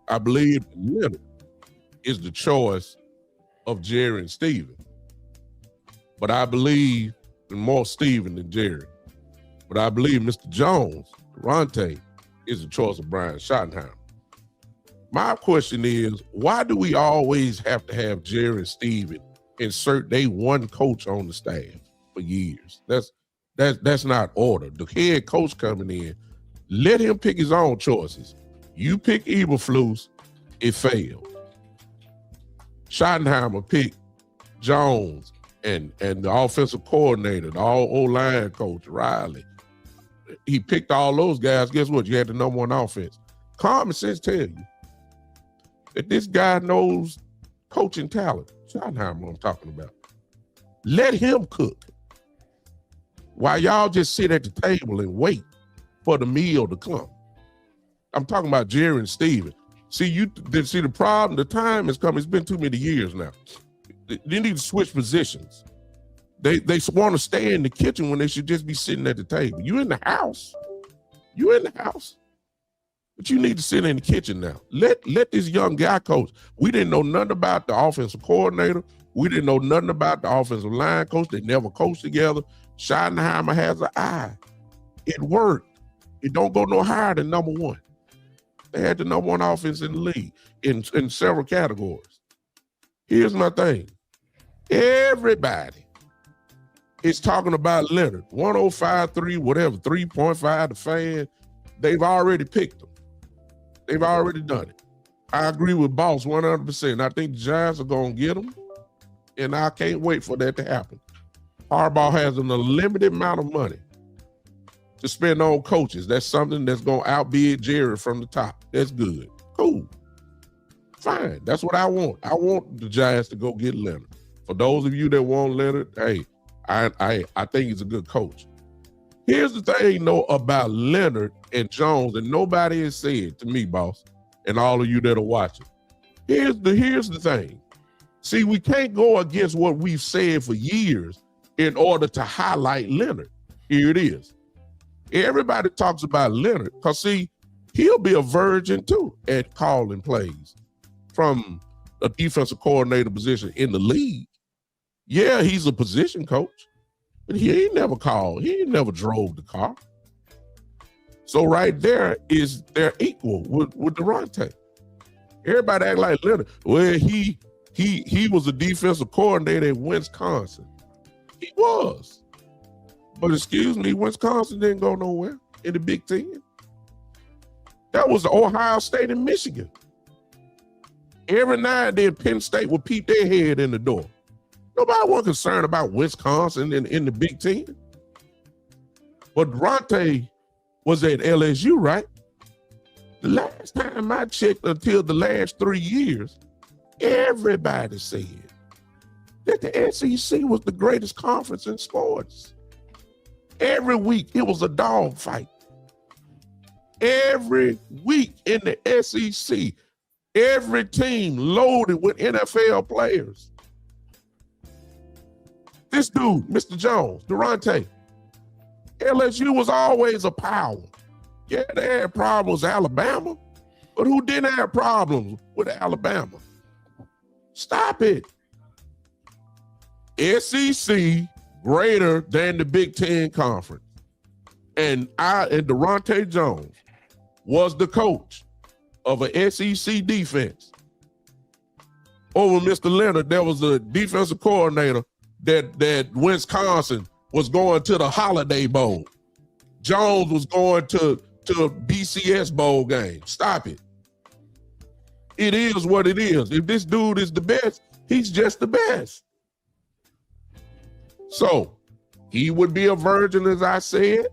Speaker 13: I believe Leonhard is the choice of Jerry and Steven. But I believe more Steven than Jerry. But I believe Mr. Jones, Daronte, is the choice of Brian Schottenheimer. My question is, why do we always have to have Jerry and Steven insert they one coach on the staff for years? That's not order. The head coach coming in, let him pick his own choices. You pick Eberflus, it failed. Schottenheimer picked Jones and the offensive coordinator, the O-line coach, Riley. He picked all those guys. Guess what? You had the number one offense. Common sense tell you that this guy knows coaching talent. Schottenheimer I'm talking about. Let him cook. While y'all just sit at the table and wait for the meal to come. I'm talking about Jerry and Steven. See the problem, the time has come. It's been too many years now. They need to switch positions. They want to stay in the kitchen when they should just be sitting at the table. You in the house. But you need to sit in the kitchen now. Let this young guy coach. We didn't know nothing about the offensive coordinator. We didn't know nothing about the offensive line coach. They never coached together. Schottenheimer has an eye. It worked. It don't go no higher than number one. They had the number one offense in the league in several categories. Here's my thing. Everybody is talking about Leonhard. 105.3, whatever, 3.5, the fan. They've already picked him. They've already done it. I agree with Boss 100%. I think the Giants are going to get him, and I can't wait for that to happen. Harbaugh has an unlimited amount of money to spend on coaches. That's something that's going to outbid Jerry from the top. That's good. Cool. Fine. That's what I want. I want the Giants to go get Leonhard. For those of you that want Leonhard, hey, I think he's a good coach. Here's the thing, about Leonhard and Jones, and nobody has said to me, Boss, and all of you that are watching. Here's the thing. See, we can't go against what we've said for years in order to highlight Leonhard. Here it is. Everybody talks about Leonhard because, see, he'll be a virgin too at calling plays from a defensive coordinator position in the league. Yeah, he's a position coach, but he ain't never called. He ain't never drove the car. So right there is they're equal with Daronte. Everybody act like Leonhard. Well, he was a defensive coordinator in Wisconsin. He was. But excuse me, Wisconsin didn't go nowhere in the Big Ten. That was Ohio State and Michigan. Every now and then, Penn State would peep their head in the door. Nobody was concerned about Wisconsin in the Big Ten. But Daronte was at LSU, right? The last time I checked, until the last 3 years, everybody said that the SEC was the greatest conference in sports. Every week, it was a dog fight. Every week in the SEC, every team loaded with NFL players. This dude, Mr. Jones, Daronte, LSU was always a power. Yeah, they had problems with Alabama, but who didn't have problems with Alabama? Stop it. SEC greater than the Big Ten Conference. And Daronte Jones was the coach of an SEC defense. Over Mr. Leonhard, there was a defensive coordinator that Wisconsin was going to the Holiday Bowl. Jones was going to BCS Bowl game. Stop it. It is what it is. If this dude is the best, he's just the best. So he would be a virgin, as I said.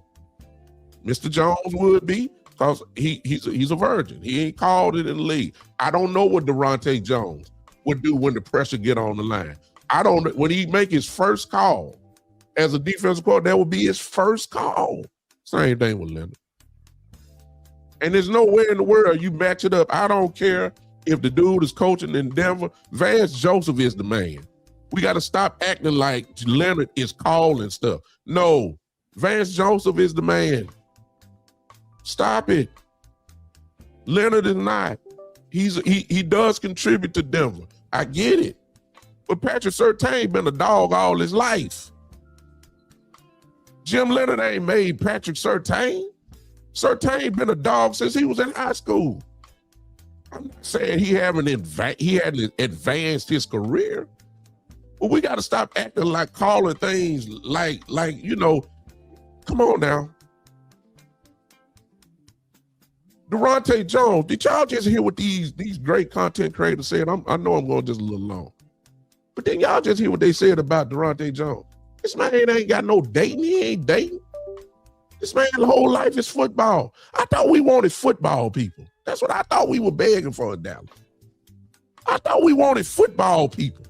Speaker 13: Mr. Jones would be, because he's a virgin. He ain't called it in the league. I don't know what Daronte Jones would do when the pressure get on the line. I don't know. When he make his first call as a defensive coordinator, that would be his first call. Same thing with Leonhard. And there's nowhere in the world you match it up. I don't care if the dude is coaching in Denver. Vance Joseph is the man. We got to stop acting like Leonhard is calling stuff. No, Vance Joseph is the man. Stop it. Leonhard is not. He does contribute to Denver. I get it. But Patrick Surtain been a dog all his life. Jim Leonhard ain't made Patrick Surtain. Surtain been a dog since he was in high school. I'm not saying he hadn't advanced his career, but we got to stop acting like calling things like come on now. Daronte Jones, did y'all just hear what these great content creators said? I know I'm going just a little long. But then y'all just hear what they said about Daronte Jones. This man ain't got no dating. He ain't dating. This man's whole life is football. I thought we wanted football people. That's what I thought we were begging for in Dallas. I thought we wanted football people.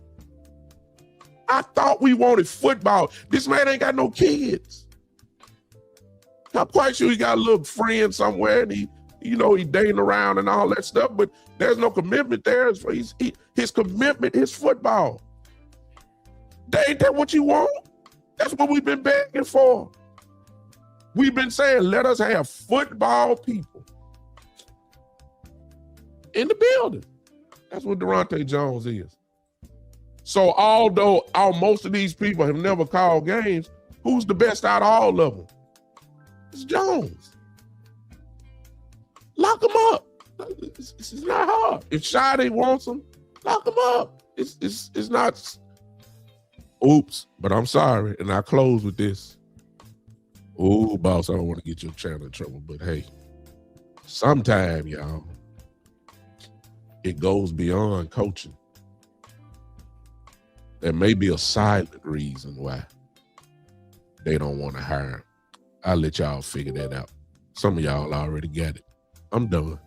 Speaker 13: I thought we wanted football. This man ain't got no kids. I'm quite sure he got a little friend somewhere and he dating around and all that stuff, but there's no commitment there. His commitment is football. Ain't that what you want? That's what we've been begging for. We've been saying, let us have football people in the building. That's what Daronte Jones is. So although most of these people have never called games, who's the best out of all of them? It's Jones. Lock him up. It's not hard. If Shadi wants him, lock him up. It's not. Oops, but I'm sorry, and I close with this. Oh, boss, I don't want to get your channel in trouble, but hey, sometime, y'all, it goes beyond coaching. There may be a silent reason why they don't want to hire him. I'll let y'all figure that out. Some of y'all already got it. I'm done.